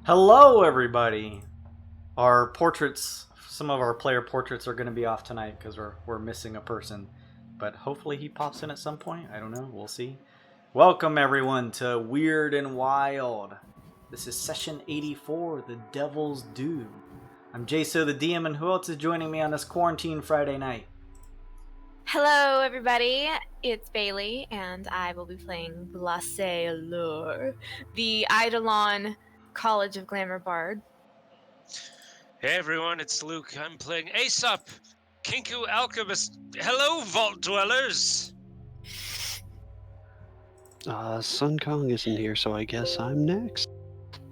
Hello, everybody. Our portraits, some of our player portraits are going to be off tonight because we're missing a person. But hopefully he pops in at some point. I don't know. We'll see. Welcome, everyone, to Wyrd and Wyld. This is session 84, The Devil's Due. I'm Jaso, the DM, and who else is joining me on this quarantine Friday night? Hello, everybody. It's Bailey, and I will be playing Blase Allure, the Eidolon College of Glamour Bard. Hey everyone, it's Luke. I'm playing Aesop, Kinku Alchemist. Hello, Vault Dwellers! Sun Kong isn't here, so I guess I'm next.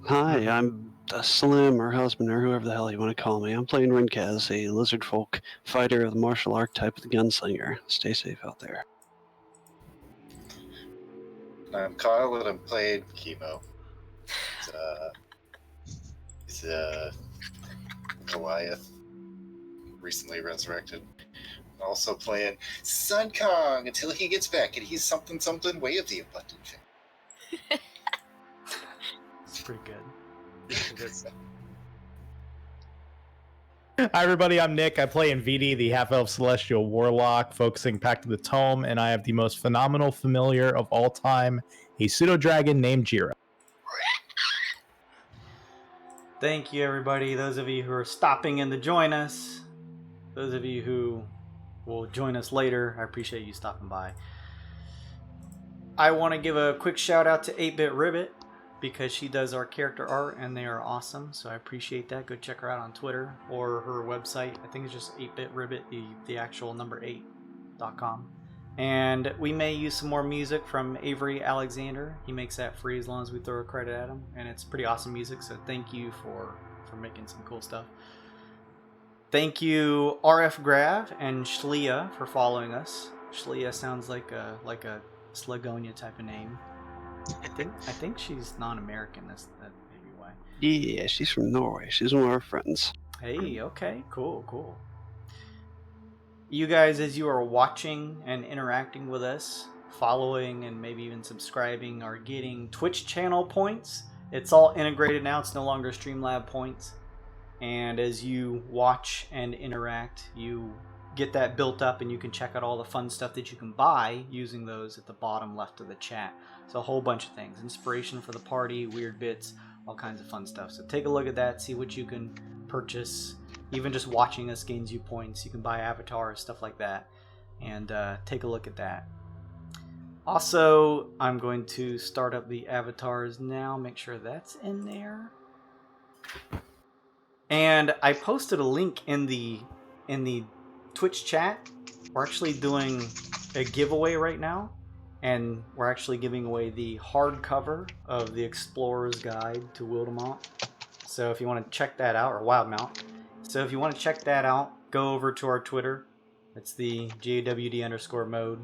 Hi, I'm Slim, or husband, or whoever the hell you want to call me. I'm playing Rinkaz, a lizard folk fighter of the martial archetype of the gunslinger. Stay safe out there. I'm Kyle, and I'm playing Chemo. He's Goliath, recently resurrected. I'm also playing Sun Kong until he gets back, and he's something way of the abundant thing. It's pretty good. Hi everybody, I'm Nick. I play in VD, the half-elf celestial warlock, focusing Pact of the Tome, and I have the most phenomenal familiar of all time, a pseudo-dragon named Jira. Thank you, everybody. Those of you who are stopping in to join us. Those of you who will join us later, I appreciate you stopping by. I want to give a quick shout out to 8-Bit Ribbit because she does our character art and they are awesome, so I appreciate that. Go check her out on Twitter or her website. I think it's just 8-Bit Ribbit, the actual number 8.com. And we may use some more music from Avery Alexander. He makes that free as long as we throw a credit at him, and it's pretty awesome music, so thank you for making some cool stuff. Thank you RF Grav and Shlia for following us. Shlia sounds like a Slagonia type of name. I think she's non-American. That may be why. Yeah, she's from Norway. She's one of our friends. Hey, okay, cool. You guys, as you are watching and interacting with us, following and maybe even subscribing, are getting Twitch channel points. It's all integrated now. It's no longer Streamlab points. And as you watch and interact, you get that built up and you can check out all the fun stuff that you can buy using those at the bottom left of the chat. So a whole bunch of things. Inspiration for the party, weird bits, all kinds of fun stuff. So take a look at that, see what you can purchase. Even just watching us gains you points. You can buy avatars, stuff like that. And take a look at that. Also, I'm going to start up the avatars now. Make sure that's in there. And I posted a link in the Twitch chat. We're actually doing a giveaway right now. And we're actually giving away the hardcover of the Explorer's Guide to Wildemont. So if you want to check that out, or Wildmount. So if you want to check that out, go over to our Twitter. It's the GWD_mode.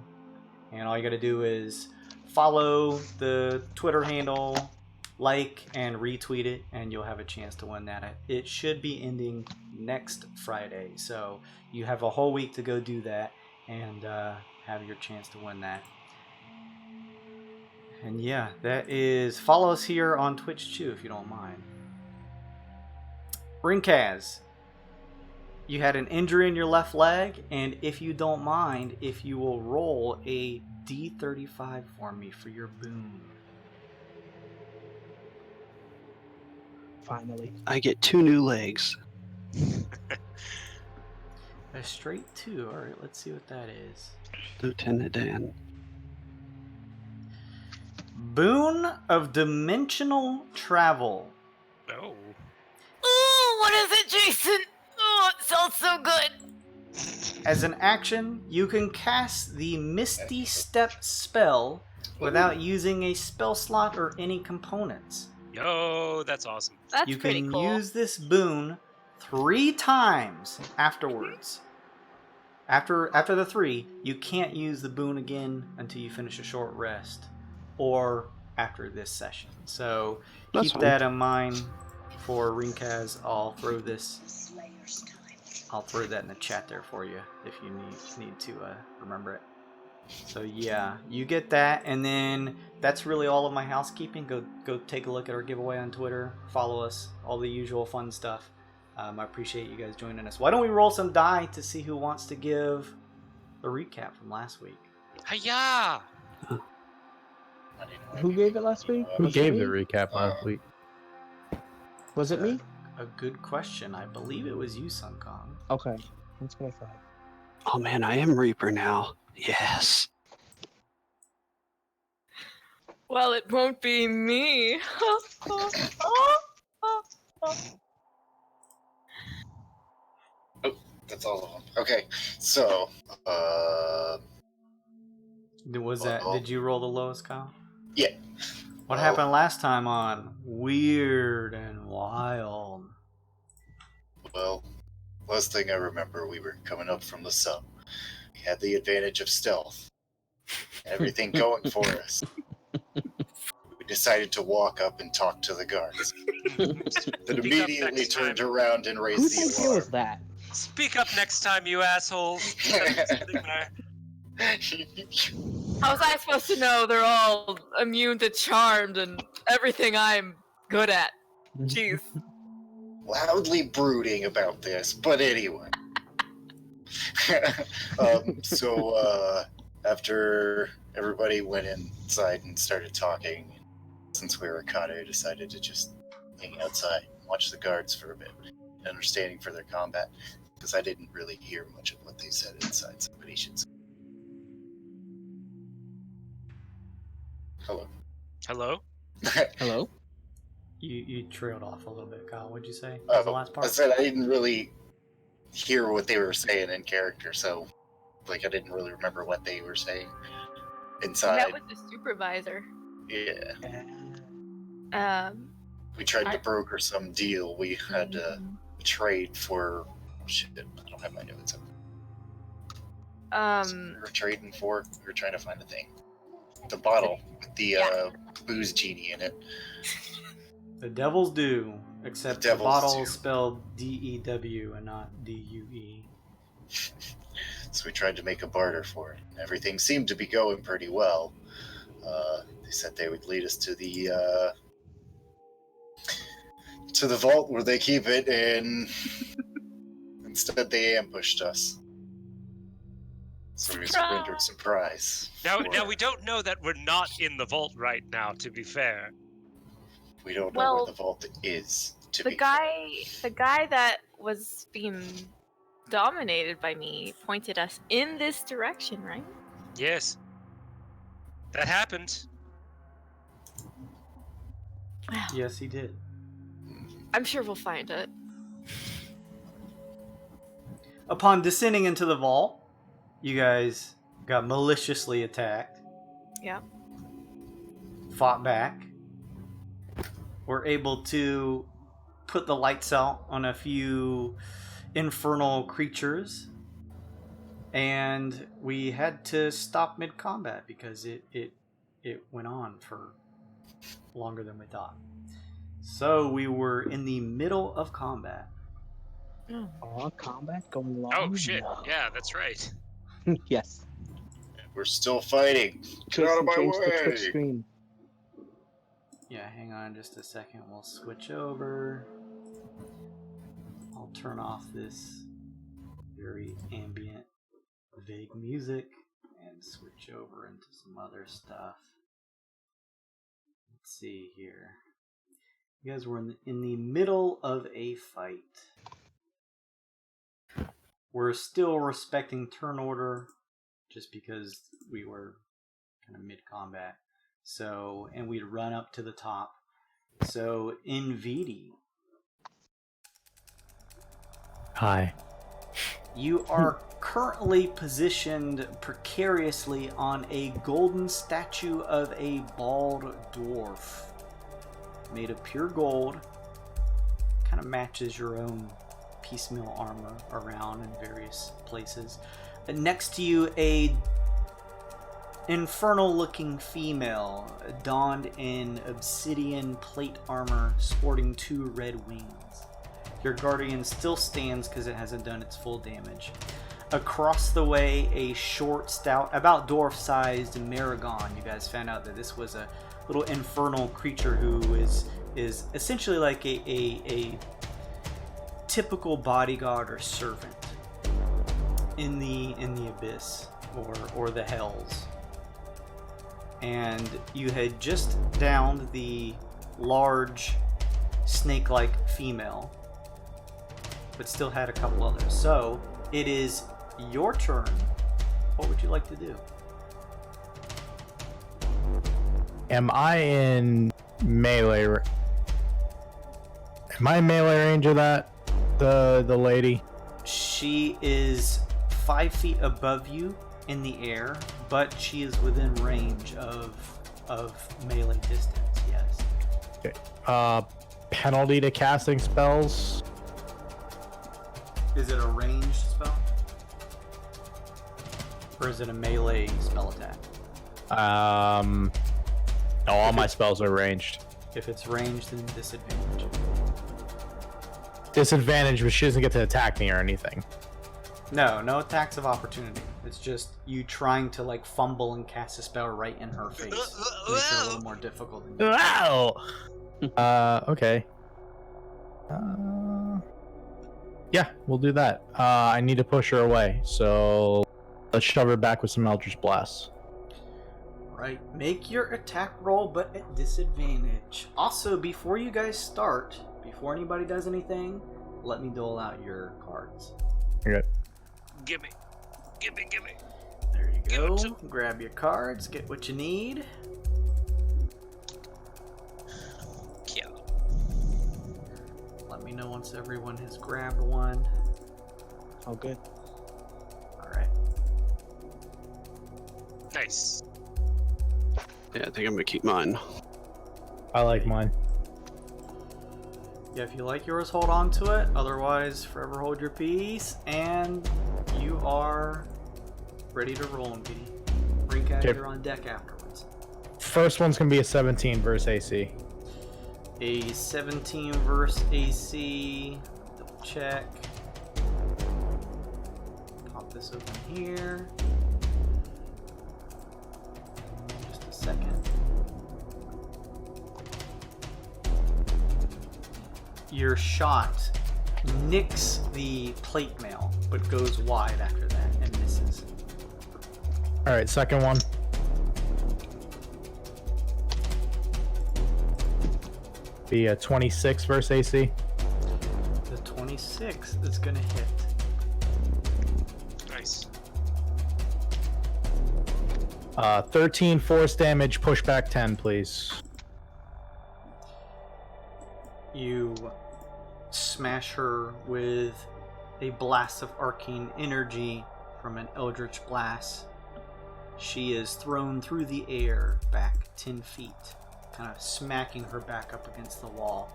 And all you got to do is follow the Twitter handle, like, and retweet it, and you'll have a chance to win that. It should be ending next Friday. So you have a whole week to go do that and have your chance to win that. And yeah, that is... Follow us here on Twitch too, if you don't mind. Rinkaz, you had an injury in your left leg, and if you don't mind, if you will roll a D35 for me for your boon. Finally. I get 2 new legs. A straight 2. Alright, let's see what that is. Lieutenant Dan. Boon of Dimensional Travel. No. Ooh, what is it, Jason? Oh, it sounds so good. As an action, you can cast the Misty Step spell without using a spell slot or any components. Yo, that's awesome. That's You pretty can cool. use this boon 3 times afterwards. After the 3, you can't use the boon again until you finish a short rest or after this session. So That's keep that in mind for Rinkaz. I'll throw that in the chat there for you if you need to remember it. So yeah, you get that, and then that's really all of my housekeeping. Go take a look at our giveaway on Twitter. Follow us, all the usual fun stuff. I appreciate you guys joining us. Why don't we roll some die to see who wants to give the recap from last week? Hiya! Who gave it last week? Who Was it gave me? the recap last week? Was it me? A good question. I believe it was you, Sun Kong. Okay, that's what I thought. Oh man, I am Reaper now. Yes. Well, it won't be me. That's all of them. Okay, so Was that? Did you roll the lowest, Kyle? Yeah. What happened last time on Wyrd and Wyld? well, last thing I remember, we were coming up from the sub. We had the advantage of stealth, everything going for us. We decided to walk up and talk to the guards. Then immediately turned around and raised Whose the idea alarm. was that? Speak up next time, you asshole. How was I supposed to know they're all immune to charmed and everything I'm good at? Jeez. Loudly brooding about this, but anyway. So after everybody went inside and started talking, since we were caught, I decided to just hang outside and watch the guards for a bit, understanding for their combat, because I didn't really hear much of what they said inside. Somebody should say. Hello. Hello? Hello? You trailed off a little bit, Kyle. What'd you say? What was the last I part? said I didn't really hear what they were saying in character, so I didn't really remember what they were saying inside. That was the supervisor. Yeah, we tried to broker some deal. We had to trade for shit. I don't have my notes up. We were trading for. We were trying to find a thing. The bottle with the booze genie in it. The Devil's Due, except the Devil's bottle Due. is spelled D-E-W and not D-U-E. So we tried to make a barter for it. Everything seemed to be going pretty well. They said they would lead us to the vault where they keep it, and instead they ambushed us. So we surrendered surprise. Now we don't know that we're not in the vault right now, to be fair. We don't know Well, where the vault is. The guy that was being dominated by me pointed us in this direction, right? Yes. That happened. Wow. Yes, he did. I'm sure we'll find it. Upon descending into the vault, you guys got maliciously attacked. Yeah. Fought back. Were able to put the lights out on a few infernal creatures. And we had to stop mid-combat because it went on for longer than we thought. So we were in the middle of combat. Oh, combat going long? Oh shit! Yeah, that's right. Yes. We're still fighting. Get out of my Change the Twitch way! screen. Yeah, hang on just a second. We'll switch over. I'll turn off this very ambient, vague music and switch over into some other stuff. Let's see here. You guys were in the middle of a fight. We're still respecting turn order just because we were kind of mid-combat. So, and we'd run up to the top. So, in VD, Hi. you are currently positioned precariously on a golden statue of a bald dwarf made of pure gold. Kind of matches your own piecemeal armor around in various places. Next to you, a infernal looking female donned in obsidian plate armor sporting 2 red wings. Your guardian still stands because it hasn't done its full damage. across the way, a short, stout, about dwarf-sized Maragon. You guys found out that this was a little infernal creature who is essentially like a typical bodyguard or servant in the abyss or the hells. And you had just downed the large snake-like female, but still had a couple others. So it is your turn. What would you like to do? Am I in melee? Am I in melee range of that? The lady? She is 5 feet above you in the air, but she is within range of melee distance. Yes. Okay. Penalty to casting spells. Is it a ranged spell? Or is it a melee spell attack? No, all my spells are ranged. If it's ranged, then disadvantage. Disadvantage, but she doesn't get to attack me or anything. No attacks of opportunity. It's just you trying to like fumble and cast a spell right in her face. Makes it a little more difficult. Wow. Okay. Yeah, we'll do that. I need to push her away, so let's shove her back with some Eldritch Blasts. Right. Make your attack roll, but at disadvantage. Also, before you guys start, before anybody does anything, let me dole out your cards. Okay. Gimme. There you Give it go. to- Grab your cards, get what you need. Yeah. Let me know once everyone has grabbed one. Oh, good. Alright. Nice. Yeah, I think I'm gonna keep mine. I like mine. Yeah, if you like yours, hold on to it. Otherwise, forever hold your peace. And you are ready to roll, Giddy. Rinka, Okay. you're on deck afterwards. First one's gonna be a 17 versus AC. A 17 versus AC. Double check. Pop this open here. Just a second. Your shot nicks the plate mail, but goes wide after that and misses. All right, second one. Be a 26 versus AC. The 26 is gonna hit. Nice. 13 force damage, pushback 10, please. You smash her with a blast of arcane energy from an eldritch blast. She is thrown through the air back 10 feet, kind of smacking her back up against the wall.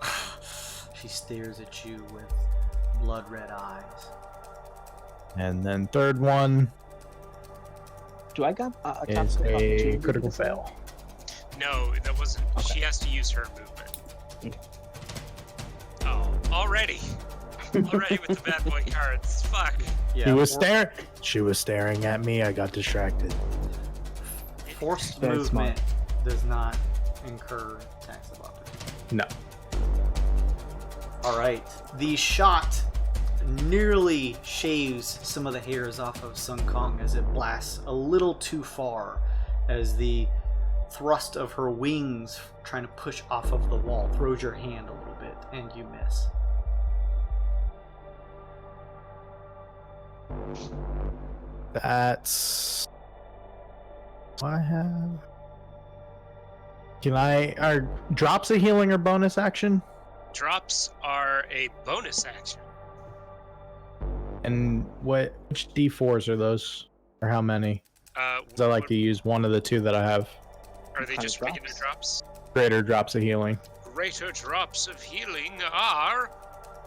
She stares at you with blood red eyes. And then third one Do I got is top a critical fail. No, that wasn't. Okay. She has to use her movement. Oh, already with the bad boy cards. Fuck. Yeah, She was staring at me. I got distracted. Forced Very movement does not incur tax of opportunity. No. Alright, the shot nearly shaves some of the hairs off of Sun Kong as it blasts a little too far as the thrust of her wings trying to push off of the wall throws your hand a little bit and you miss. That's what I have. Are drops a healing or bonus action? Drops are a bonus action. And which D4s are those? Or how many? 'Cause I like to use one of the two that I have. Are they Kind of just regular drops? Greater drops of healing. Greater drops of healing are.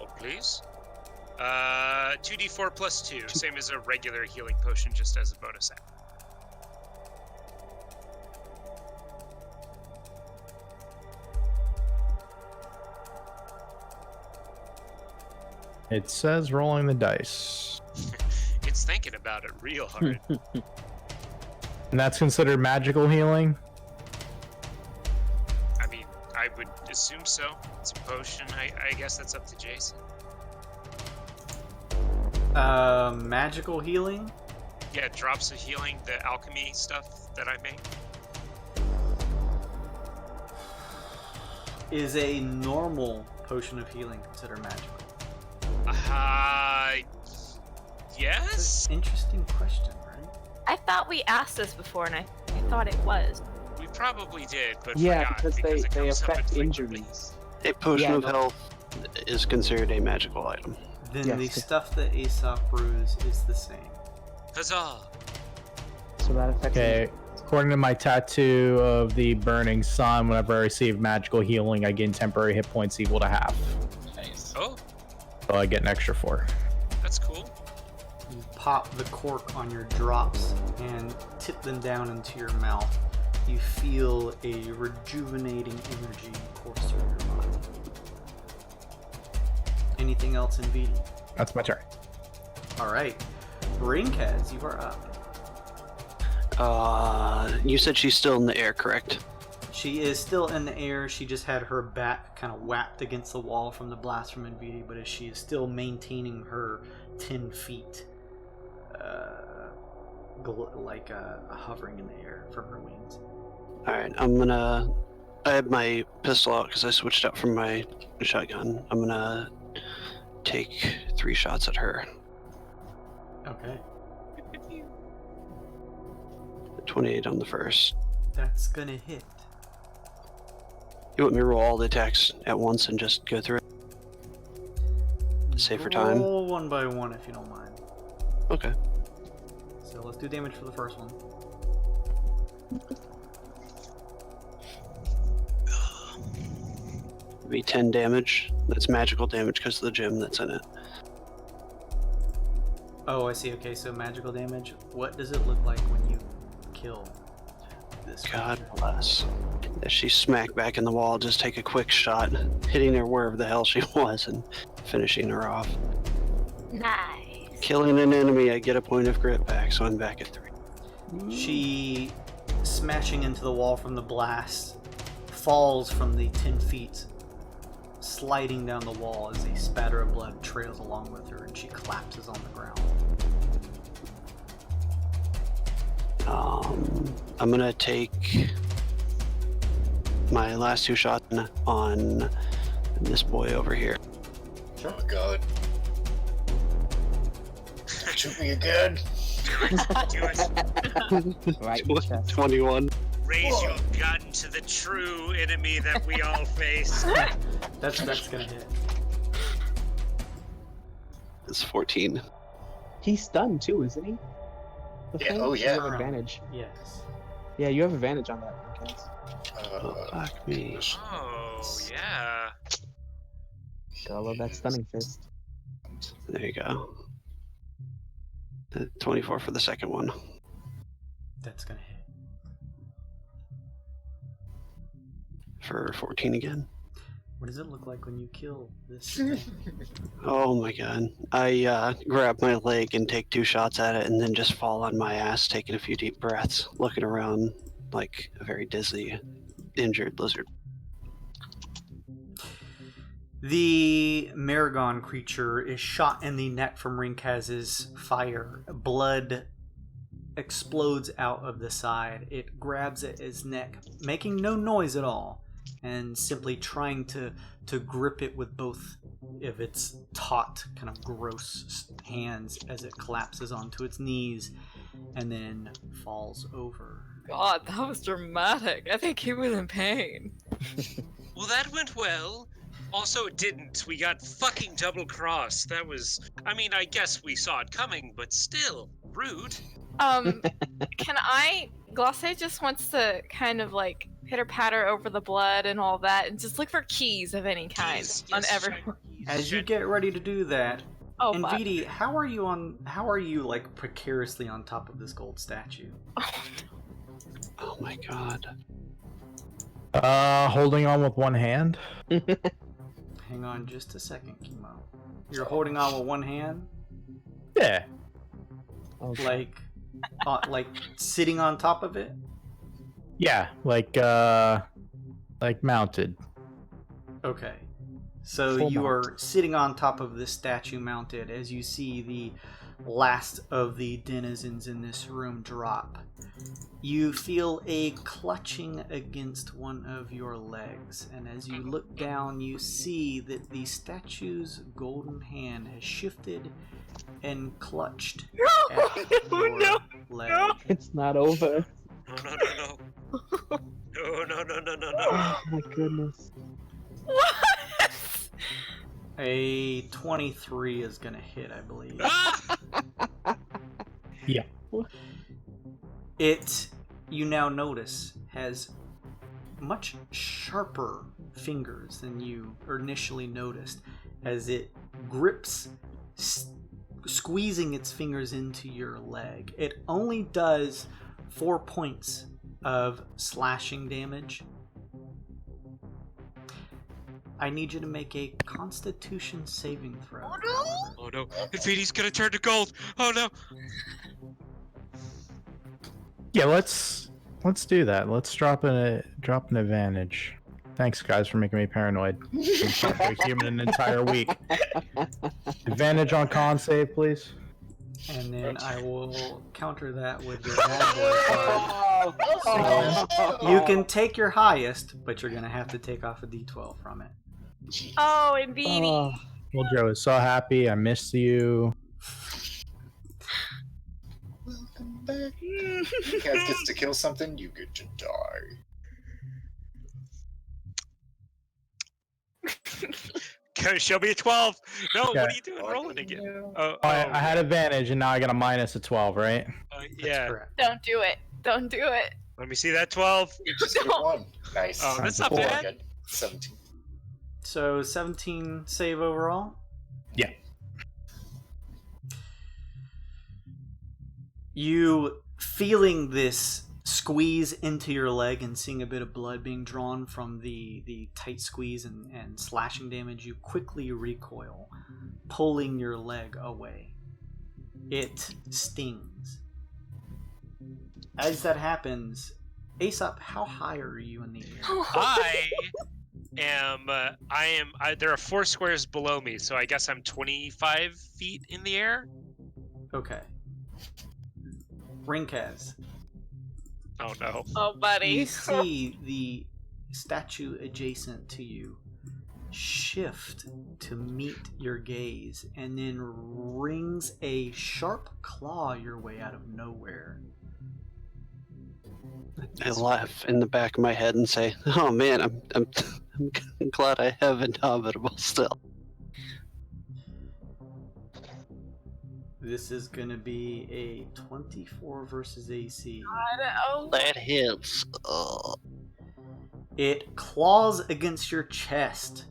Oh, please. 2d4 plus 2, same as a regular healing potion, just as a bonus action. It says rolling the dice. It's thinking about it real hard. And that's considered magical healing? I mean, I would assume so. It's a potion. I guess that's up to Jason. Magical healing? Yeah, drops of healing, the alchemy stuff that I make. Is a normal potion of healing considered magical? Yes? That's an interesting question, right? I thought we asked this before, and I thought it was. We probably did, but Yeah, forgot because it they comes up affect infrequently. injuries. A potion Yeah, of no. health is considered a magical item. Then Yes. the stuff that Aesop brews is the same. Huzzah! So that affects. Okay, according to my tattoo of the burning sun, whenever I receive magical healing, I gain temporary hit points equal to half. Nice. Oh, So I get an extra 4. that's cool. You pop the cork on your drops and tip them down into your mouth. You feel a rejuvenating energy course through your body. Anything else in VD? That's my turn. Alright. Ringkaz, you are up. You said she's still in the air, correct? She is still in the air. She just had her back kind of whacked against the wall from the blast from NVIDIA, but she is still maintaining her 10 feet, hovering in the air from her wings. Alright, I have my pistol out because I switched out from my shotgun. I'm gonna take 3 shots at her. Okay. 28 on the first. That's gonna hit. You want me to roll all the attacks at once and just go through it? Save for time? Roll one by one if you don't mind. Okay. So let's do damage for the first one. It'll be 10 damage. That's magical damage because of the gem that's in it. Oh, I see. Okay, so magical damage. What does it look like when you kill this God creature? bless. As she smacked back in the wall, just take a quick shot, hitting her wherever the hell she was and finishing her off. Nice. Killing an enemy, I get a point of grit back, so I'm back at 3. She, smashing into the wall from the blast, falls from the 10 feet, sliding down the wall as a spatter of blood trails along with her, and she collapses on the ground. I'm gonna take my last 2 shots on this boy over here. Oh god. Shoot me again. Do it. Right in the chest. 21. Raise your gun to the true enemy that we all face. That's gonna hit. It's 14. He's stunned too, isn't he? The Yeah, thing? oh, yeah. You have advantage. Yes. Yeah, you have advantage on that, Ringkaz. Oh, fuck me. Oh, yeah. Gotta love that stunning fist. There you go. 24 for the second one. That's gonna hit. For 14 again. What does it look like when you kill this thing? Oh my god. I grab my leg and take 2 shots at it and then just fall on my ass, taking a few deep breaths, looking around like a very dizzy, injured lizard. The Maragon creature is shot in the neck from Ringkaz's fire. Blood explodes out of the side. It grabs at his neck, making no noise at all, and simply trying to grip it with both of its taut, kind of gross hands as it collapses onto its knees and then falls over. God, that was dramatic. I think he was in pain. Well, that went well. Also, it didn't. We got fucking double crossed. That was. I mean, I guess we saw it coming, but still, rude. Can I? Glacé just wants to kind of like pitter patter over the blood and all that, and just look for keys of any kind Yes, on yes, everyone. As you get ready to do that, Oh, and fuck. Vidi, how are you like precariously on top of this gold statue? Oh my god. Holding on with one hand. Hang on just a second, Kimo. You're holding on with one hand? Yeah. Okay. Like sitting on top of it? Yeah, like mounted. Okay. So Full you mount. are sitting on top of this statue mounted as you see the last of the denizens in this room drop. You feel a clutching against one of your legs, and as you look down, you see that the statue's golden hand has shifted and clutched at your leg. It's not over. No. No. Oh my goodness. What? A 23 is going to hit, I believe. Ah! Yeah. It, you now notice, has much sharper fingers than you initially noticed as it grips, squeezing its fingers into your leg. It only does 4 points of slashing damage. I need you to make a Constitution saving throw. Oh no! Oh no, Infiniti's gonna turn to gold! Oh no! Yeah, let's do that. Let's drop an advantage. Thanks, guys, for making me paranoid. I'm trying to human an entire week. Advantage on con save, please. And then I will counter that with your bad boy card. You can take your highest, but you're going to have to take off a d12 from it. Jeez. Oh, indeed. Oh, Well, Joe is so happy. I missed you. Welcome back. You guys gets to kill something, you get to die. Show me a 12! No, Okay. what are you doing? Rolling again. Oh, I had advantage, and now I got a minus a 12, right? That's yeah. correct. Don't do it. Don't do it. Let me see that 12. You just get one. Nice. Oh, that's not Four. bad. Good. 17. So 17 save overall? Yeah. You feeling this squeeze into your leg and seeing a bit of blood being drawn from the tight squeeze and slashing damage, you quickly recoil, pulling your leg away. It stings. As that happens, Aesop, how high are you in the air? There are 4 squares below me, so I guess I'm 25 feet in the air. Okay. Rinkaz, Oh no. Oh, buddy. you see the statue adjacent to you shift to meet your gaze and then rings a sharp claw your way out of nowhere. I laugh in the back of my head and say, "Oh man, I'm glad I have indomitable still." This is going to be a 24 versus AC. Oh, That hits. Oh. It claws against your chest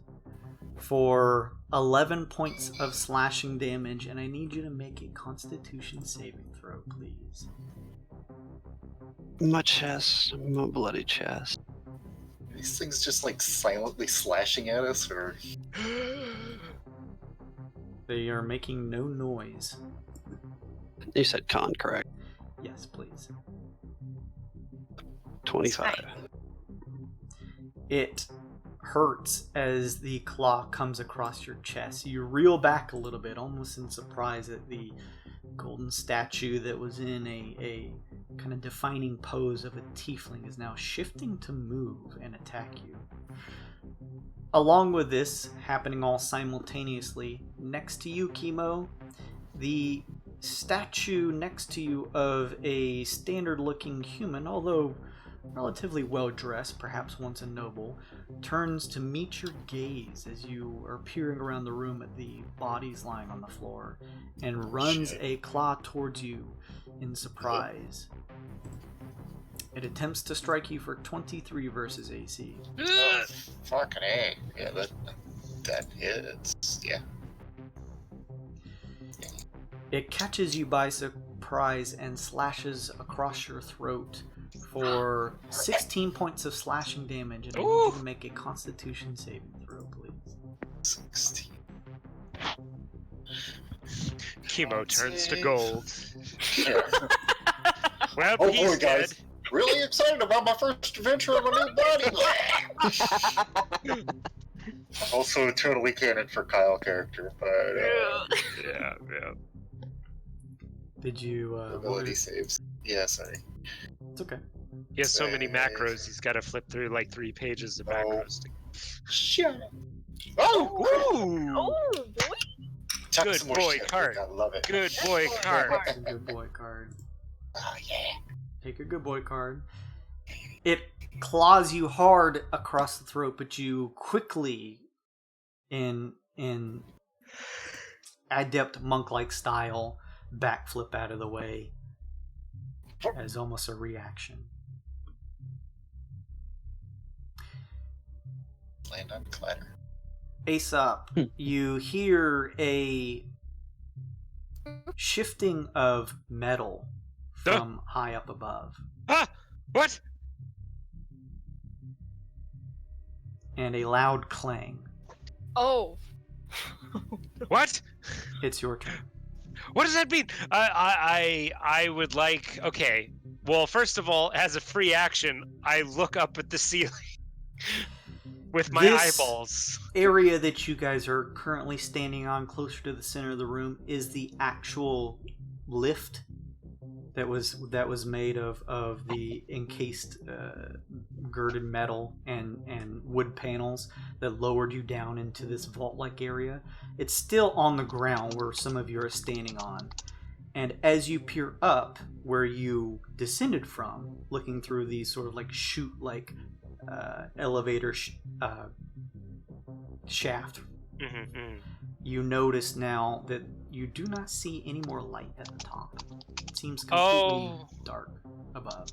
for 11 points of slashing damage, and I need you to make a Constitution saving throw, please. My chest, my bloody chest. These things just like silently slashing at us, or They are making no noise. You said con, correct? Yes, please. 25. It hurts as the claw comes across your chest. You reel back a little bit, almost in surprise at the golden statue that was in a kind of defining pose of a tiefling is now shifting to move and attack you. Along with this happening all simultaneously, next to you, Chemo, the statue next to you of a standard-looking human, although relatively well-dressed, perhaps once a noble, turns to meet your gaze as you are peering around the room at the bodies lying on the floor, and runs a claw towards you in surprise. It attempts to strike you for 23 versus AC. oh, fucking A. Yeah, that hits. Yeah. It catches you by surprise and slashes across your throat for 16 points of slashing damage, and I need you to make a Constitution saving throw, please. 16. Chemo turns to gold. Yeah. Well, Oh he's boy, guys. dead. Really excited about my first adventure of a new body. Also totally canon for Kyle character, but Yeah. Did you? ability saves. Yeah, sorry. It's okay. He has so many macros, he's got to flip through like 3 pages of macros. Shut up. Oh! Ooh! Oh boy. Chuck Good some more boy shit. card. I love it. Good boy card. It's a good boy card. Oh, yeah. Take a good boy card. It claws you hard across the throat, but you quickly, in adept monk-like style, backflip out of the way as almost a reaction. Land on clatter. Aesop, you hear a shifting of metal from high up above, Ah! What? and a loud clang. Oh. What? It's your turn. What does that mean? I would like. Okay. Well, first of all, as a free action, I look up at the ceiling with my This eyeballs. area that you guys are currently standing on, closer to the center of the room, is the actual lift that was made of the encased girded metal and wood panels that lowered you down into this vault-like area. It's still on the ground where some of you are standing on, and as you peer up where you descended from, looking through these sort of like chute-like elevator shaft, you notice now that you do not see any more light at the top. It seems completely dark above.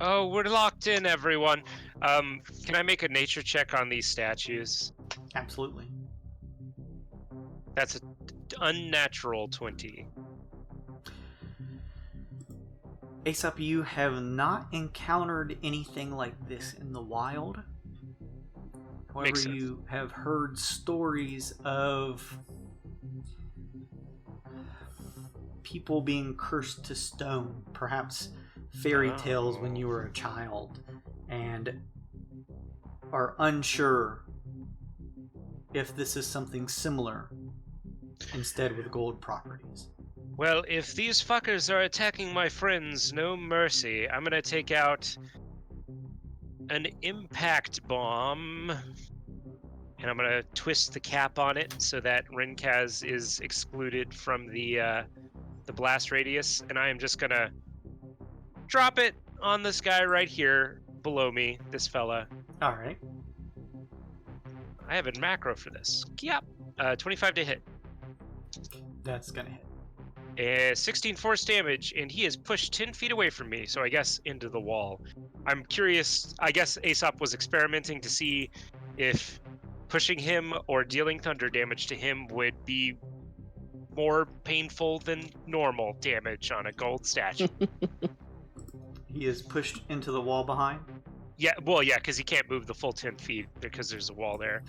Oh, we're locked in, everyone. Can I make a nature check on these statues? Absolutely. That's an unnatural 20. Aesop, you have not encountered anything like this in the wild. However, Makes sense. you have heard stories of people being cursed to stone, perhaps fairy tales when you were a child, and are unsure if this is something similar instead with gold properties. Well, if these fuckers are attacking my friends, no mercy. I'm gonna take out an impact bomb, and I'm gonna twist the cap on it so that Rinkaz is excluded from the blast radius, and I am just gonna drop it on this guy right here below me, this fella. All right. I have a macro for this. Yep. 25 to hit. That's going to hit. 16 force damage, and he is pushed 10 feet away from me, so I guess into the wall. I'm curious, I guess Aesop was experimenting to see if pushing him or dealing thunder damage to him would be more painful than normal damage on a gold statue. He is pushed into the wall behind. Yeah, well, yeah, because he can't move the full 10 feet because there's a wall there.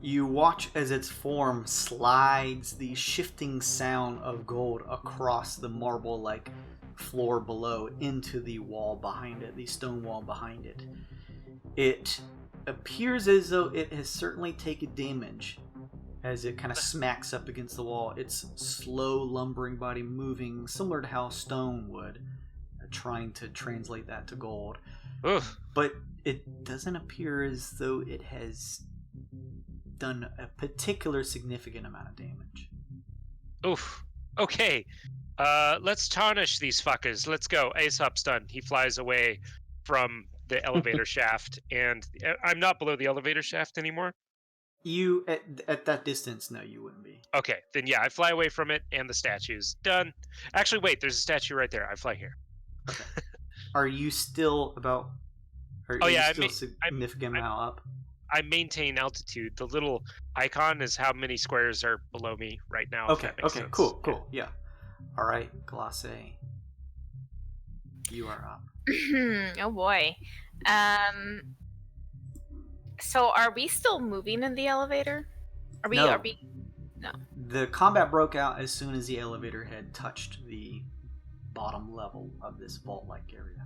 You watch as its form slides the shifting sound of gold across the marble-like floor below into the wall behind it, the stone wall behind it. It appears as though it has certainly taken damage as it kind of smacks up against the wall. Its slow, lumbering body moving, similar to how stone would, trying to translate that to gold. Oof. But it doesn't appear as though it has done a particular significant amount of damage. Oof. Okay. Let's tarnish these fuckers. Let's go. Aesop's done. He flies away from the elevator shaft, and I'm not below the elevator shaft anymore. You, at that distance, no, you wouldn't be. Okay, then yeah, I fly away from it and the statues. Done. Actually, wait, there's a statue right there. I fly here. Okay. Are you still about... Oh, you yeah, still significant amount up? I maintain altitude. The little icon is how many squares are below me right now. if Okay, that makes okay, sense. cool, yeah. All right, Glace, you are up. Oh boy. So are we still moving in the elevator? Are we? No. No. The combat broke out as soon as the elevator had touched the bottom level of this vault-like area.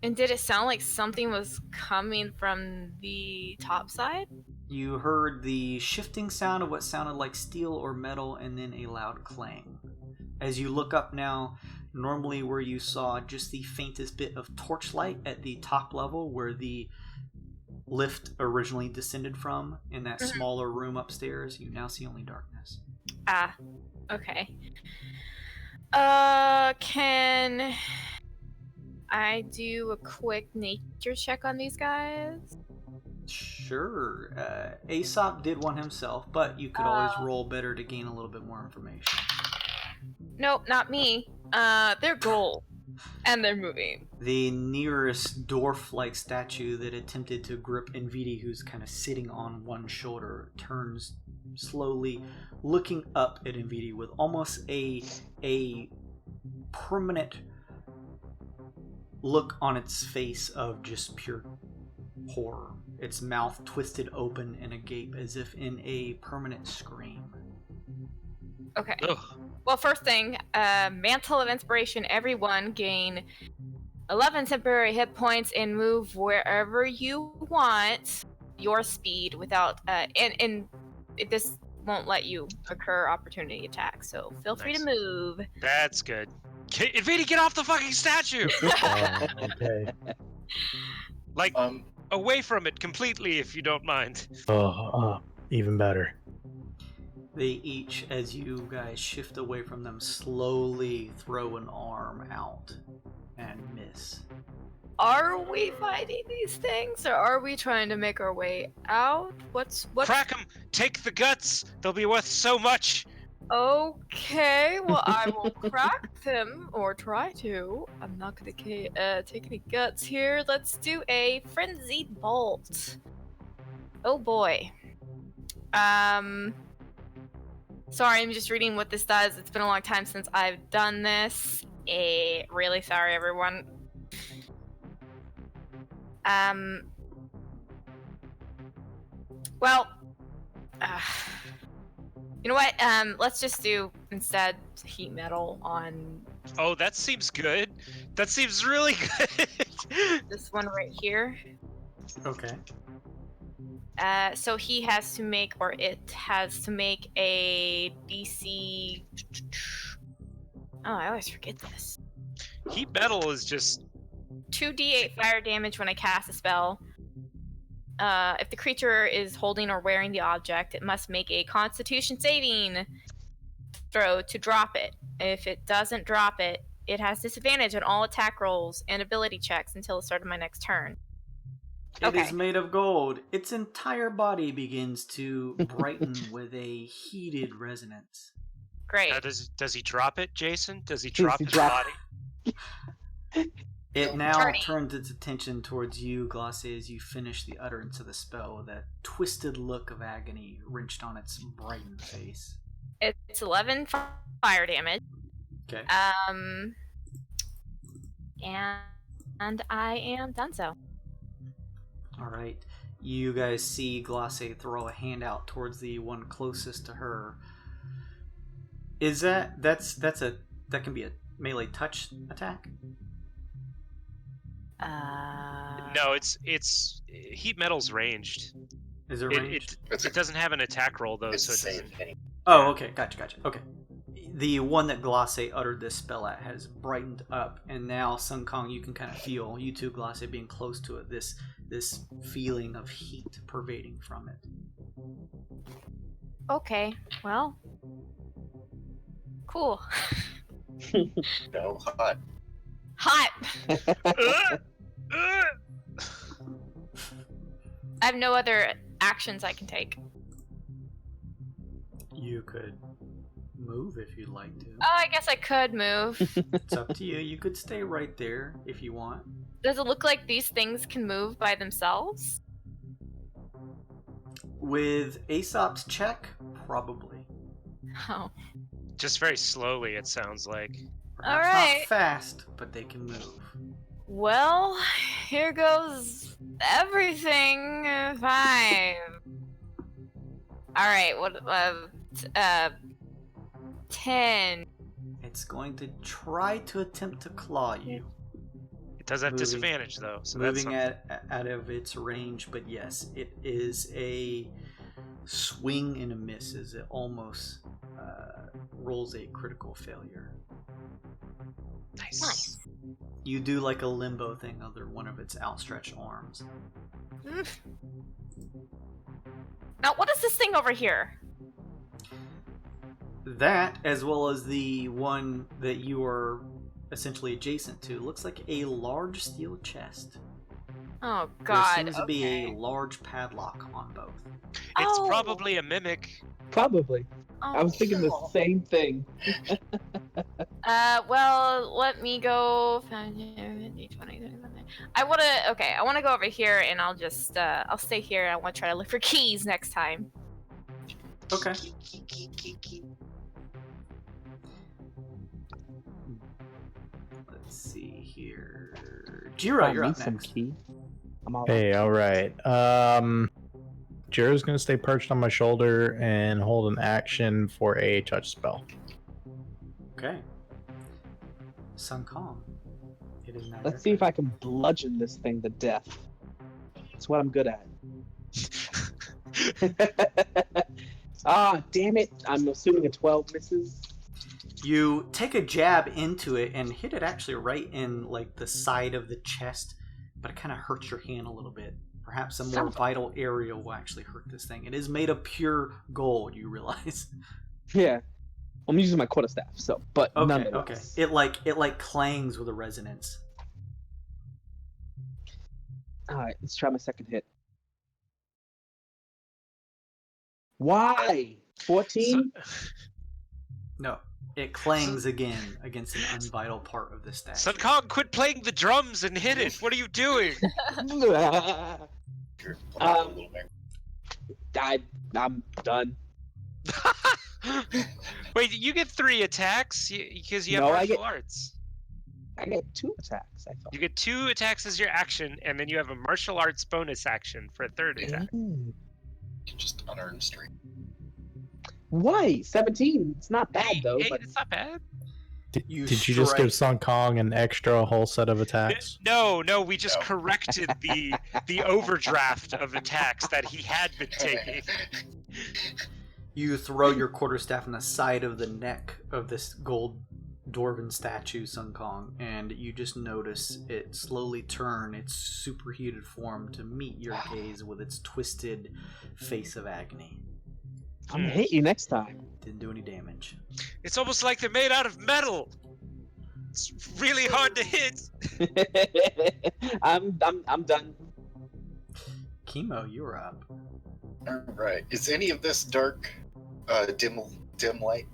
And did it sound like something was coming from the top side? You heard the shifting sound of what sounded like steel or metal, and then a loud clang. As you look up now, normally where you saw just the faintest bit of torchlight at the top level where the lift originally descended from, in that smaller room upstairs, you now see only darkness. Ah, okay. Can I do a quick nature check on these guys? Sure. Aesop did one himself, but you could always roll better to gain a little bit more information. Nope, not me. They're gold. And they're moving. The nearest dwarf-like statue that attempted to grip Envidi, who's kind of sitting on one shoulder, turns slowly, looking up at Envidi with almost a permanent look on its face of just pure horror. Its mouth twisted open in a gape as if in a permanent scream. Okay. Ugh. Well, first thing, Mantle of Inspiration, everyone gain 11 temporary hit points and move wherever you want your speed without, and this won't let you occur opportunity attacks, so feel free to move. That's good. Invidi, get off the fucking statue! Okay. Like, away from it completely, if you don't mind. Even better. They each, as you guys shift away from them, slowly throw an arm out and miss. Are we fighting these things, or are we trying to make our way out? What's... Crack them! Take the guts! They'll be worth so much! Okay, well, I will crack them, or try to. I'm not gonna take any guts here. Let's do a Frenzied Bolt. Oh boy. Sorry, I'm just reading what this does. It's been a long time since I've done this. Really sorry, everyone. Well, you know what? Let's just do instead heat metal on Oh, that seems good. That seems really good. this one right here. Okay. So he has to make, or it has to make a DC. Oh, I always forget this. Heat metal is just 2d8 fire damage when I cast a spell. If the creature is holding or wearing the object, it must make a Constitution saving throw to drop it. If it doesn't drop it, it has disadvantage on all attack rolls and ability checks until the start of my next turn. It is made of gold. Its entire body begins to brighten with a heated resonance. Great. Now, does he drop it, Jason? Does he drop he his drop- body? It now Tardy. turns its attention towards you, Glace, as you finish the utterance of the spell. That twisted look of agony wrenched on its brightened face. It's 11 fire damage. Okay. And I am done so. All right. You guys see Glace throw a hand out towards the one closest to her. Is that can be a melee touch attack? No, it's heat metal's ranged. Is it ranged? It doesn't have an attack roll though, It's so it the same doesn't. thing. Oh, okay. Gotcha. Okay. The one that Glace uttered this spell at has brightened up, and now Sun Kong, you can kind of feel, you two, Glace, being close to it, this feeling of heat pervading from it. Okay, well. Cool. No, hot. Hot! Uh, I have no other actions I can take. You could move if you'd like to. Oh, I guess I could move. It's up to you. You could stay right there if you want. Does it look like these things can move by themselves? With Aesop's check, probably. Oh. Just very slowly, it sounds like. Perhaps Alright. not fast, but they can move. Well, here goes everything. 5. Alright, what, 10. It's going to try to attempt to claw you. It does have Moving- disadvantage though, so that's Moving something. out of its range, but yes, it is a swing and a miss as it almost rolls a critical failure. Nice. You do like a limbo thing under one of its outstretched arms. Mm. Now, what is this thing over here? That, as well as the one that you are essentially adjacent to, looks like a large steel chest. Oh, God. There seems to be okay. a large padlock on both. It's Oh. probably a mimic. Probably. Oh, I was thinking the cool. same thing. Well, let me go. 5, 10, 20, I want to. Okay, I want to go over here, and I'll just. I'll stay here. I want to try to look for keys next time. Okay. Let's see here. Jiro, you're up some next. key. I'm all Hey, all right. Jiro's gonna stay perched on my shoulder and hold an action for a touch spell. Okay. Sun Kong. It is now Let's see if I can bludgeon this thing to death. That's what I'm good at. Ah, damn it. I'm assuming a 12 misses. You take a jab into it and hit it actually right in like the side of the chest, but it kind of hurts your hand a little bit. Perhaps a more vital area will actually hurt this thing. It is made of pure gold, you realize. Yeah. I'm using my quarterstaff, so, but Okay, nonetheless. okay. It like clangs with a resonance. Alright, let's try my second hit. Why? 14? No, it clangs again against an unvital part of the statue. Sun Kong, quit playing the drums and hit it. What are you doing? Here, put up a little bit. I'm done. Wait, you get 3 attacks because you have No, I martial get- arts. I get 2 attacks, I thought. You get 2 attacks as your action, and then you have a martial arts bonus action for a 3rd attack. Ooh. Just unearned strength. Why? 17. It's not bad, though. Hey, But it's not bad. Did You you just give strike. Sun Kong an extra whole set of attacks? No, we just No. corrected the overdraft of attacks that he had been taking. You throw your quarterstaff in the side of the neck of this gold dwarven statue, Sun Kong, and you just notice it slowly turn its superheated form to meet your gaze with its twisted face of agony. I'm gonna hit you next time. Didn't do any damage. It's almost like they're made out of metal. It's really hard to hit. I'm done. Chemo, you're up. Alright. Is any of this dark, dim light?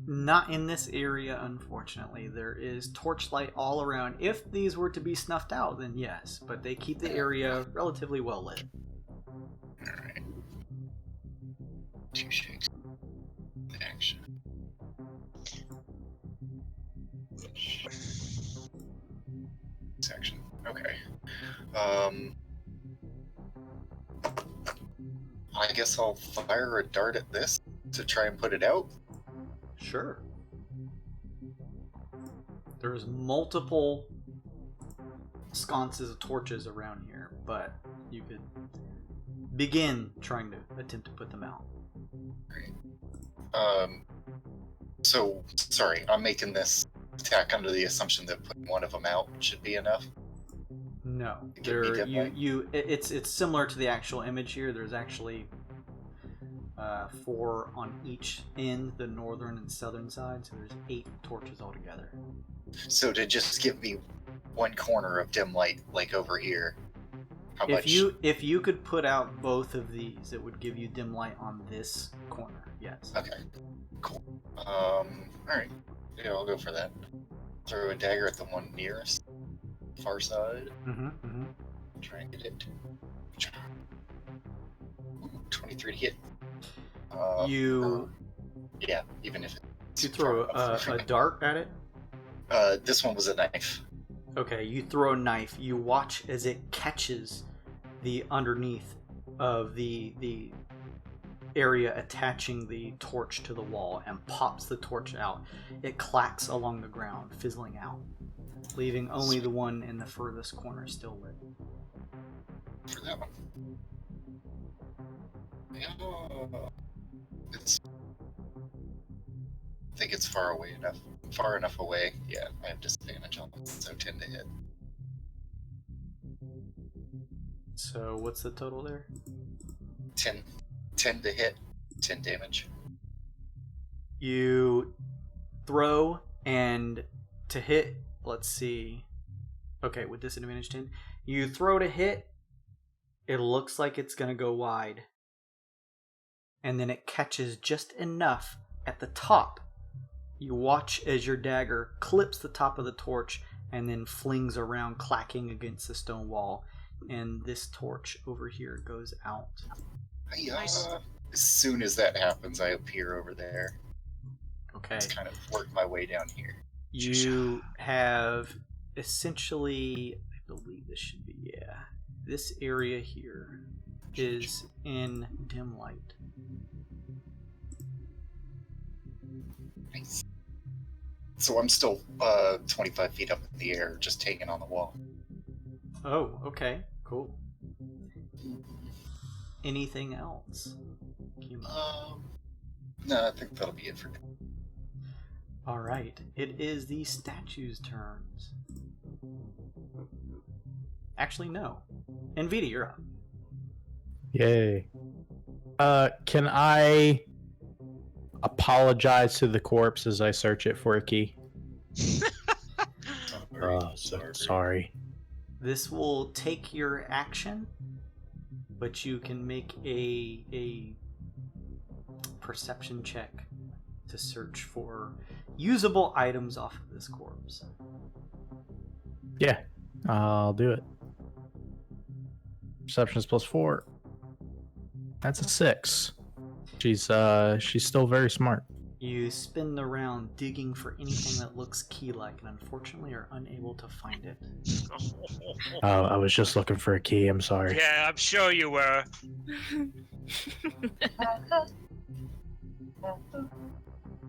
Not in this area, unfortunately. There is torchlight all around. If these were to be snuffed out, then yes, but they keep the area relatively well lit. Alright. 2 shakes. Action. Section. Okay. I guess I'll fire a dart at this to try and put it out. Sure. There's multiple sconces of torches around here, but you could begin trying to attempt to put them out. So, sorry, I'm making this attack under the assumption that putting one of them out should be enough. No, Give me there dim light? it's similar to the actual image here. There's actually 4 on each end, the northern and southern side, so there's 8 torches altogether. So to just give me one corner of dim light, like over here, how much? If you could put out both of these, it would give you dim light on this corner. Yes. Okay, cool. Alright. Yeah, I'll go for that. Throw a dagger at the one nearest. Far side. Mm-hmm. Try and get it. 23 to hit. Yeah, even if You throw a dart at it. This one was a knife. Okay, you throw a knife. You watch as it catches the underneath of the area attaching the torch to the wall and pops the torch out. It clacks along the ground, fizzling out, leaving only the one in the furthest corner still lit. For that one. I think it's far enough away. Yeah, I have disadvantage on it, so 10 to hit. So what's the total there? 10 to hit, 10 damage. You throw, and to hit, let's see. Okay, with disadvantage 10. You throw to hit, it looks like it's going to go wide. And then it catches just enough at the top. You watch as your dagger clips the top of the torch and then flings around, clacking against the stone wall. And this torch over here goes out. Nice. As soon as that happens, I appear over there. Okay. Just kind of work my way down here. You have essentially, I believe this should be, this area here is in dim light. Nice. So I'm still 25 feet up in the air, just hanging on the wall. Oh, okay, cool. Anything else? No, I think that'll be it for now. Alright, it is the statue's turns. Actually, no. Nvidia, you're up. Yay. Can I apologize to the corpse as I search it for a key? Sorry. This will take your action, but you can make a perception check to search for usable items off of this corpse. Yeah, I'll do it. Perception is +4. That's a 6. She's still very smart. You spin the round digging for anything that looks key-like and unfortunately are unable to find it. Oh, I was just looking for a key. I'm sorry. Yeah, I'm sure you were.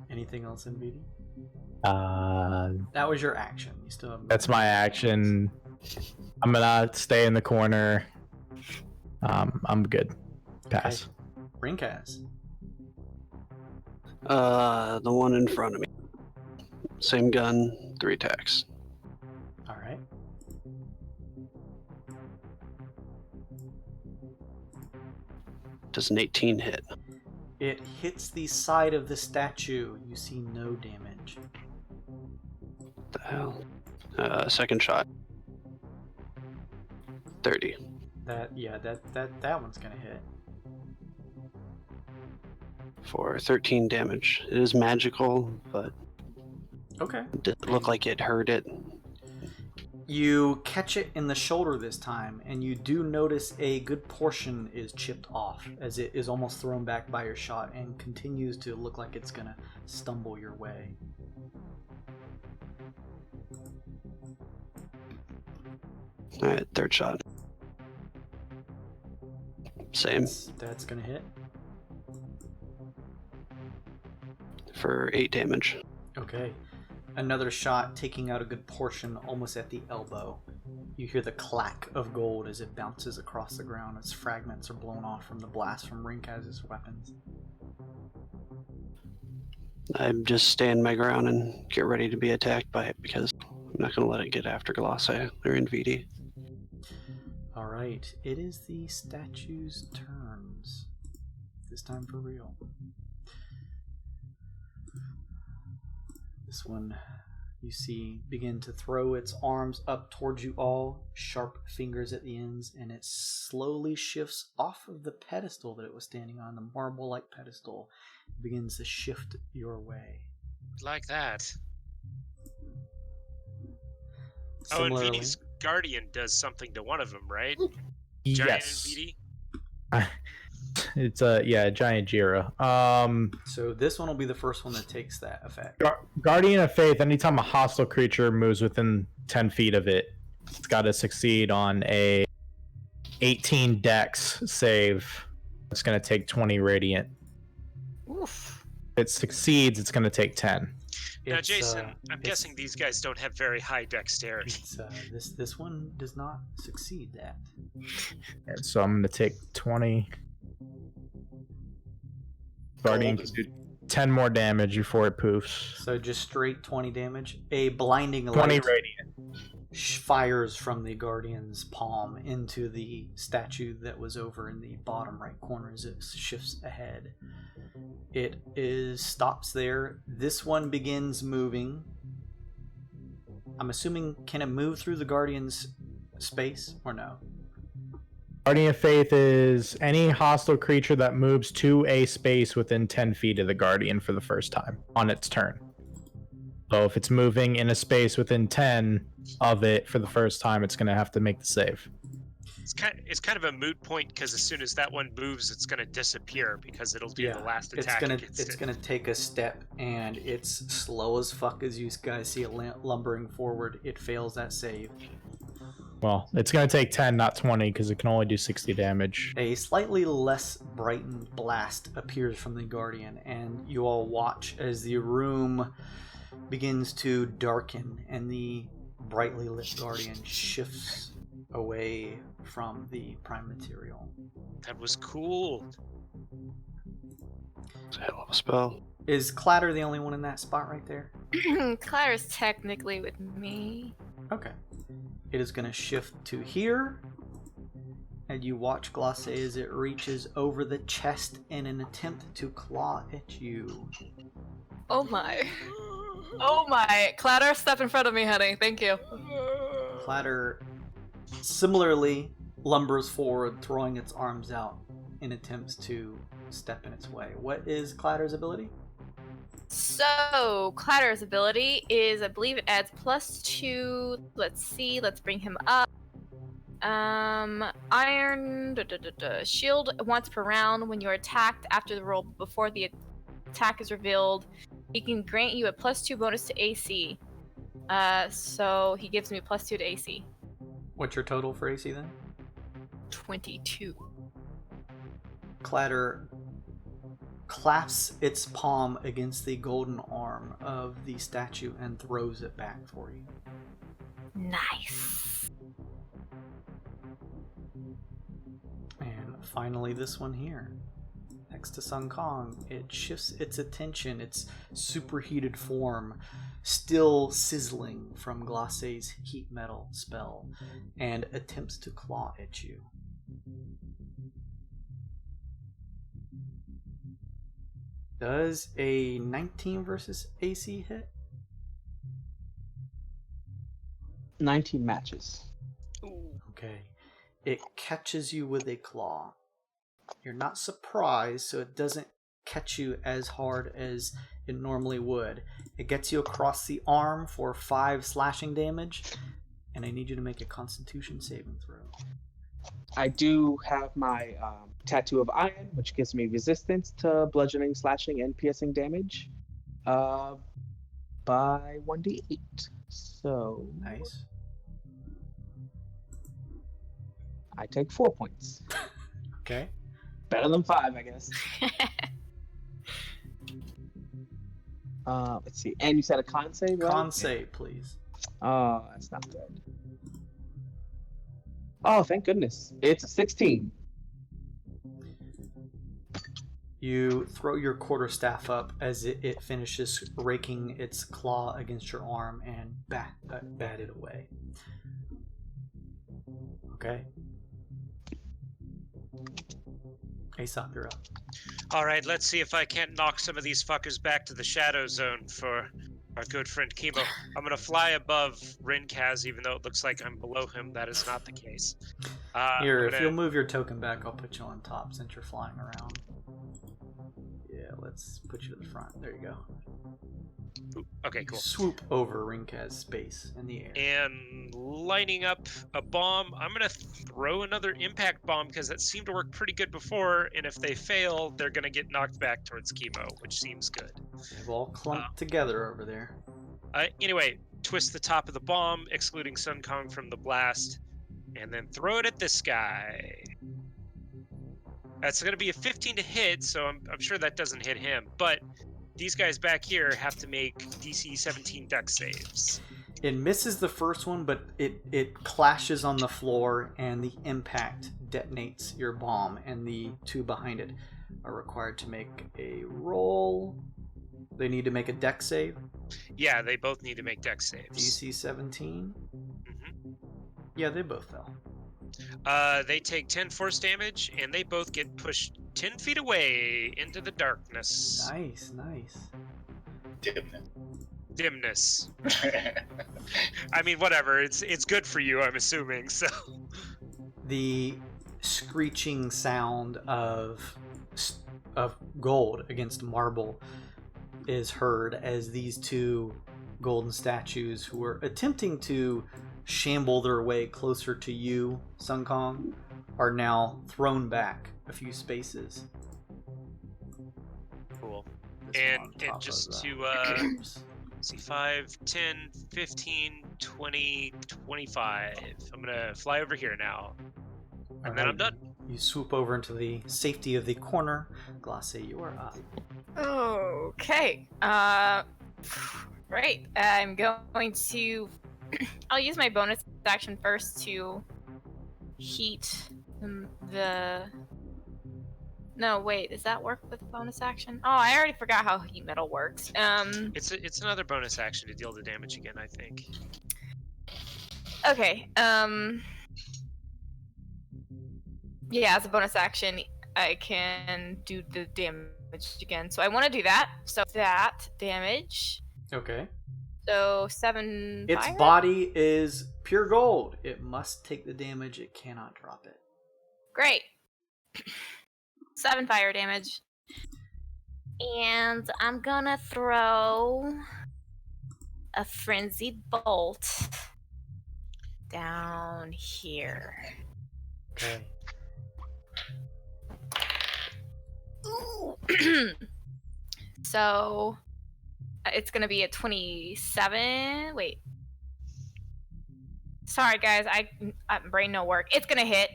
Anything else in BD? That was your action. You still have. That's my action. I'm gonna stay in the corner. I'm good. Pass. Okay. Ringkaz. The one in front of me. Same gun, 3 attacks. All right. Does an 18 hit? It hits the side of the statue. You see no damage. What the hell? Second shot. 30. That one's gonna hit. For 13 damage. It is magical, but Okay. it didn't look like it hurt it. You catch it in the shoulder this time, and you do notice a good portion is chipped off as it is almost thrown back by your shot and continues to look like it's gonna stumble your way. Alright, third shot. Same. That's gonna hit. For 8 damage. Okay. Another shot taking out a good portion almost at the elbow. You hear the clack of gold as it bounces across the ground as fragments are blown off from the blast from Ringkaz's weapons. I just stand my ground and get ready to be attacked by it because I'm not going to let it get after Glosse or NVD. Alright, it is the statue's turns. This time for real. This one, you see, begin to throw its arms up towards you all, sharp fingers at the ends, and it slowly shifts off of the pedestal that it was standing on, the marble-like pedestal. It begins to shift your way. Like that. Similarly, Oh, and VD's Guardian does something to one of them, right? Giant Yes. VD? It's a giant Jira. so this one will be the first one that takes that effect. Guardian of Faith. Anytime a hostile creature moves within 10 feet of it, it's got to succeed on a 18 Dex save It's going to take 20 radiant. Oof. If it succeeds, it's going to take 10. Now, It's, Jason, I'm it's- guessing these guys don't have very high dexterity. It's, this one does not succeed that. And so I'm going to take 20. Guardian can do 10 more damage before it poofs. So just straight 20 damage. A blinding 20 light radiant. fires from the Guardian's palm into the statue that was over in the bottom right corner as it shifts ahead. It stops there. This one begins moving. I'm assuming, can it move through the Guardian's space or no? Guardian of Faith is any hostile creature that moves to a space within 10 feet of the Guardian for the first time on its turn. So if it's moving in a space within 10 of it for the first time, it's going to have to make the save. It's kind of a moot point because as soon as that one moves, it's going to disappear because it'll do the last attack. It's gonna take a step, and it's slow as fuck as you guys see it lumbering forward. It fails that save. Well, it's going to take 10, not 20, because it can only do 60 damage. A slightly less brightened blast appears from the Guardian, and you all watch as the room begins to darken, and the brightly lit Guardian shifts away from the prime material. That was cool. It's a hell of a spell. Is Clatter the only one in that spot right there? Clatter's technically with me. Okay. It is going to shift to here, and you watch Glacé as it reaches over the chest in an attempt to claw at you. Oh my. Oh my. Clatter, step in front of me, honey. Thank you. Clatter similarly lumbers forward, throwing its arms out in attempts to step in its way. What is Clatter's ability? So, Clatter's ability is, I believe it adds +2. Let's see, let's bring him up. Iron shield once per round when you're attacked after the roll before the attack is revealed. He can grant you a +2 bonus to AC. So he gives me +2 to AC. What's your total for AC then? 22. Clatter clasps its palm against the golden arm of the statue and throws it back for you. Nice. And finally this one here. Next to Sun Kong, it shifts its attention, its superheated form, still sizzling from Glacé's heat metal spell, and attempts to claw at you. Does a 19 versus AC hit? 19 matches. Okay. It catches you with a claw. You're not surprised, so it doesn't catch you as hard as it normally would. It gets you across the arm for 5 slashing damage, and I need you to make a Constitution saving throw. I do have my tattoo of iron, which gives me resistance to bludgeoning, slashing, and piercing damage by 1d8. So Nice. I take 4 points. Okay. Better than 5, I guess. Let's see. And you said a con save, right? Con save, please. Oh, that's not good. Oh, thank goodness. It's a 16. You throw your quarterstaff up as it finishes raking its claw against your arm and bat it away. Okay. Aesop, you're up. All right, let's see if I can't knock some of these fuckers back to the shadow zone for our good friend Chemo. I'm gonna fly above Rinkaz, even though it looks like I'm below him. That is not the case. Here, if you'll move your token back, I'll put you on top since you're flying around. Yeah, let's put you at the front. There you go. Okay, cool. Swoop over Rinkaz's space in the air. And lining up a bomb, I'm gonna throw another impact bomb because that seemed to work pretty good before. And if they fail, they're gonna get knocked back towards Chemo, which seems good. They've all clumped together over there. Anyway, twist the top of the bomb, excluding Sun Kong from the blast, and then throw it at this guy. That's going to be a 15 to hit, so I'm sure that doesn't hit him. But these guys back here have to make DC 17 dex saves. It misses the first one, but it clashes on the floor, and the impact detonates your bomb, and the two behind it are required to make a roll. They need to make a dex save. Yeah, they both need to make dex saves. DC 17. Mm-hmm. Yeah, they both fell. They take 10 force damage, and they both get pushed 10 feet away into the darkness. Nice. Dimness. I mean, whatever. It's good for you, I'm assuming. So The screeching sound of gold against marble is heard as these two golden statues, who are attempting to shamble their way closer to you, Sun Kong, are now thrown back a few spaces. cool. This one on And top just of to the- see, 5, 10, 15, 20, 25. I'm gonna fly over here now, and then I'm done. You swoop over into the safety of the corner. Glace, you are up. Okay. Right. I'm going to. I'll use my bonus action first to heat the. No, wait. Does that work with bonus action? Oh, I already forgot how heat metal works. It's another bonus action to deal the damage again, I think. Okay. Yeah, as a bonus action, I can do the damage again. So I want to do that. So that damage. Okay. So 7 Its fire? body is pure gold. It must take the damage. It cannot drop it. Great. 7 fire damage. And I'm gonna throw a frenzied bolt down here. Okay. So it's gonna be a 27. Wait. Sorry, guys. I brain no work. It's gonna hit.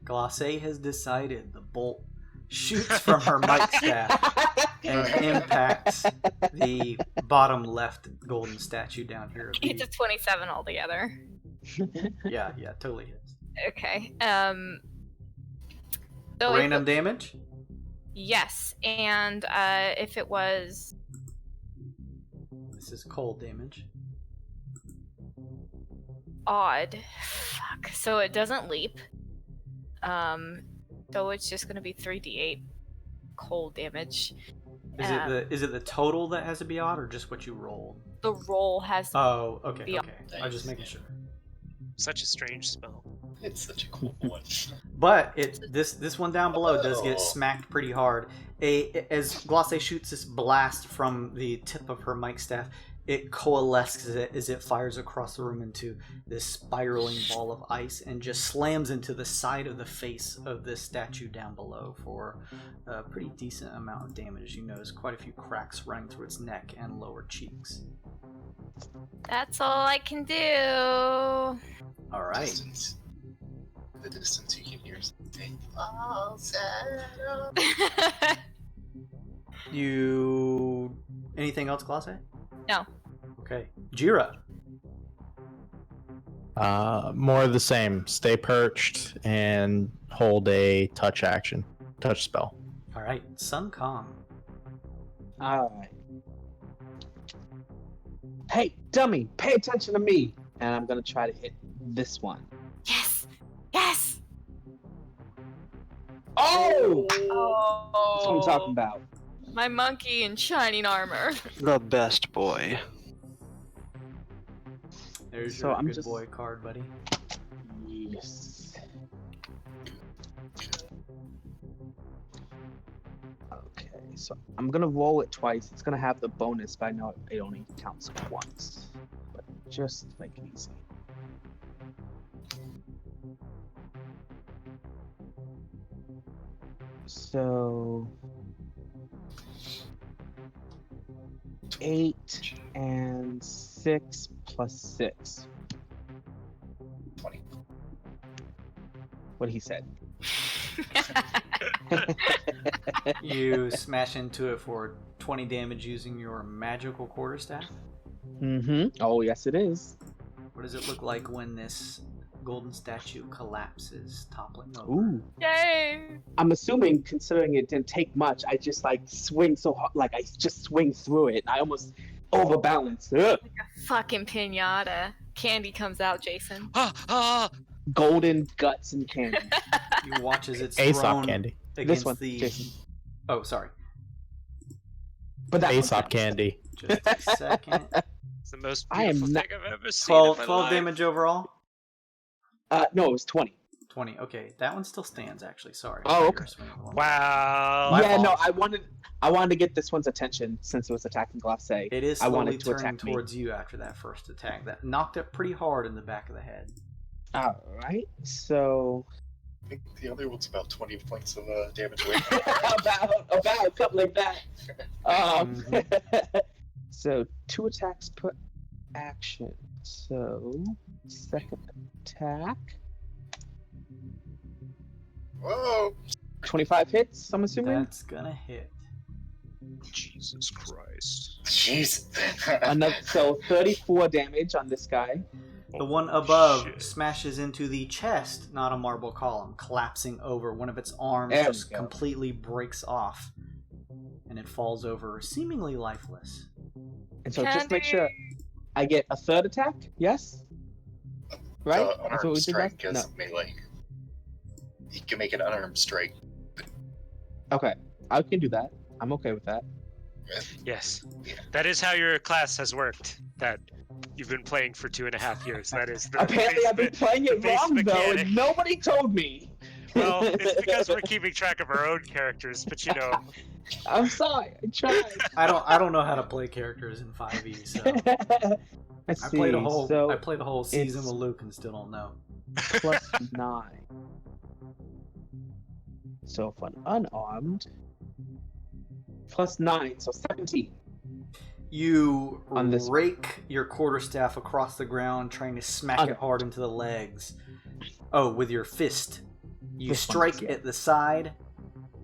Glace has decided the bolt shoots from her might staff and impacts the bottom left golden statue down here. It's a 27 altogether. Yeah, totally hits. Okay. So Random damage? yes, and if it was This is cold damage. odd, fuck. So it doesn't leap. So it's just gonna be 3d8 cold damage. Is it the total that has to be odd, or just what you rolled? The roll has. Oh, okay. Be Okay. I was just making sure. Such a strange spell. It's such a cool one. But this one down below does get smacked pretty hard. As Glace shoots this blast from the tip of her mic staff, it coalesces as it fires across the room into this spiraling ball of ice and just slams into the side of the face of this statue down below for a pretty decent amount of damage. You notice quite a few cracks running through its neck and lower cheeks. That's all I can do. All right. Distance. The distance you can hear something. All settled. You anything else, Glace? No. Okay. Jira. More of the same. Stay perched and hold a touch action. Touch spell. All right. Sun Kong. Alright. Hey, dummy, pay attention to me. And I'm gonna try to hit this one. Yes. Yes. Oh! Oh. That's what I'm talking about. My monkey in shining armor. The best boy. There's So your I'm good just- boy card, buddy. Yes. Okay, so I'm gonna roll it twice. It's gonna have the bonus, but I know it only counts once. But just make it easy. So 8 and 6 plus 6. 20. what he said. You smash into it for 20 damage using your magical quarterstaff. Oh, yes, it is. What does it look like when this golden statue collapses, toppling over? Ooh. Yay! I'm assuming, considering it didn't take much, I just like swing so hard, like I just swing through it. I almost overbalance. Ugh. Like a fucking pinata. Candy comes out, Jason. Golden guts and candy. You watch as it's Aesop thrown candy. against This one, the. Jason. Oh, sorry. But that Aesop candy. Just a second. It's the most I am beautiful not- thing I've ever seen. in 12, my 12 life. damage overall. No, it was 20. 20. Okay, that one still stands. Actually, sorry. Oh, You're okay. swinging one. Wow. My yeah, no, fault. I wanted to get this one's attention since it was attacking Glafse. It is I slowly wanted to turning attack me. towards you after that first attack. That knocked it pretty hard in the back of the head. All right, so I think the other one's about 20 points of damage away. about something like that. Mm-hmm. So 2 attacks per action. So second attack, Whoa! 25 hits. I'm assuming. That's gonna hit. Jesus Christ. Jeez. So 34 damage on this guy. The one above Shit. smashes into the chest, not a marble column, collapsing over. One of its arms There we just go. completely breaks off, and it falls over, seemingly lifeless. And so just make sure I get a third attack. Yes. Right. That's what Unarmed we did strike last. is melee. You can make an unarmed strike. Okay, I can do that. I'm okay with that. Yes. Yeah. That is how your class has worked. That you've been playing for 2.5 years. That is the Apparently, I've been playing it base wrong though, mechanic. and nobody told me. Well, it's because we're keeping track of our own characters, but you know. I'm sorry. I tried. I don't know how to play characters in 5e, so Let's I see. played a whole season it's- with Luke and still don't know. plus 9. So for an unarmed, plus 9, so 17. You On this- rake your quarterstaff across the ground, trying to smack On- it hard into the legs. Oh, with your fist. You This one, strike yeah. at the side.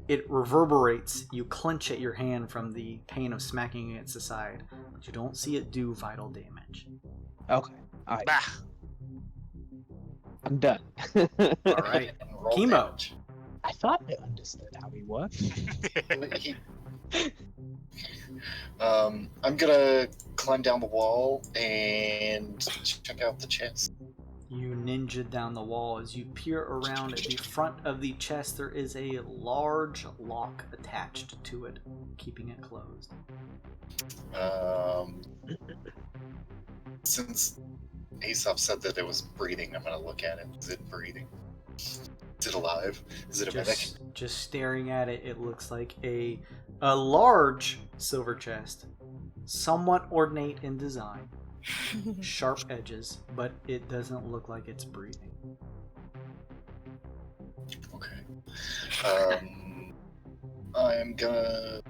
It reverberates. You clench at your hand from the pain of smacking against the side, but you don't see it do vital damage. Okay. All right. Bah. I'm done. All right, Roll Chemo. damage. I thought I understood how he worked. I'm gonna climb down the wall and check out the chest. You ninja down the wall. As you peer around at the front of the chest, there is a large lock attached to it, keeping it closed. Since Aesop said that it was breathing, I'm gonna look at it. Is it breathing? Is it alive? Is it a mimic? Just staring at it, it looks like a large silver chest, somewhat ornate in design, sharp edges, but it doesn't look like it's breathing. Okay. I'm gonna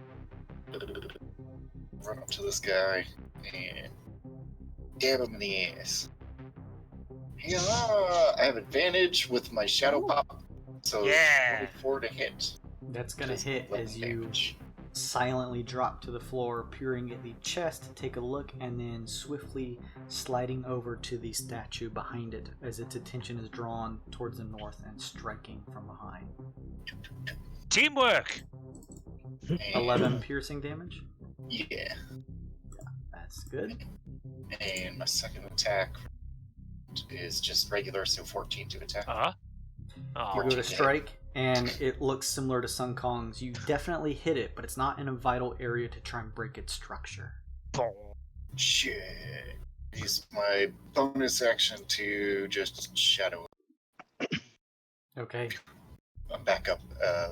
run up to this guy and dab him in the ass. Yeah, I have advantage with my shadow pop, so Yeah. 4 to hit. That's gonna Just hit 11 as you damage. silently drop to the floor, peering at the chest, take a look, and then swiftly sliding over to the statue behind it as its attention is drawn towards the north and striking from behind. Teamwork. And- 11 piercing damage. Yeah. That's good. And my second attack is just regular, so 14 to attack. Uh-huh. You Oh, go to 14 strike, and it looks similar to Sun Kong's. You definitely hit it, but it's not in a vital area to try and break its structure. boom. Shit. Use my bonus action to just shadow. Okay. I'm back up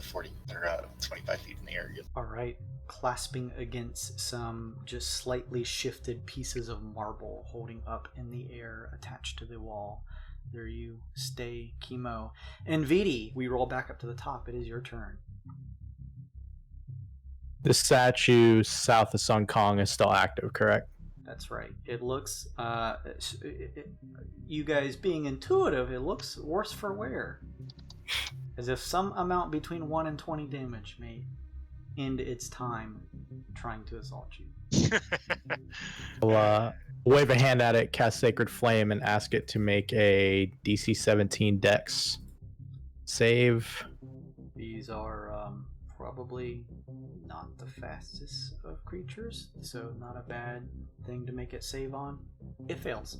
40 or 25 feet in the area. All right. Clasping against some just slightly shifted pieces of marble holding up in the air attached to the wall. There you stay, Chemo. And Vidi, we roll back up to the top. It is your turn. The statue south of Sun Kong is still active, correct? That's right. It looks, you guys being intuitive, it looks worse for wear. as if some amount between 1 and 20 damage may end its time trying to assault you. I'll wave a hand at it, cast Sacred Flame, and ask it to make a DC 17 Dex save. These are probably not the fastest of creatures, so not a bad thing to make it save on. It fails.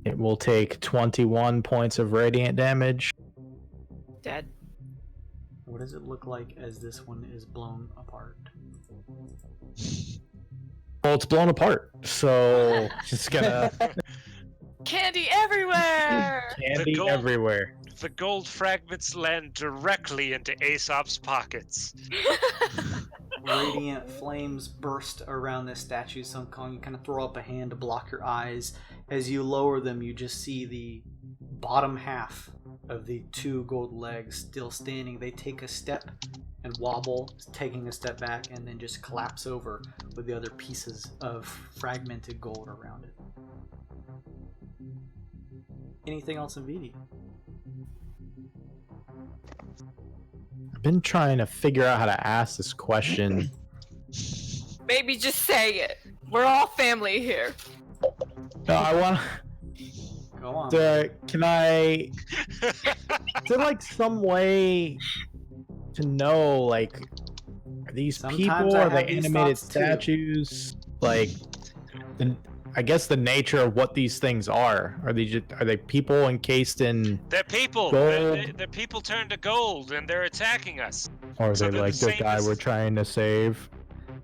It will take 21 points of radiant damage. Dead. What does it look like as this one is blown apart? Well, it's blown apart, so just gonna Candy everywhere! candy gold- everywhere. The gold fragments land directly into Aesop's pockets. Radiant flames burst around this statue. Sun Kong, you kind of throw up a hand to block your eyes. As you lower them, you just see the bottom half of the 2 gold legs still standing. They take a step and wobble, taking a step back, and then just collapse over with the other pieces of fragmented gold around it. Anything else in VD? I've been trying to figure out how to ask this question. Maybe just say it. We're all family here. No, I want Go on. to. Can I? Is there like some way to know, like, are these Sometimes people? I Are they have these animated thoughts, too. statues? Like, I guess the nature of what these things are. Are they people encased in, They're people. Gold. They're people turned to gold, and they're attacking us. or are So they they're like the the same guy as- we're trying to save?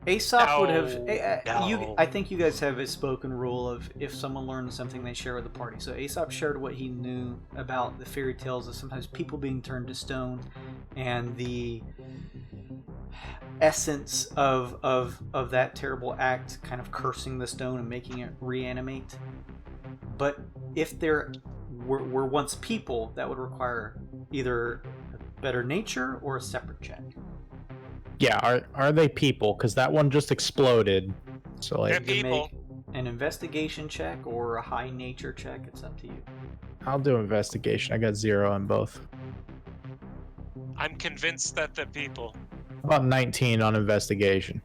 Aesop would have. No. I think you guys have a spoken rule of if someone learns something, they share with the party. So Aesop shared what he knew about the fairy tales of sometimes people being turned to stone, and the essence of that terrible act, kind of cursing the stone and making it reanimate. But if there were once people, that would require either a better nature or a separate check. Yeah, are they people? Because that one just exploded. So They're like, You can people. make an investigation check or a high nature check. It's up to you. I'll do investigation. I got 0 on both. I'm convinced that they're people. About 19 on investigation.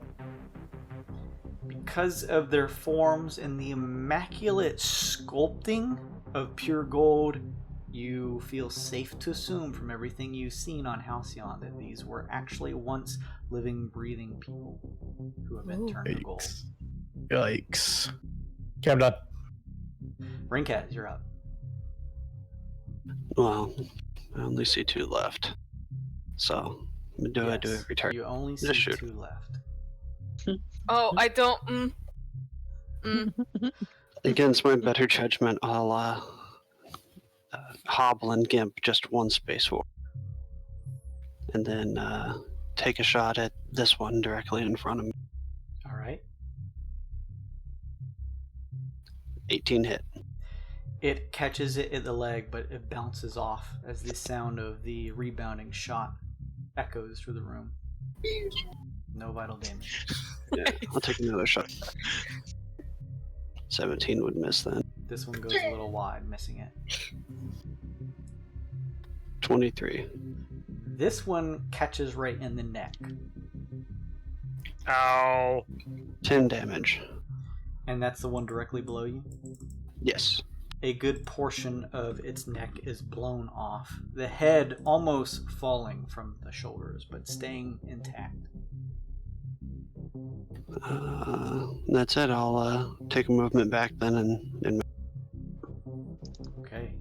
Because of their forms and the immaculate sculpting of pure gold, you feel safe to assume from everything you've seen on Halcyon that these were actually once living, breathing people who have been turned to gold. Yikes. Okay, I'm done. Ringcat, you're up. Well, I only see 2 left. So, I do Yes, every turn. You only see Just shoot. 2 left. Oh, I don't. Against my better judgment, I'll hobble and gimp just 1 space forward. And then take a shot at this one directly in front of me. All right. 18 hit. It catches it in the leg, but it bounces off as the sound of the rebounding shot echoes through the room. No vital damage. Yeah, I'll take another shot. 17 would miss then. This one goes a little wide, missing it. 23. This one catches right in the neck, Ow. 10 damage. and that's the one directly below you. Yes. A good portion of its neck is blown off, the head almost falling from the shoulders, but staying intact. That's it. I'll take a movement back then and Okay.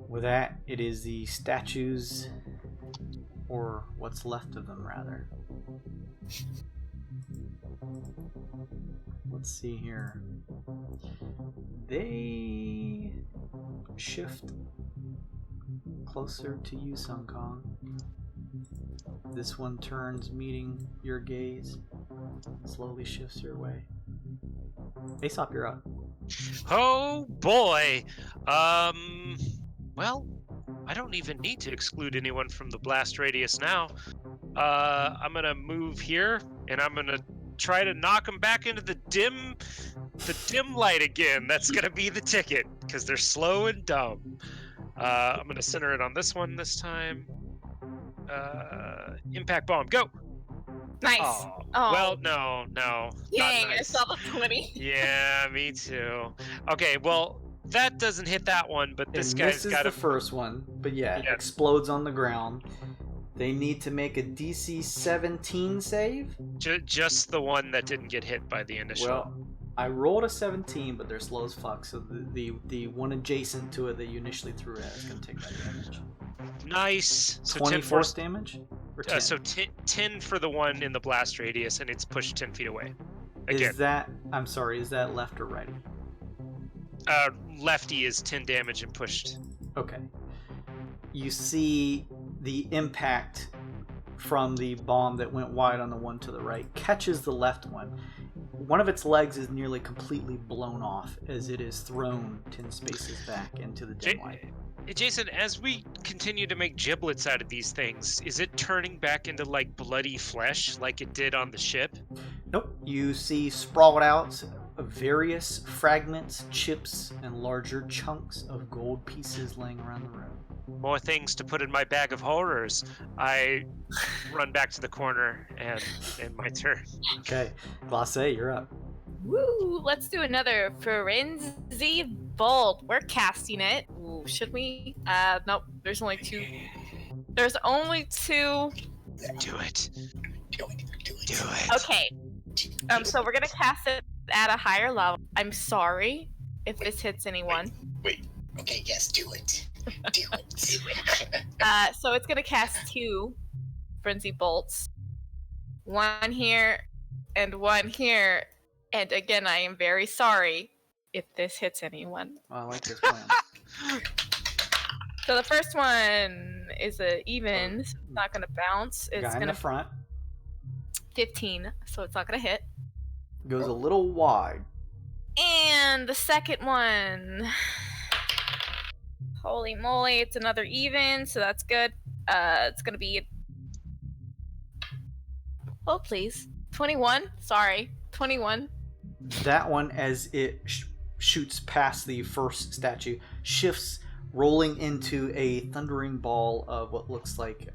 With that, it is the statues, or what's left of them, rather. Let's see here. They shift closer to you, Sun Kong. This one turns, meeting your gaze, slowly shifts your way. Aesop, you're up. Oh boy. Well, I don't even need to exclude anyone from the blast radius now. I'm gonna move here, and I'm gonna try to knock them back into the dim light again. That's gonna be the ticket, because they're slow and dumb. I'm gonna center it on this one this time. Impact bomb, go! Nice. Oh, Oh. well, no. Dang, not I nice. saw the 20. Yeah, me too. Okay, well, that doesn't hit that one, but this and guy's misses got the a... first one, but yeah, Yeah. explodes on the ground. They need to make a DC 17 save. Just the one that didn't get hit by the initial. Well, I rolled a 17, but they're slow as fuck, so the one adjacent to it that you initially threw at is going to take that damage. Nice. So 20 10 force damage? Or 10? so 10 for the one in the blast radius, and it's pushed 10 feet away. Again, Is that, I'm sorry, is that left or right? lefty is 10 damage and pushed. Okay. You see the impact from the bomb that went wide on the one to the right catches the left one. One of its legs is nearly completely blown off as it is thrown 10 spaces back into the dim light. Jason, as we continue to make giblets out of these things, is it turning back into like bloody flesh like it did on the ship? Nope. You see sprawled out various fragments, chips, and larger chunks of gold pieces laying around the room. More things to put in my bag of horrors. I run back to the corner and my turn. Okay. Glacé, you're up. Woo! Let's do another Frenzy Bolt. We're casting it. Ooh, should we? Nope. There's only two. There's only two. Do it. Do it. Do it. Okay. So we're gonna cast it at a higher level. I'm sorry if this hits anyone. Wait. Okay, yes, do it. Do it. Do it. So it's gonna cast 2 Frenzy Bolts. One here and one here. And again, I am very sorry if this hits anyone. Oh, I like this plan. So the first one is a even, so it's not gonna bounce. It's Guy in gonna the front 15, so it's not gonna hit. goes a little wide. And the second one, holy moly, it's another even, so that's good. It's gonna be, oh please, 21. Sorry, 21. That one, as it shoots past the first statue, shifts, rolling into a thundering ball of what looks like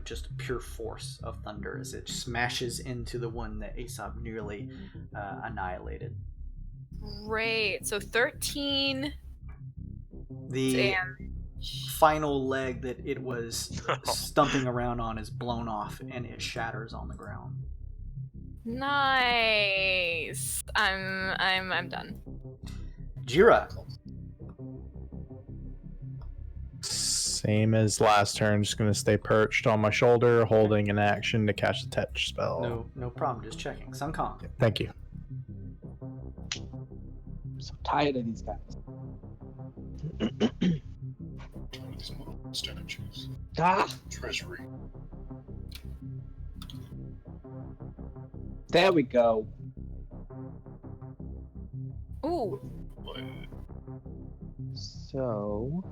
just pure force of thunder as it smashes into the one that Aesop nearly annihilated. Great. So 13. The Damn. final leg that it was stumping around on is blown off and it shatters on the ground. Nice. I'm done. Jira. Same as last turn, just gonna stay perched on my shoulder, holding an action to cast a touch spell. No problem. Just checking. Sun Kong. Thank you. I'm so tired of these guys. Statues. Ah, Treasury. there we go. Ooh. What? So,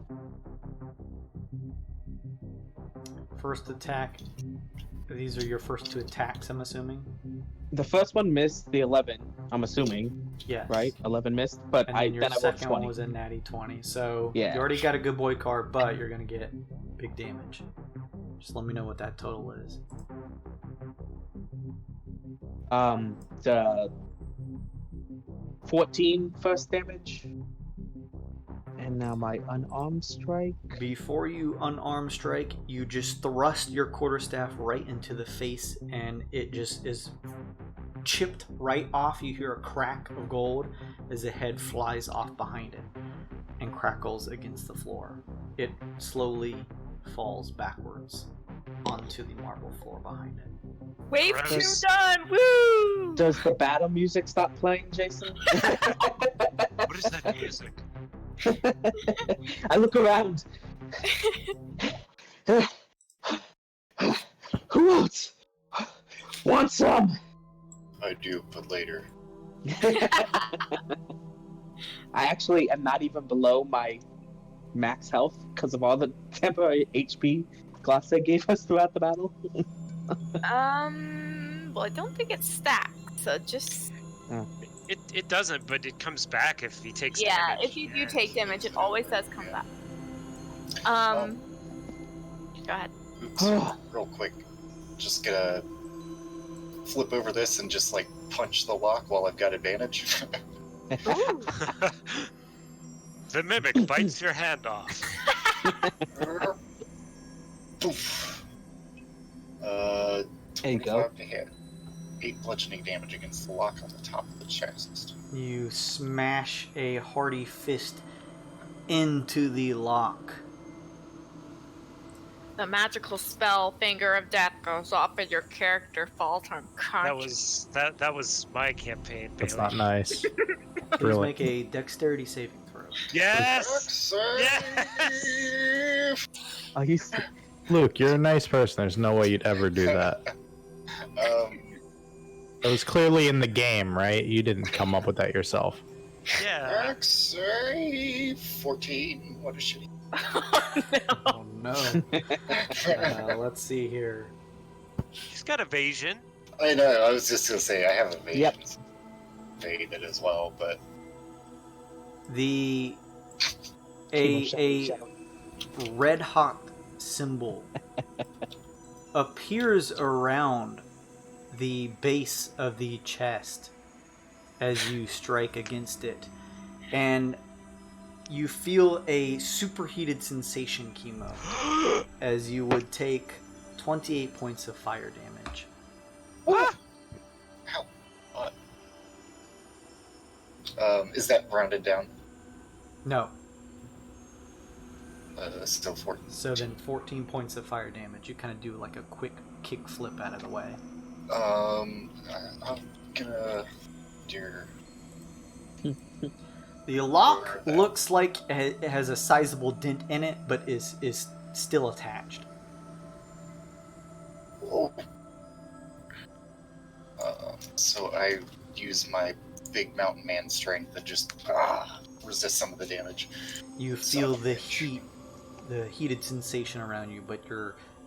First attack. These are your first 2 attacks, I'm assuming. the first one missed the 11, I'm assuming, Yes. right? 11 missed, but And I then your rolled second 20. one was a natty 20. So Yeah. you already got a good boy card, but you're going to get big damage. Just let me know what that total is. The 14 first damage. And now my unarmed strike. Before you unarmed strike, you just thrust your quarterstaff right into the face, and it just is chipped right off. You hear a crack of gold as the head flies off behind it and crackles against the floor. It slowly falls backwards onto the marble floor behind it. Wave Gross. 2 done. Woo! Does the battle music stop playing, Jason? What is that music? I look around. Who else wants some? I do, but later. I actually am not even below my max health because of all the temporary HP Glacé gave us throughout the battle. Well, I don't think it's stacked, so just... It doesn't, but it comes back if he takes Yeah, damage. if you do take damage, it always does come back. Go ahead. Oops, real quick. Just gonna flip over this and just like punch the lock while I've got advantage. The mimic bites your hand off. Poof. There you go. 25 to hit. 8 bludgeoning damage against the lock on the top of the chest. You smash a hearty fist into the lock. The magical spell Finger of Death goes off and your character falls unconscious. That was my campaign. That's Bailey. not nice. Please Really. make a dexterity saving throw. Yes. Yes! Oh, he's Luke, you're a nice person. There's no way you'd ever do that. It was clearly in the game, right? You didn't come up with that yourself. Yeah. Dex save 14. What a shitty. Oh no. Let's see here. He's got evasion. I know, I was just gonna say I have evasion faded as well, but A red hot symbol appears around the base of the chest as you strike against it, and you feel a superheated sensation, Chemo, as you would take 28 points of fire damage. ow. What? Is that rounded down? No. Still 14. So then 14 points of fire damage. You kind of do like a quick kick flip out of the way. I'm gonna do. The lock looks like it has a sizable dent in it, but is still attached. Whoa. So I use my big mountain man strength and just resist some of the damage. You feel the heat, the heated sensation around you, but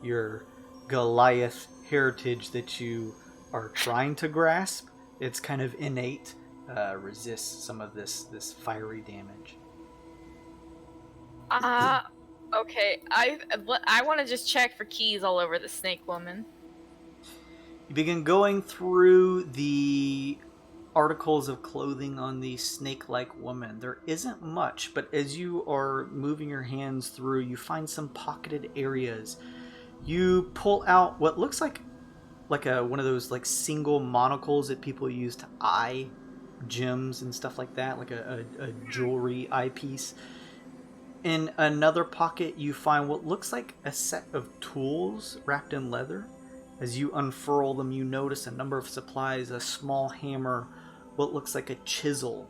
your Goliath heritage that you are trying to grasp, it's kind of innate, resists some of this fiery damage. Okay. I want to just check for keys all over the snake woman. You begin going through the articles of clothing on the snake-like woman. There isn't much, but as you are moving your hands through, you find some pocketed areas. You pull out what looks like one of those like single monocles that people use to eye gems and stuff like that, like a jewelry eyepiece. In another pocket, you find what looks like a set of tools wrapped in leather. As you unfurl them, you notice a number of supplies: a small hammer, what looks like a chisel,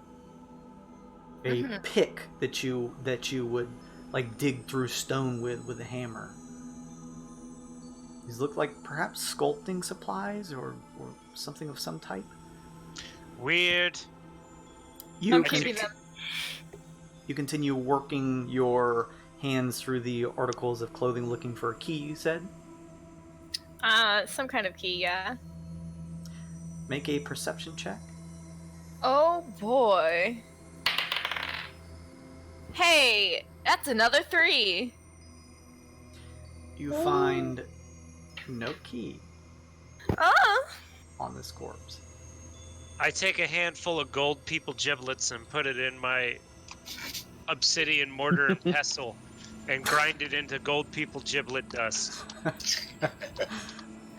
a pick that you would like dig through stone with a hammer. These look like perhaps sculpting supplies or something of some type. Weird. You I'm keeping them. You continue working your hands through the articles of clothing looking for a key, you said? Some kind of key, yeah. Make a perception check. Oh boy. Hey, that's another 3. You find no key Oh. on this corpse. I take a handful of gold people giblets and put it in my obsidian mortar and pestle and grind it into gold people giblet dust.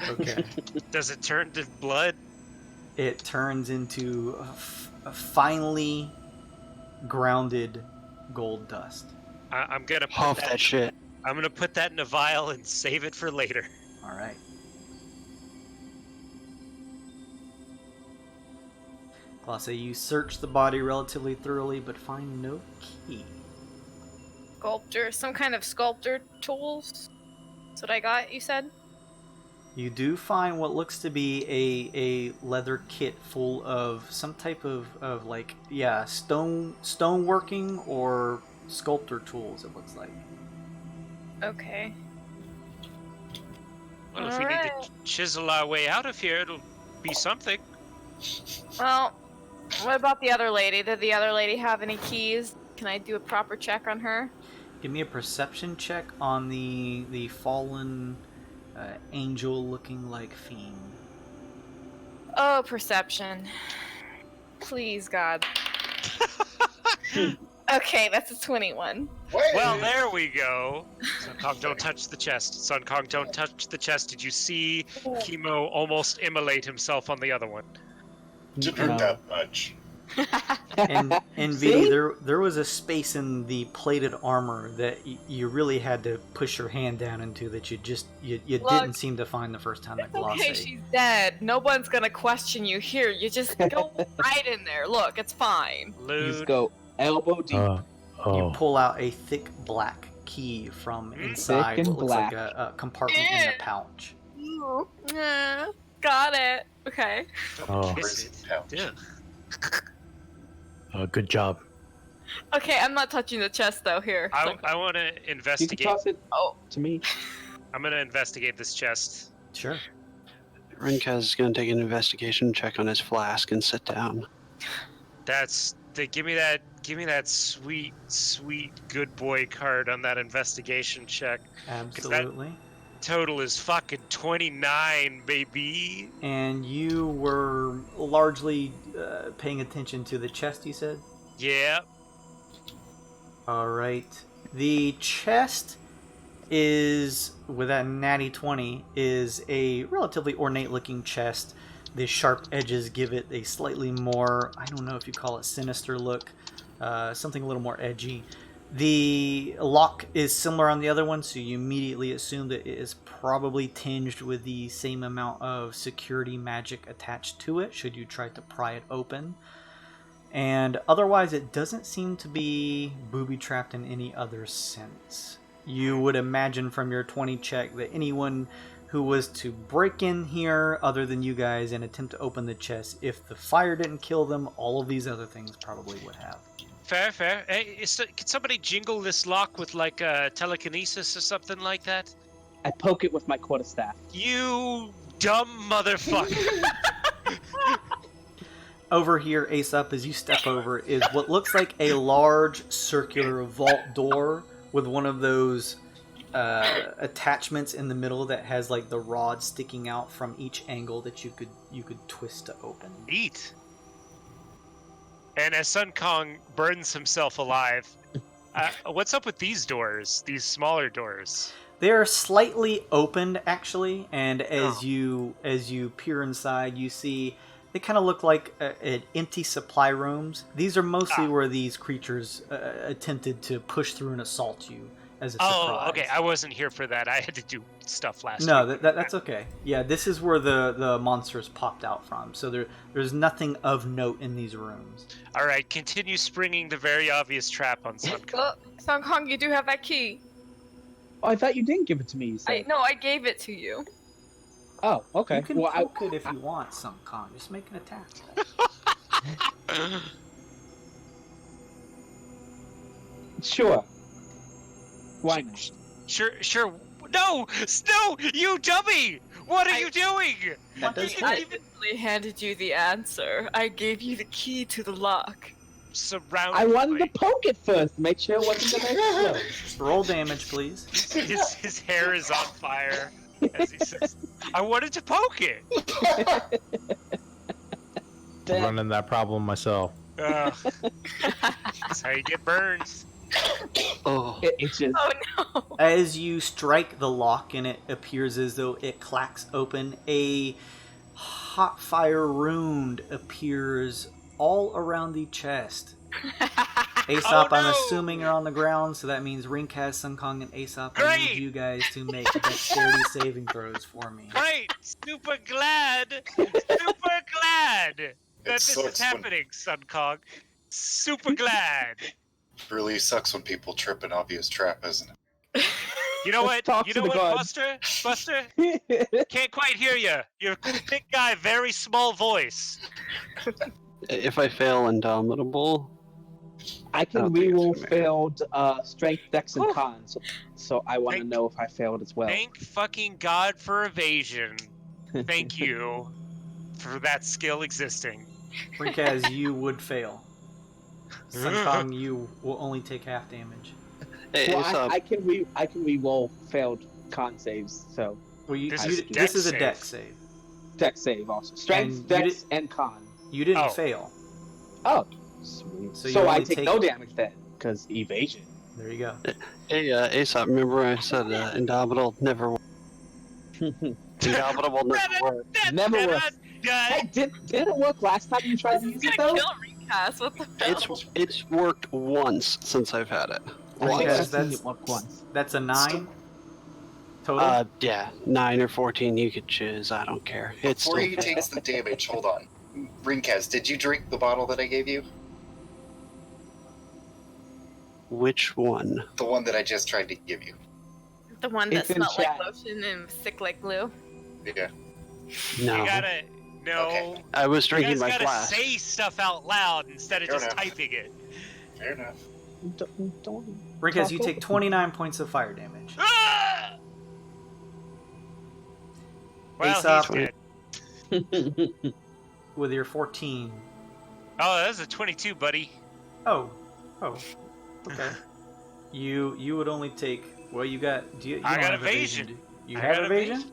Okay. Does it turn to blood? It turns into a finely grounded gold dust. I'm gonna put Huff that shit. I'm gonna put that in a vial and save it for later. All right. Classe, you search the body relatively thoroughly, but find no key. Sculptor, some kind of sculptor tools? That's what I got, you said? You do find what looks to be a leather kit full of some type of stoneworking or sculptor tools, it looks like. Okay. Well, if we need to chisel our way out of here, it'll be something. Well, what about the other lady? Did the other lady have any keys? Can I do a proper check on her? Give me a perception check on the fallen angel looking like fiend. Oh, perception. Please, God. Okay, that's a 21. Well, there we go. Sun Kong, don't touch the chest. Sun Kong, don't touch the chest. Did you see Chemo almost immolate himself on the other one? Didn't hurt that much. And See? VD, there was a space in the plated armor that you really had to push your hand down into that you Look, didn't seem to find the first time that It's gloss okay, she's dead. No one's gonna question you here. You just go right in there. Look, it's fine. Just Lewd. go elbow deep. You Oh. pull out a thick black key from inside and what looks like black. a compartment in the pouch. Ooh, got it. Okay. Oh. Kiss it. Pouch. Yeah. Good job. Okay, I'm not touching the chest though. Here. I want to You can investigate. toss it Oh. to me. I'm going to investigate this chest. Sure. Rinkaz is going to take an investigation check on his flask and sit down. Give me that sweet good boy card on that investigation check. Absolutely. Total is fucking 29, baby. And you were largely paying attention to the chest, you said? Yeah. All right. The chest is, with that natty 20, is a relatively ornate-looking chest. The sharp edges give it a slightly more, I don't know if you call it sinister look, something a little more edgy. The lock is similar on the other one, so you immediately assume that it is probably tinged with the same amount of security magic attached to it, should you try to pry it open. And otherwise, it doesn't seem to be booby-trapped in any other sense. You would imagine from your 20 check that anyone who was to break in here, other than you guys, and attempt to open the chest, if the fire didn't kill them, all of these other things probably would have. Fair. Hey, can somebody jingle this lock with like telekinesis or something like that? I poke it with my quarterstaff. You dumb motherfucker. Over here, Ace Up, as you step over, is what looks like a large circular vault door with one of those attachments in the middle that has like the rod sticking out from each angle that you could twist to open. Eat. And as Sun Kong burns himself alive, what's up with these doors? These smaller doors? They are slightly opened, actually, and as you peer inside, you see they kind of look like empty supply rooms. These are mostly where these creatures attempted to push through and assault you as a surprise. Oh, okay. I wasn't here for that. I had to do stuff last week. No, that's okay. Yeah, this is where the monsters popped out from. So there's nothing of note in these rooms. All right, continue springing the very obvious trap on Sun Kong. Sun Kong, you do have that key. Oh, I thought you didn't give it to me. You said. I gave it to you. Oh, okay. You can Well, poke it if you want, Sun Kong. Just make an attack. Sure. Why not? Sure. No, you dummy! What are you doing? That does I hit. eventually handed you the answer. I gave you the key to the lock. Surrounded. I wanted to poke it first, make sure it wasn't gonna explode. Roll damage, please. His hair is on fire as he says, "I wanted to poke it." Running that problem myself. That's how you get burned. Oh, It just Oh no! As you strike the lock and it appears as though it clacks open, a hot fire rune appears all around the chest. Aesop, Oh, I'm no! assuming you're on the ground, so that means Rinkaz, Sun Kong, and Aesop, I need Great! you guys to make dexterity saving throws for me. Great, super glad that this is sucks when- happening, Sun Kong. Super glad. Really sucks when people trip an obvious trap, isn't it? You know what? Talk You to know the what, gods. Buster? Can't quite hear you. You're a big guy, very small voice. if I fail Indomitable, I I can don't think it's reroll gonna matter. failed strength, dex, and Whew. con, so I want to Thank- know if I failed as well. Thank fucking God for evasion. Thank you for that skill existing. Rinkaz, you would fail. Sun Kong, you will only take half damage. Hey, Well, Aesop, I can re-roll failed con saves, so Well, This this is is a dex deck save. save. dex save also. Strength, And you dex, and con. You didn't Oh. fail. Oh, sweet. So So, you I only take take- no damage then, because evasion. There you go. hey, Aesop, remember I said Indomitable never worked. Indomitable never worked. Never Never works. Hey, did it work last time you tried This to is use it gonna though? kill recast. What the hell? It's worked once since I've had it. I think Yes, I've seen that's- it work once. That's a 9 total. Yeah, 9 or 14, you could choose. I don't care. It's Before still he takes the damage, hold on. Ringkaz, did you drink the bottle that I gave you? Which one? The one that I just tried to give you. The one that It's in smelled like chat. lotion and sick like glue. Yeah. No, You gotta no. Okay. I was You drinking guys my gotta glass. say stuff out loud instead of Fair just enough. typing it. Fair enough. Don't Rinkaz, you talk take 29 points of fire damage. Ah! Well, Aesop. he's dead. With your 14. Oh, that was a 22, buddy. Oh. Okay. You would only take. Well, you got. You I don't got have evasion. do you I have got evasion?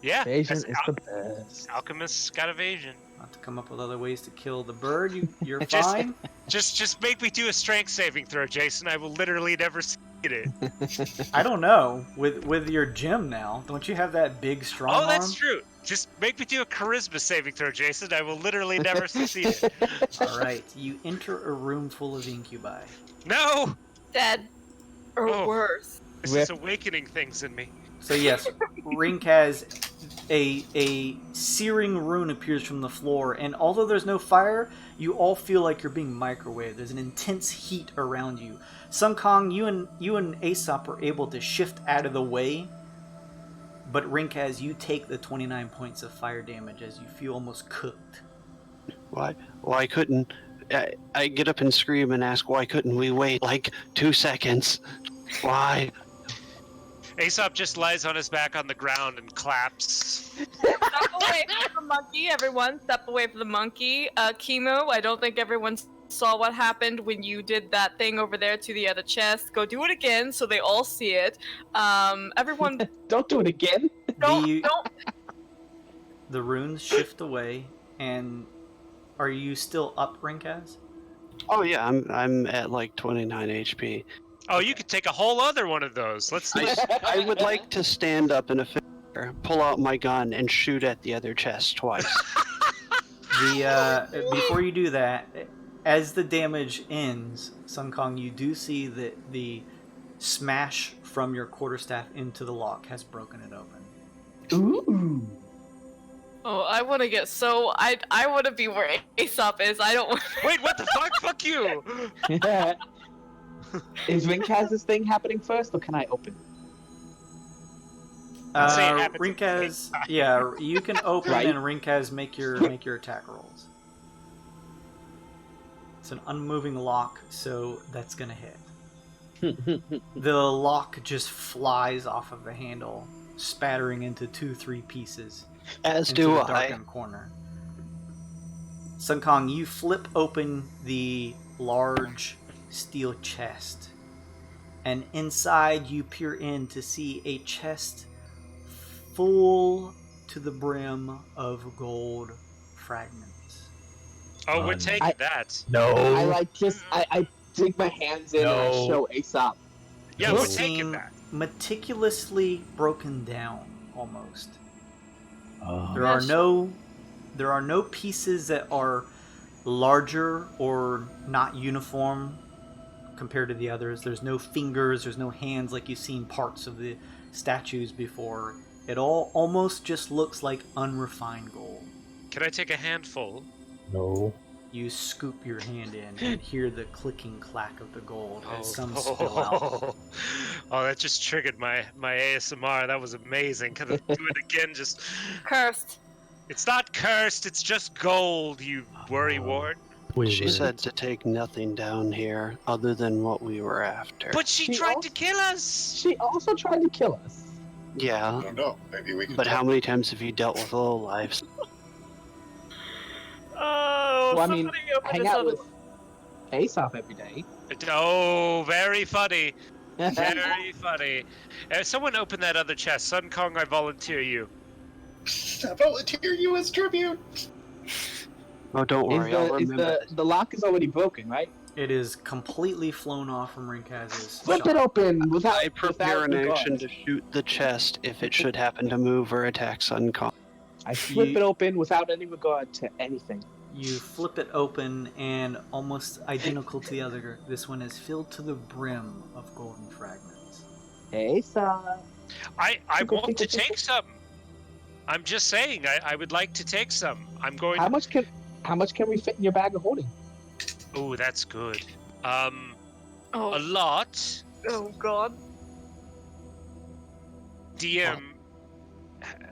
Yeah. Evasion that's is the best. Alchemist's got evasion. Not to come up with other ways to kill the bird. You're Just- fine. Just make me do a strength saving throw, Jason. I will literally never see it. I don't know. With your gem now, don't you have that big strong Oh, that's arm? true. Just make me do a charisma saving throw, Jason. I will literally never succeed it. All right. You enter a room full of incubi. No! Dead. Or Oh. worse. This is awakening things in me. So yes, Ringkaz, a searing rune appears from the floor, and although there's no fire, you all feel like you're being microwaved. There's an intense heat around you. Sun Kong, you and Aesop are able to shift out of the way, but Ringkaz, you take the 29 points of fire damage as you feel almost cooked. Why couldn't I get up and scream and ask why couldn't we wait like 2 seconds? Why? Aesop just lies on his back on the ground and claps. Step away from the monkey, everyone. Step away from the monkey. Chemo, I don't think everyone saw what happened when you did that thing over there to the other chest. Go do it again so they all see it. Everyone, Don't do it again. don't. The runes shift away, and are you still up, Ringkaz? Oh yeah, I'm at like 29 HP. Oh, you could take a whole other one of those. Let's I would like to stand up in a figure, pull out my gun, and shoot at the other chest twice. Before you do that, as the damage ends, Sun Kong, you do see that the smash from your quarterstaff into the lock has broken it open. Ooh. Oh, I want to get so. I want to be where Aesop is. I don't want. Wait, what the fuck? Fuck you! Is Ringkaz's thing happening first, or can I open? Let's say it happens at the Ringkaz, same time. yeah, you can open Right. and Ringkaz make your attack rolls. It's an unmoving lock, so that's gonna hit. The lock just flies off of the handle, spattering into 2-3 pieces As into do the I. darkened corner. Sun Kong, you flip open the large steel chest, and inside you peer in to see a chest full to the brim of gold fragments. Oh, we're Fun. taking that. No. I like just I dig my hands in and I No. show Aesop. Yeah, They we're seem taking that. meticulously broken down, almost. Oh. There are no pieces that are larger or not uniform compared to the others. There's no fingers, there's no hands like you've seen parts of the statues before. It all almost just looks like unrefined gold. Can I take a handful? No. You scoop your hand in and hear the clicking clack of the gold as some Oh. spill out. Oh, that just triggered my ASMR. That was amazing. Can I do it again? Just Cursed. it's not cursed. It's just gold. You worry ward. She said to take nothing down here other than what we were after. But she She tried also- to kill us. She also tried to kill us. I Yeah, don't know. Maybe we can. but how many times have you dealt with low lives? Oh, Well, I mean, somebody open hang this out other with Aesop every day. Oh, very funny. Very funny. Someone open that other chest. Sun Kong, I volunteer you. I volunteer you as tribute. Oh, don't worry, I'll remember. The lock is already broken, right? It is completely flown off from Rinkaz's Flip shop. it open without. I prepare without an the action guard. to shoot the chest if it should happen to move or attack Sun Kong. I flip You- it open without any regard to anything. You flip it open, and almost identical to the other, this one is filled to the brim of golden fragments. Hey, son. I Tickle, want to tickle, take some. I'm just saying, I would like to take some. I'm going. How much can we fit in your bag of holding? Oh, that's good. Oh, A lot. oh God. DM,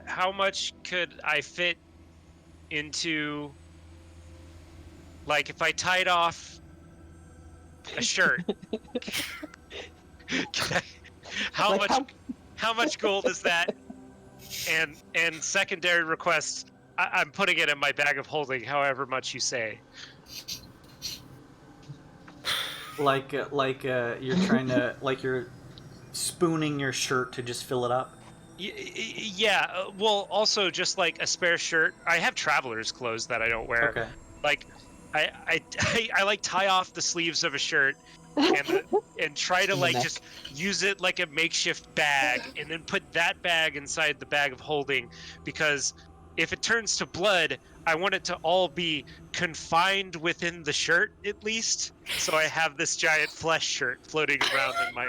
how much could I fit into, like, if I tied off a shirt? How Like, much? How much gold is that? And secondary request, I'm putting it in my bag of holding. However much you say. Like you're trying to, like you're spooning your shirt to just fill it up. Yeah. Well, also just like a spare shirt. I have traveler's clothes that I don't wear. Okay. Like, I like tie off the sleeves of a shirt and try to like Neck. just use it like a makeshift bag, and then put that bag inside the bag of holding, because if it turns to blood, I want it to all be confined within the shirt at least. So I have this giant flesh shirt floating around in my.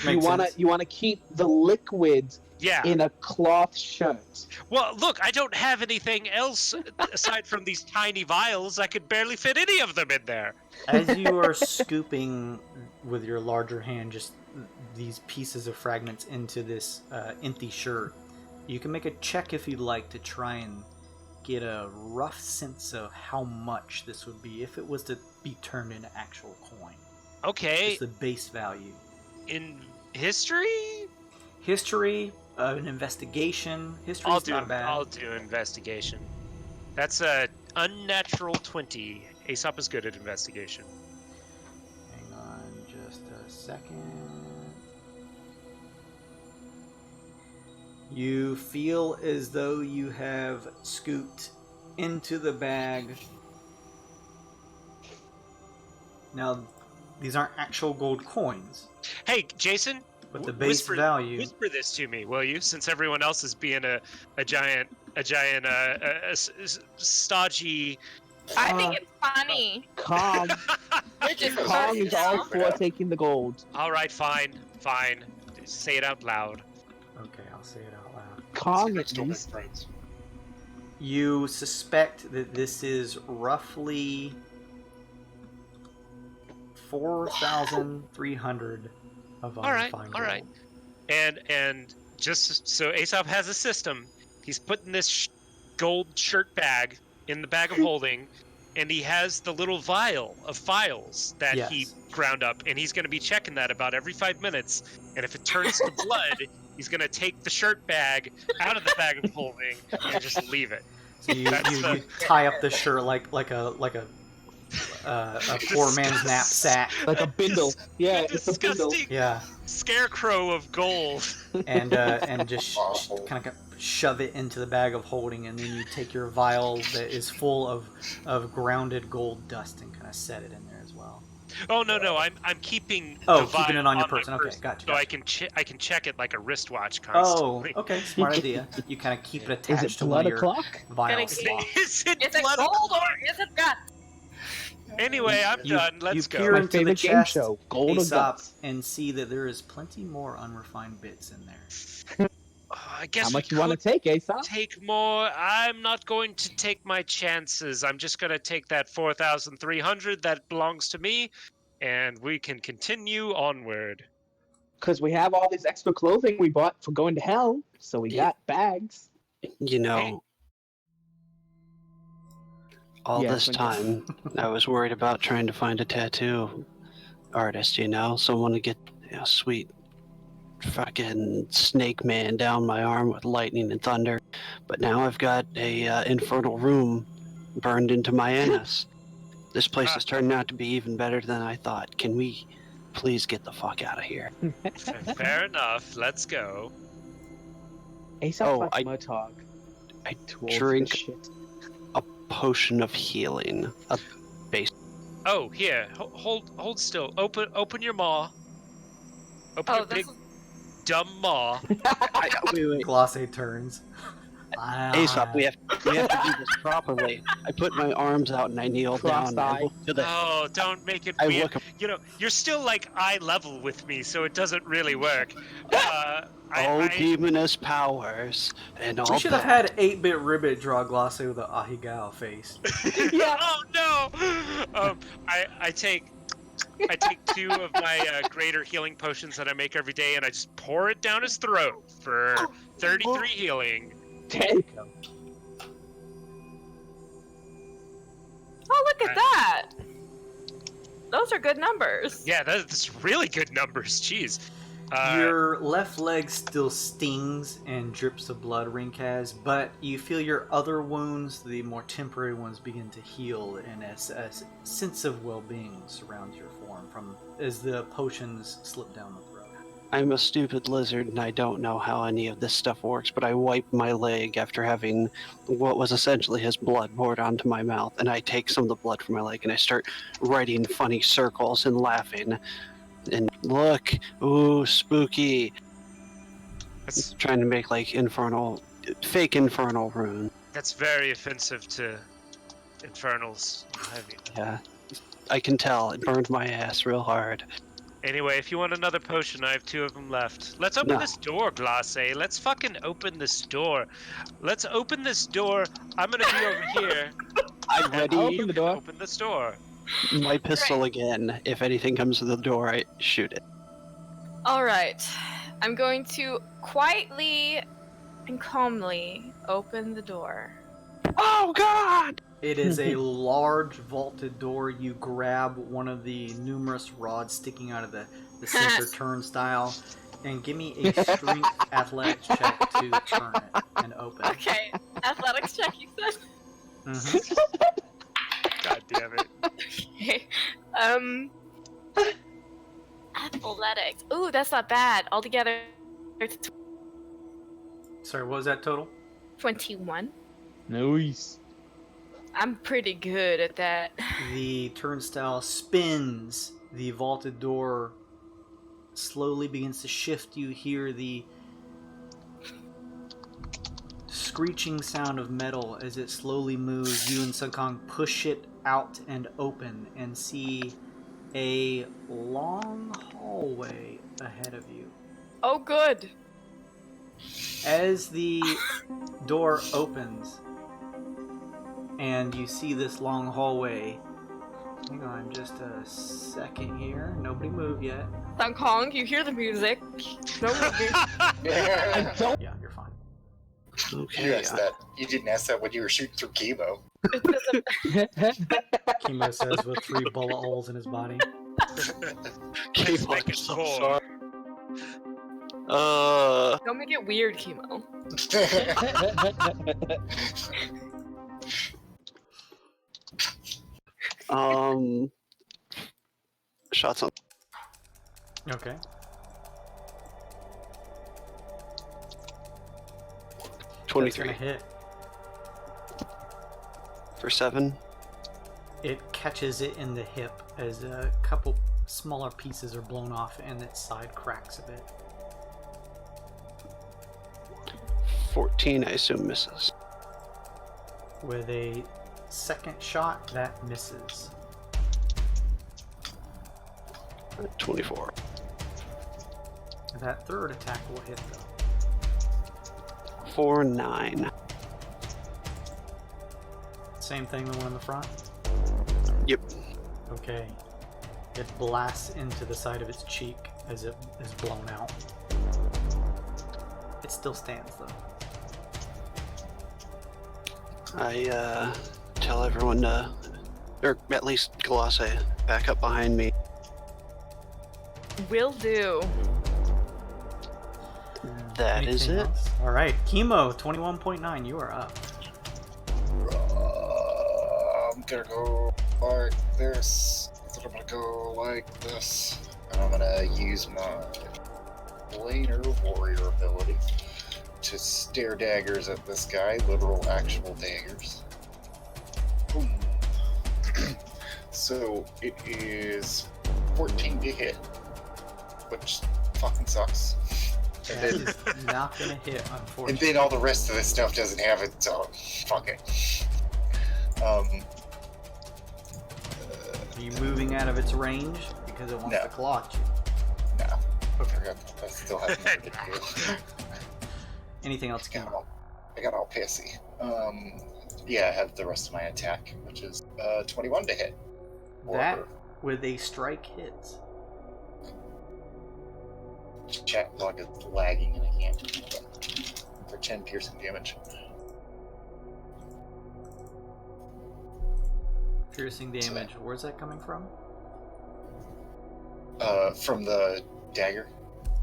You Makes wanna sense. keep the liquid Yeah. in a cloth shirt. Well, look, I don't have anything else aside from these tiny vials. I could barely fit any of them in there. As you are scooping with your larger hand just these pieces of fragments into this empty shirt, you can make a check if you'd like to try and get a rough sense of how much this would be if it was to be turned into actual coin. Okay, Just the base value. in history, History, an investigation. History's not bad. I'll do investigation. That's a unnatural 20. Aesop is good at investigation. Hang on just a second. You feel as though you have scooped into the bag. Now, these aren't actual gold coins, Hey, Jason. but the base value. Whisper this to me, will you? Since everyone else is being a giant stodgy. I think it's funny. Kong, You're just Kong is all personal. for taking the gold. All right, fine. Say it out loud. Okay, I'll say it out loud. Kong at Still make least. friends. You suspect that this is roughly 4,300 of All right, unrefined all right. gold. And just so Aesop has a system, he's putting this gold shirt bag in the bag of holding, and he has the little vial of files that he Yes. ground up, and he's going to be checking that about every 5 minutes. And if it turns to blood, he's going to take the shirt bag out of the bag of holding and just leave it. So you tie up the shirt like a poor man's knapsack. Like a bindle. Yeah, it's a bindle. Disgusting Yeah, scarecrow of gold. and just kind of shove it into the bag of holding, and then you take your vial that is full of grounded gold dust and kind of set it in there as well. Oh no, I'm keeping. Oh, the keeping vial it on your my person. Okay, gotcha. So I can check it like a wristwatch Oh, constantly. okay, smart idea. You kind of keep it Is attached it to one blood of your o'clock? vial Gotta slots. Is it Is it blood? gold or is it gut? Anyway, I'm done. Let's you go. peer My into the favorite game chest, show, Gold or Aesop, Guts. and see that there is plenty more unrefined bits in there. I guess How much we you want to could take, Aesop? take more. I'm not going to take my chances. I'm just going to take that 4,300 that belongs to me, and we can continue onward. Because we have all this extra clothing we bought for going to hell, so we got bags. You know, Hey. all Yeah, this when- time, I was worried about trying to find a tattoo artist, someone to get a sweet fucking snake man down my arm with lightning and thunder. But now I've got a infernal room burned into my ass. This place is turning out to be even better than I thought. Can we please get the fuck out of here. Fair enough. Let's go. Aesop Oh, like Mudhog. I towards drink the shit. a potion of healing. A base. Oh, here. Hold still. Open your maw. Open Oh, your big this is... dumb maw. Wait. Glosse turns. Aesop, we have to do this properly. I put my arms out and I kneel down. And I look to the. Oh, don't make it I weird. look. You know, you're still like eye level with me, so it doesn't really work. Demoness powers and all We should have that. had 8-bit Ribbit draw Glosse with an Ahigao face. Yeah. Oh no. I take 2 of my greater healing potions that I make every day, and I just pour it down his throat for 33 healing. Take him. Oh, look at that! Those are good numbers. Yeah, that's really good numbers. Jeez. Your left leg still stings and drips of blood, Rinkaz, but you feel your other wounds, the more temporary ones, begin to heal, and a sense of well-being surrounds your form as the potions slip down the throat. I'm a stupid lizard and I don't know how any of this stuff works, but I wipe my leg after having what was essentially his blood poured onto my mouth, and I take some of the blood from my leg and I start writing funny circles and laughing. And look, ooh, spooky. That's Trying to make like fake infernal rune. That's very offensive to infernals. Yeah, I can tell. It burned my ass real hard. Anyway, if you want another potion, I have 2 of them left. Let's open No. this door, Glosse. Let's fucking open this door. Let's open this door. I'm gonna be over here. I'm ready. Open You the can door. Open this door. My pistol again. If anything comes to the door, I shoot it. Alright. I'm going to quietly and calmly open the door. Oh God! It is a large vaulted door. You grab one of the numerous rods sticking out of the center turnstile, and give me a strength athletics check to turn it and open. Okay. Athletics check, you said? Mhm. God damn it. Okay. Athletics. Ooh, that's not bad. Altogether, it's Sorry, what was that total? 21. Nice. I'm pretty good at that. The turnstile spins. The vaulted door slowly begins to shift. You hear the screeching sound of metal as it slowly moves. You and Sukong push it out and open and see a long hallway ahead of you. Oh, good. As the door opens and you see this long hallway, hang on just a second here. Nobody move yet. Sun Kong, you hear the music. No moving. Yeah. Yeah, you're fine. Okay. You didn't ask that when you were shooting through chemo. Chemo says with 3 bullet holes in his body. Let's make it four. Don't make it weird, Chemo. Shots on Okay. 23 That's gonna hit. for 7. It catches it in the hip as a couple smaller pieces are blown off and its side cracks a bit. 14, I assume, misses. With a second shot, that misses. 24. That third attack will hit though. 4, 9. Same thing, the one in the front? Yep. Okay. It blasts into the side of its cheek as it is blown out. It still stands though. I tell everyone to, or at least Glosse, back up behind me. Will do. That is Anything it. else? Alright, Chemo, 21.9, you are up. I'm gonna go like this. I'm gonna go like this. I'm gonna use my Laner Warrior ability to stare daggers at this guy, literal actual daggers. Boom. So it is 14 to hit, which fucking sucks. And That then, is not gonna hit, and unfortunately. then all the rest of this stuff doesn't have it, so fuck it. Are you moving out of its range because it wants No. to claw at you? No. I forgot that I still have more to do. Anything else? I got all pissy. Yeah, I have the rest of my attack, which is 21 to hit. That with a strike hits. Chat log is lagging and I can't do it. For 10 piercing damage. Piercing damage. Where's that coming from? From the dagger.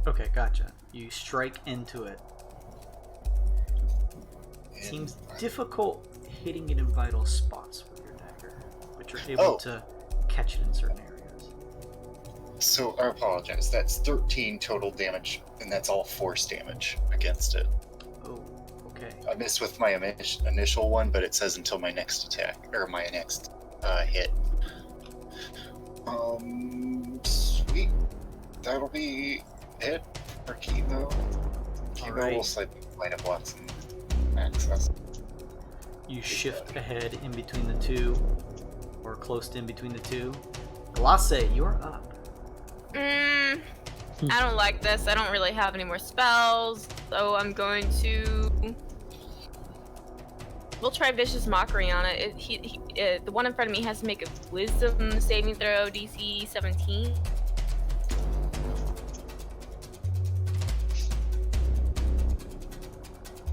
Okay, gotcha. You strike into it. And Seems difficult hitting it in vital spots with your dagger, but you're able to catch it in certain areas. So I apologize. That's 13 total damage, and that's all force damage against it. Oh, okay. I missed with my initial one, but it says until my next attack or my next hit. Sweet. That'll be it for Chemo. Chemo Alright. will slide line of blocks and access. You shift ahead in between the two, or close to in between the two. Glace, you're up. I don't like this. I don't really have any more spells, so I'm going to. We'll try Vicious Mockery on it. The one in front of me has to make a Wisdom saving throw, DC 17.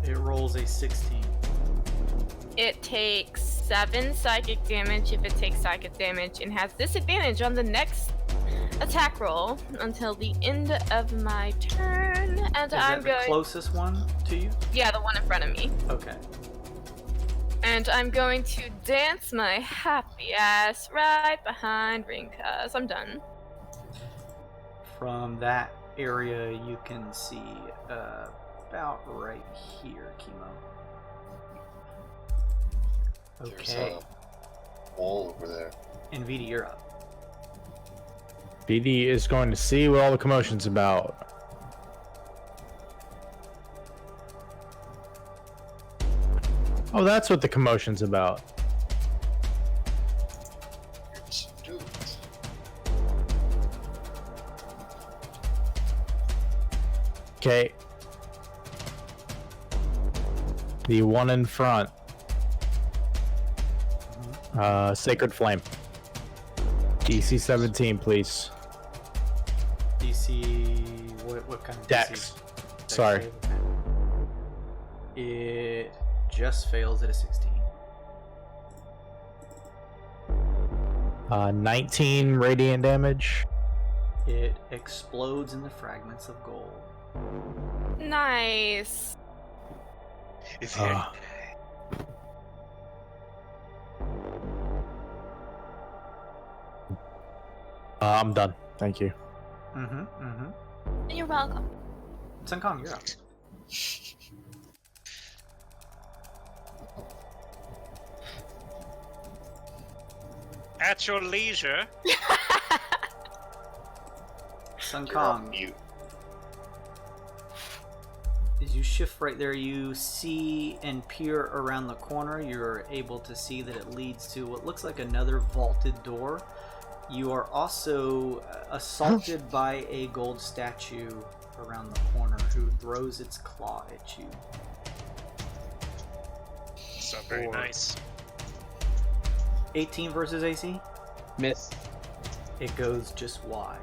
It rolls a 16. It takes 7 psychic damage if it takes psychic damage, and has disadvantage on the next attack roll until the end of my turn. And Is that the closest one to you? Yeah, the one in front of me. Okay. And I'm going to dance my happy ass right behind Rinka. I'm done. From that area, you can see about right here, Chemo. There's Okay. a wall over there. And Vidi, you're up. BD is going to see what all the commotion's about. Oh, that's what the commotion's about. Dude. Okay. The one in front. Sacred Flame. DC 17, please. DC. What kind of Dex. DC? Sorry. Save? Okay. It just fails at a 16. 19 radiant damage. It explodes in the fragments of gold. Nice. Ah. I'm done. Thank you. You're welcome. Sun Kong, you're up. At your leisure. Sun You're on Kong, mute. as you shift right there, you see and peer around the corner. You're able to see that it leads to what looks like another vaulted door. You are also assaulted by a gold statue around the corner who throws its claw at you. So very Four. nice. 18 versus AC? Miss. It goes just wide.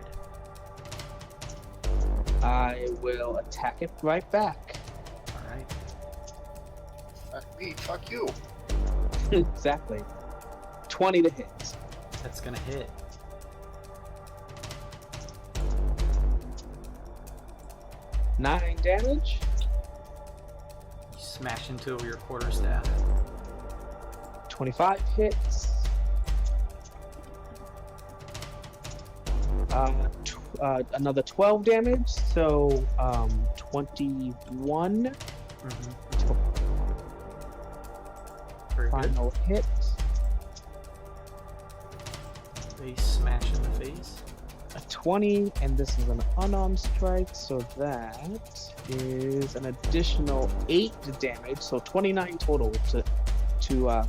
I will attack it right back. Alright. Fuck me, fuck you. Exactly. 20 to hit. That's gonna hit. Nine damage. You smash into it with your quarterstaff. 25 hits. another 12 damage, so 21. Very good. Final hit. They smash in the face. A 20, and this is an unarmed strike, so that is an additional 8 damage, so 29 total to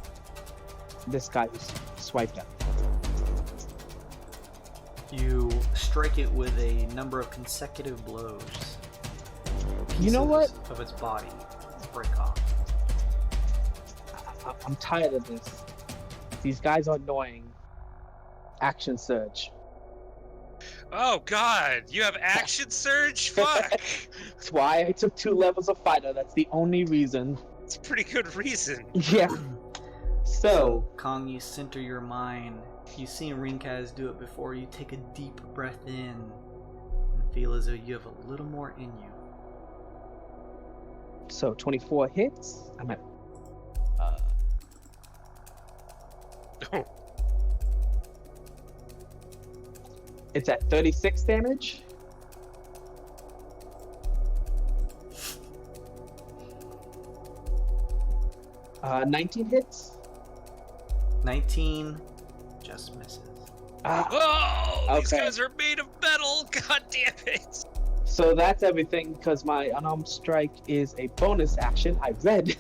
this guy who's swiped at. You strike it with a number of consecutive blows. You know what? Pieces of its body break off. I'm tired of this. These guys are annoying. Action surge. Oh god, you have action surge? Fuck! That's why I took 2 levels of fighter. That's the only reason. It's a pretty good reason. Yeah. So, Kong, you center your mind. You've seen Rinkaz do it before. You take a deep breath in and feel as though you have a little more in you. so 24 hits. I'm at it's at 36 damage. Uh, 19 hits. 19 just misses. Oh, these Okay. guys are made of metal. God damn it. So that's everything because my unarmed strike is a bonus action. I read,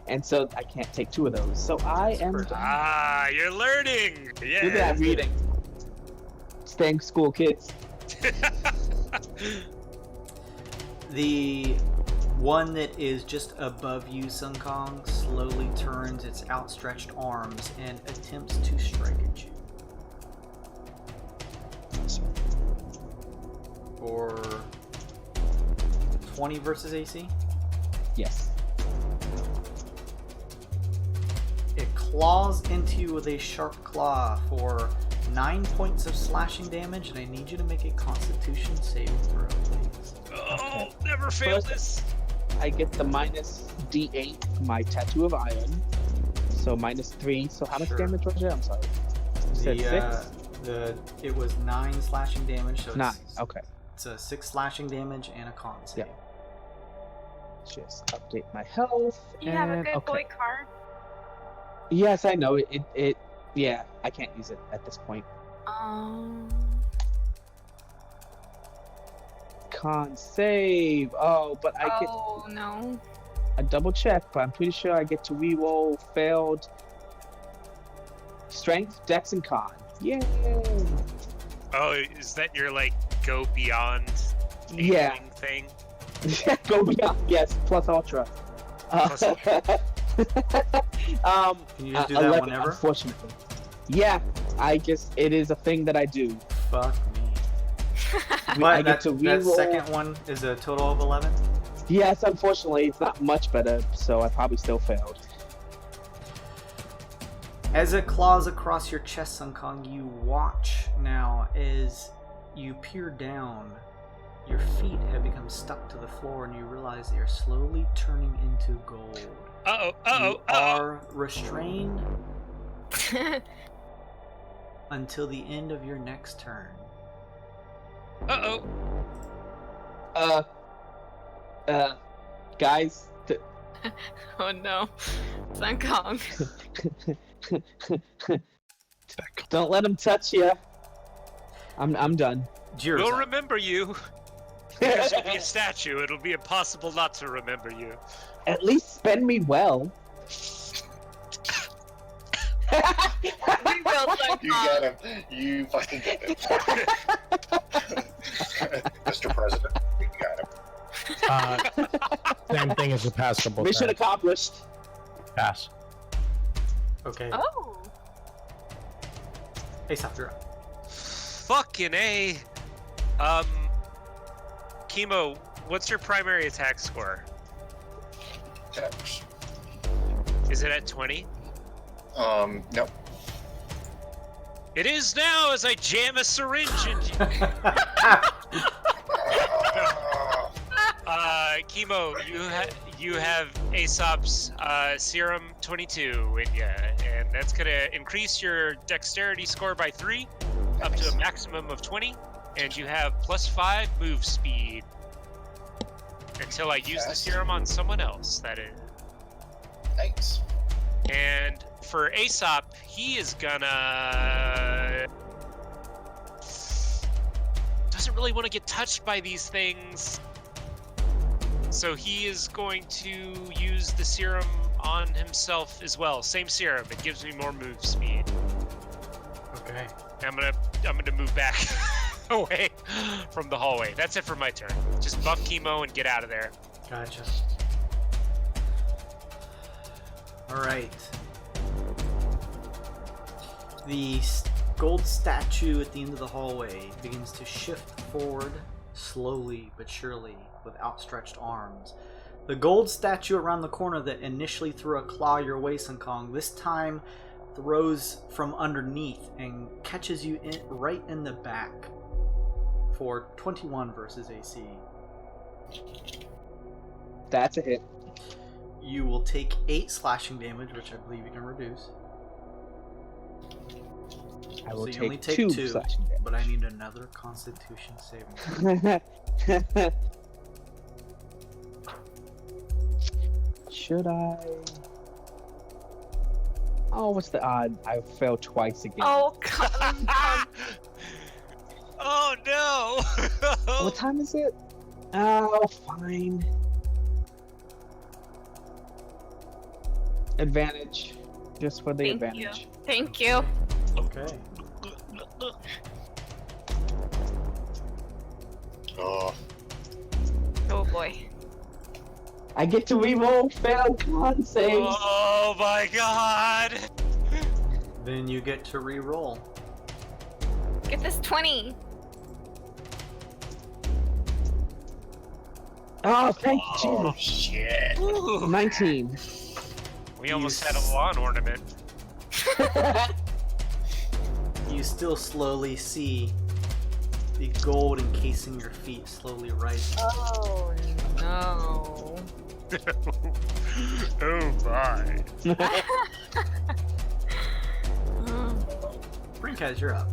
and so I can't take 2 of those. So I am perfect. Ah, you're learning. Yeah. Look at that reading. Staying school, kids. The one that is just above you, Sun Kong, slowly turns its outstretched arms and attempts to strike at you. For 20 versus AC? Yes. It claws into you with a sharp claw for 9 points of slashing damage, and I need you to make a Constitution saving throw, please. Oh, never fail First- this. I get the minus D8 for my tattoo of iron. So minus 3. So how much Sure. damage was it? I'm sorry. You said 6? It was 9 slashing damage, so 9. Okay. it's a 6 slashing damage and a con save. Yeah. Just update my health. You have a and- good okay. boy card. Yes, I know. It yeah, I can't use it at this point. Con save. Oh, but I get Oh no. a double check, but I'm pretty sure I get to reroll failed strength, dex, and con. Yay! Oh, is that your like go beyond Yeah. enabling thing? Go beyond. Yes, plus ultra. Plus Can you just do that 11, whenever? Unfortunately. Yeah, I guess it is a thing that I do. Fuck me. I But get to that reroll. second one is a total of 11? Yes, unfortunately, it's not much better, so I probably still failed. As it claws across your chest, Sun Kong, you watch now as you peer down. Your feet have become stuck to the floor, and you realize they are slowly turning into gold. You are restrained until the end of your next turn. Guys, Oh no. Sun Kong. don't let him touch you. I'm done. Jira's We'll up. remember you. Because you'll be a statue. It'll be impossible not to remember you. At least spend me well. We will, Sun You Kong. got him. You fucking got him. Mr. President, you got him. Same thing as a passable Mission turn. accomplished. Pass. Okay. Oh. Aesop, you're up. Fucking A. Chemo, what's your primary attack score? Is it at 20? No. It is now as I jam a syringe into Chemo, you have Aesop's serum 22 in ya, and that's gonna increase your dexterity score by 3 up to a maximum of 20. and you have +5 move speed until I use the serum on someone else. That is. Thanks. And for Aesop, he is gonna... doesn't really want to get touched by these things. So he is going to use the serum on himself as well. Same serum, it gives me more move speed. Okay. I'm gonna move back away from the hallway. That's it for my turn. Just buff chemo and get out of there. Gotcha. Alright. The gold statue at the end of the hallway begins to shift forward slowly but surely with outstretched arms. The gold statue around the corner that initially threw a claw your way, Sun Kong, this time throws from underneath and catches you right in the back for 21 versus AC. That's a hit. You will take 8 slashing damage, which I believe you can reduce. I will so you take only take 2 2, slashing damage. but I need another Constitution saving. Should I? Oh, what's the odd? I failed twice again. Oh, God. Oh no! What time is it? Oh, fine. Advantage. Just for the Thank advantage. you. Thank you. Okay. Oh, Oh, boy. I get to reroll failed con saves. Oh my god! Then you get to re-roll. Get this 20. Oh, thank you, oh Jesus. shit. Ooh, 19. we almost had a lawn ornament. You still slowly see the gold encasing your feet slowly rise. Oh, no. Oh my. Brinkaz, you're up.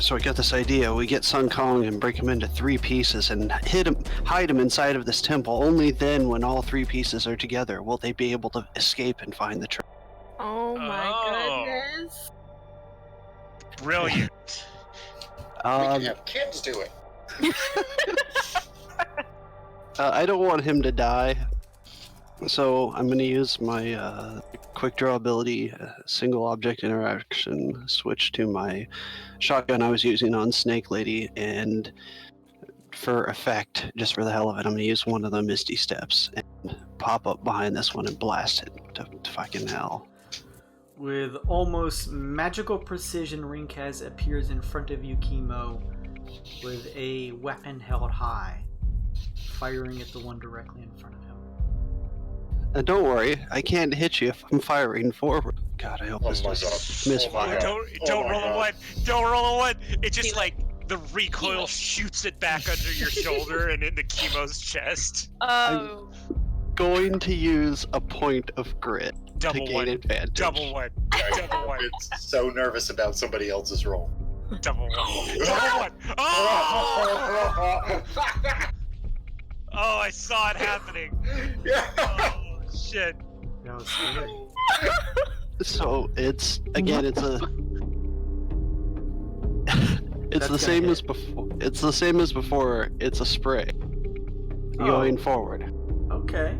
So I got this idea. We get Sun Kong and break him into 3 pieces and hide him inside of this temple. Only then, when all 3 pieces are together, will they be able to escape and find the treasure. Oh, my Oh. goodness. Brilliant. We can have kids do it. I don't want him to die, so I'm going to use my quick draw ability, single object interaction, switch to my shotgun I was using on Snake Lady, and for effect, just for the hell of it, I'm going to use one of the Misty Steps and pop up behind this one and blast it to fucking hell. With almost magical precision, Rinkaz appears in front of you, Chemo, with a weapon held high, firing at the one directly in front of him. Don't worry, I can't hit you if I'm firing forward. God, I hope Oh this my doesn't god. misfire. Oh my god. Don't Oh my roll a god. 1. Don't roll a 1. It just like the recoil shoots it back under your shoulder and into Chemo's chest. Oh. Going to use a point of grit Double to gain 1. advantage. Double 1. Double 1. It's so nervous about somebody else's roll. Double 1. Double 1. Oh! Oh, I saw it happening. Oh shit. That was scary. So it's again, it's a. It's That's the same gonna as before. It's the same as before. It's a spray. Going forward, Okay.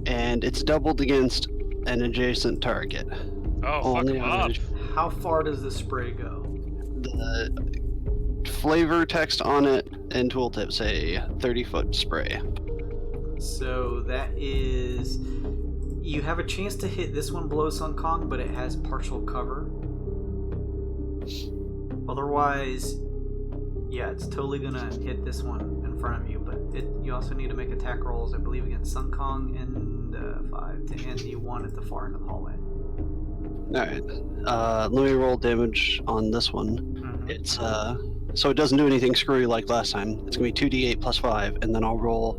and it's doubled against an adjacent target. Oh, fuck Only him on up. an How far does the spray go? The flavor text on it and tooltip say 30-foot spray. So that is... You have a chance to hit this one below Sun Kong, but it has partial cover. Otherwise, yeah, it's totally gonna hit this one in front of you, but you also need to make attack rolls, I believe, against Sun Kong and 5 to end the one at the far end of the hallway. Alright, let me roll damage on this one. Mhm. It's, so it doesn't do anything screwy like last time. It's gonna be 2d8 plus 5, and then I'll roll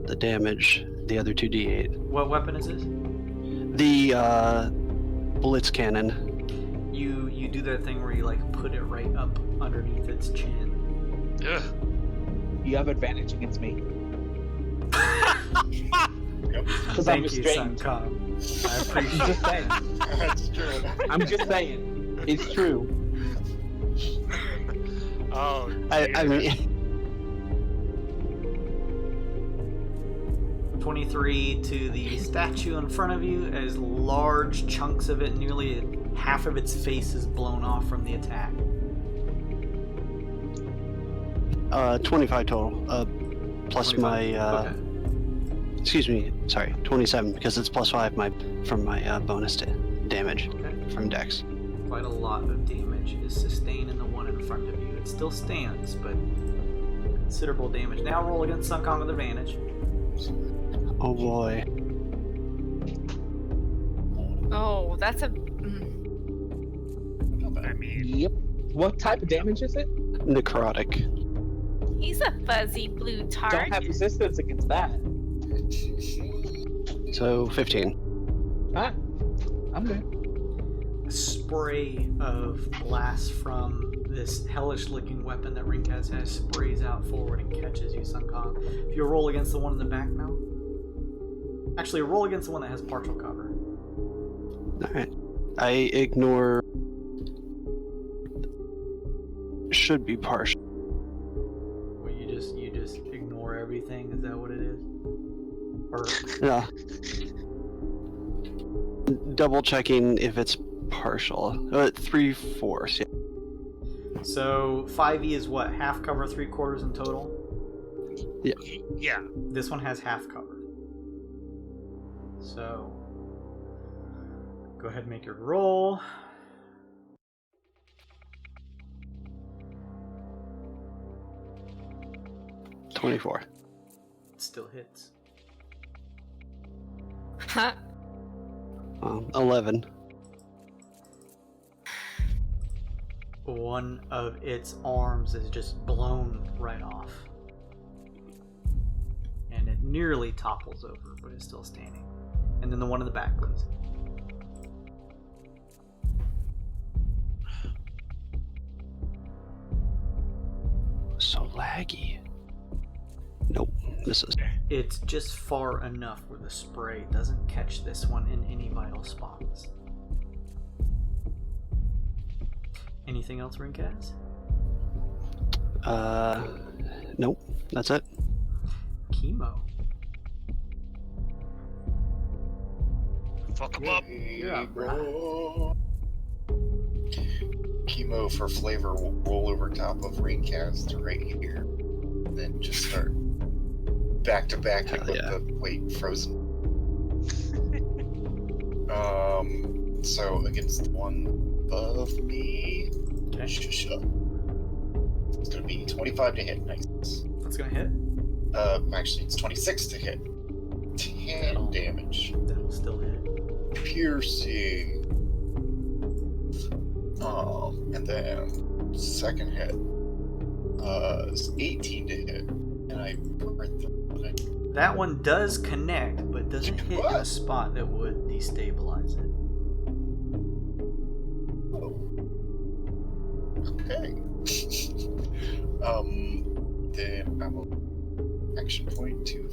the damage, the other 2d8. What weapon is this? The, Blitz Cannon. You do that thing where you like put it right up underneath its chin. Ugh. You have advantage against me. Yep. Because I'm Thank you, Sun restrained. Kong. I I'm appreciate just saying. That's true. I'm just saying. It's true. Oh, I dear. mean, 23 to the statue in front of you as large chunks of it, nearly half of its face is blown off from the attack. 25 total. Plus 25. my, Okay. excuse me, sorry, 27 because it's plus 5 from my bonus to damage Okay. from Dex. Quite a lot of damage is sustained in the one in front of you. It still stands, but considerable damage. Now roll against Sun Kong with advantage. Oh boy. Oh, that's a. I mean, Yep. What type of damage is it? Necrotic. He's a fuzzy blue Don't tart. have resistance against that. So 15. Ah, I'm good. A spray of blast from this hellish-looking weapon that Rinkaz has sprays out forward and catches you, Sun Kong. If you roll against the one in the back now. Actually, roll against the one that has partial cover. Alright. I ignore. Should be partial. Where you just ignore everything. Is that what it is? Or Yeah. Double checking if it's partial. 3/4. Yeah. so 5e is what? Half cover, 3/4 in total. yeah. This one has half cover. So go ahead and make your roll. Yeah. 24. It still hits. Huh? 11. One of its arms is just blown right off. And it nearly topples over, but it's still standing. And then the one in the back, please. So laggy. Nope. This is. It's just far enough where the spray doesn't catch this one in any vital spots. Anything else, Rinkaz? Nope. That's it. Chemo. Fuck him up. Yeah, Chemo. Chemo for flavor will roll over top of Raincast to right here. Then just start back to back Hell with yeah. the frozen. So against the one above me. Okay. Shut up. It's gonna be 25 to hit. Nice. That's gonna hit. Actually, it's 26 to hit. 10 damage. That'll still hit. Piercing. And then second hit is 18 to hit. And I crit the one. That one does connect, but doesn't hit in a What? spot that would destabilize it. Oh. Okay. Then I will action point to.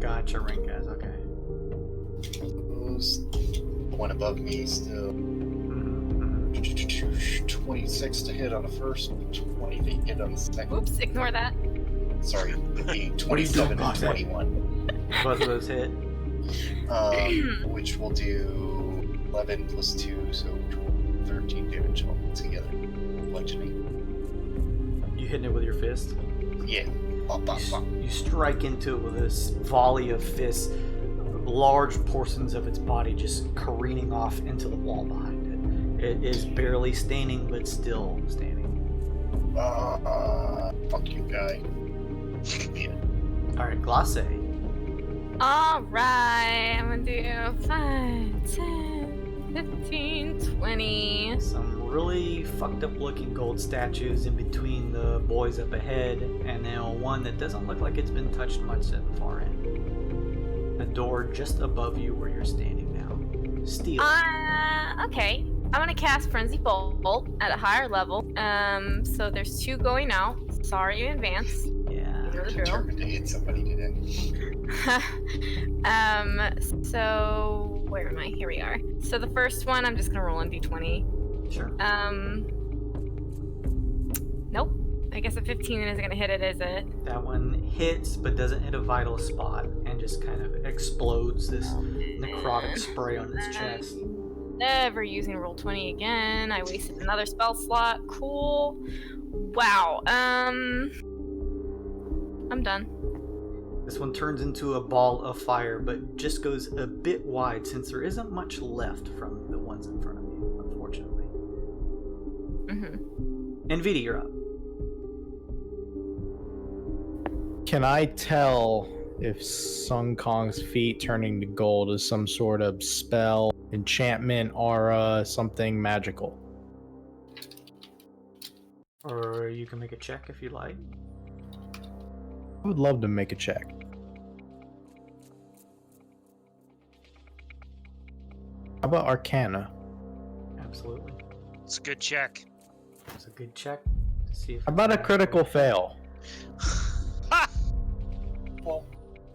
Gotcha, Rinkaz. Okay. Those. The one above me still. 26 to hit on the first, 20 to hit on the second. Oops, ignore that. Sorry, it'd be What are you doing, 27 and Boss? 21. Both of those hit. Which will do 11 plus 2, so 13 damage altogether. Bludgeoning. You hitting it with your fist. Yeah. Bop, bop, bop. You strike into it with this volley of fists, large portions of its body just careening off into the wall behind it. It is barely standing, but still standing. Fuck you, guy. Yeah. Alright, Glace. Alright, I'm gonna do 5, 10, 15, 20. Some really fucked up looking gold statues in between the boys up ahead, and then one that doesn't look like it's been touched much at the far end. A door just above you where you're standing now. Steel. Okay. I'm gonna cast Frenzy Bolt at a higher level. So there's 2 going out. Sorry in advance. Yeah. You know the drill. Determined to hit somebody today. So where am I? Here we are. So the first one, I'm just gonna roll on d20. Sure. Nope. I guess a 15 isn't gonna hit it, is it? That one hits, but doesn't hit a vital spot, and just kind of explodes this necrotic spray on its chest. Never using roll 20 again. I wasted another spell slot. Cool. Wow. I'm done. This one turns into a ball of fire, but just goes a bit wide since there isn't much left from the ones in front of you, unfortunately. And Vidi, you're up. Can I tell if Sun Kong's feet turning to gold is some sort of spell, enchantment, aura, something magical? Or you can make a check if you like. I would love to make a check. How about Arcana? Absolutely. It's a good check. It's a good check to see if. How about a critical fail?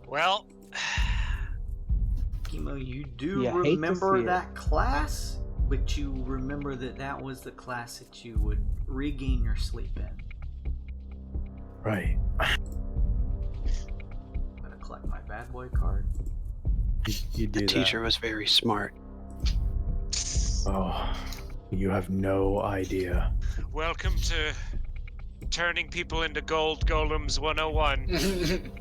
Well, Chemo, you do You hate to remember see it. that class, but you remember that that was the class that you would regain your sleep in. Right. I'm gonna collect my bad boy card. You do The that. teacher was very smart. Oh, you have no idea. welcome to turning people into gold golems 101.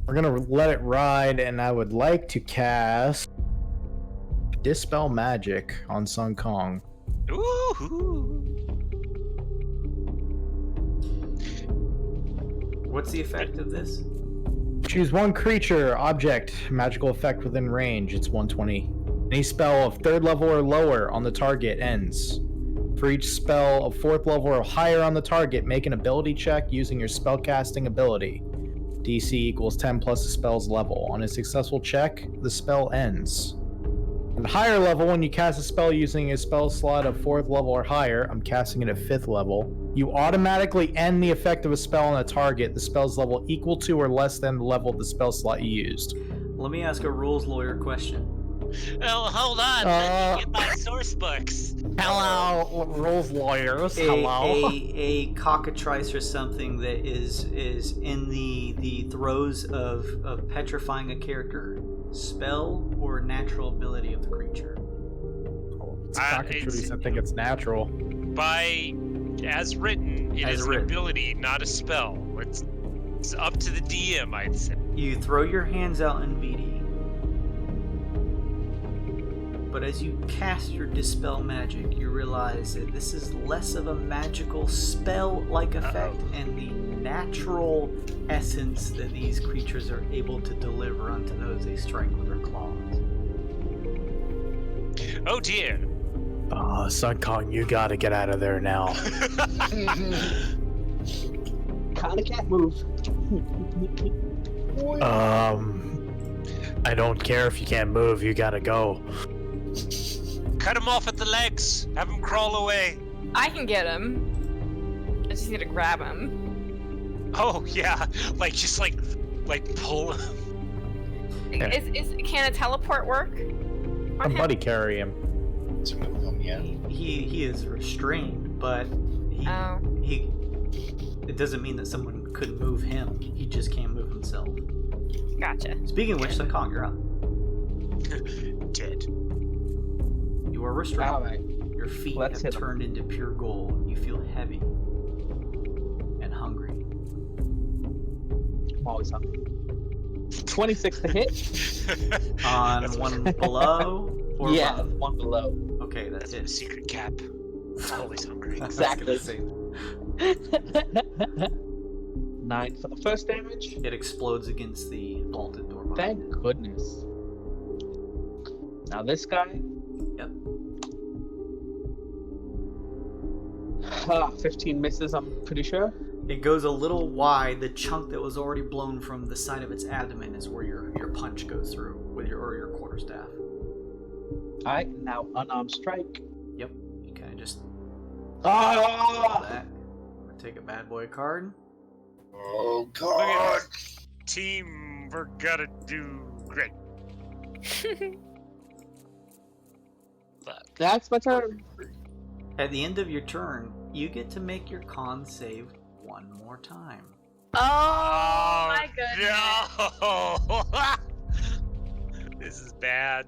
We're gonna let it ride, and I would like to cast Dispel Magic on Sun Kong. Ooh. What's the effect of this? Choose one creature, object, magical effect within range. It's 120. Any spell of 3rd level or lower on the target ends. For each spell of 4th level or higher on the target, make an ability check using your spellcasting ability. DC equals 10 plus the spell's level. On a successful check, the spell ends. At higher level, when you cast a spell using a spell slot of 4th level or higher, I'm casting it at 5th level, you automatically end the effect of a spell on a target, the spell's level equal to or less than the level of the spell slot you used. Let me ask a rules lawyer question. Oh, hold on. Let me get my source books. Hello, rules lawyers. A cockatrice or something that is in the throes of petrifying a character. Spell or natural ability of the creature? It's cockatrice. I think it's natural. By as written, it As is written. an ability, not a spell. It's up to the DM, I'd say. You throw your hands out in VD. But as you cast your Dispel Magic, you realize that this is less of a magical spell-like effect and the natural essence that these creatures are able to deliver unto those they strike with their claws. Oh dear. Sun Kong, you gotta get out of there now. Kinda can't move. I don't care if you can't move, you gotta go. Cut him off at the legs. Have him crawl away. I can get him. I just need to grab him. Oh yeah, just pull him. Yeah. Can a teleport work? on him? Somebody carry him. To move him, yeah. He is restrained, but he it doesn't mean that someone couldn't move him. He just can't move himself. Gotcha. Speaking of which, Sun Kong, you're up. Dead. You are restrained. Alright. Your feet Let's have hit 'em. turned into pure gold. You feel heavy and hungry. I'm always hungry. 26 to hit. On That's one below or Yeah, above? one below. Okay, that's That's my it. secret cap. Always hungry. I was Exactly. gonna say, 9 for the first damage. it explodes against the vaulted door behind Thank it. goodness. Now this guy. Yep. 15 misses, I'm pretty sure. It goes a little wide. The chunk that was already blown from the side of its abdomen is where your punch goes through with your quarterstaff. Alright, now unarmed strike. Yep. You kind of just Ah! that. Take a bad boy card. Oh Look God! at this. Team, we're gonna do great. Fuck. That's my turn. At the end of your turn, you get to make your con save one more time. Oh my goodness. No! This is bad.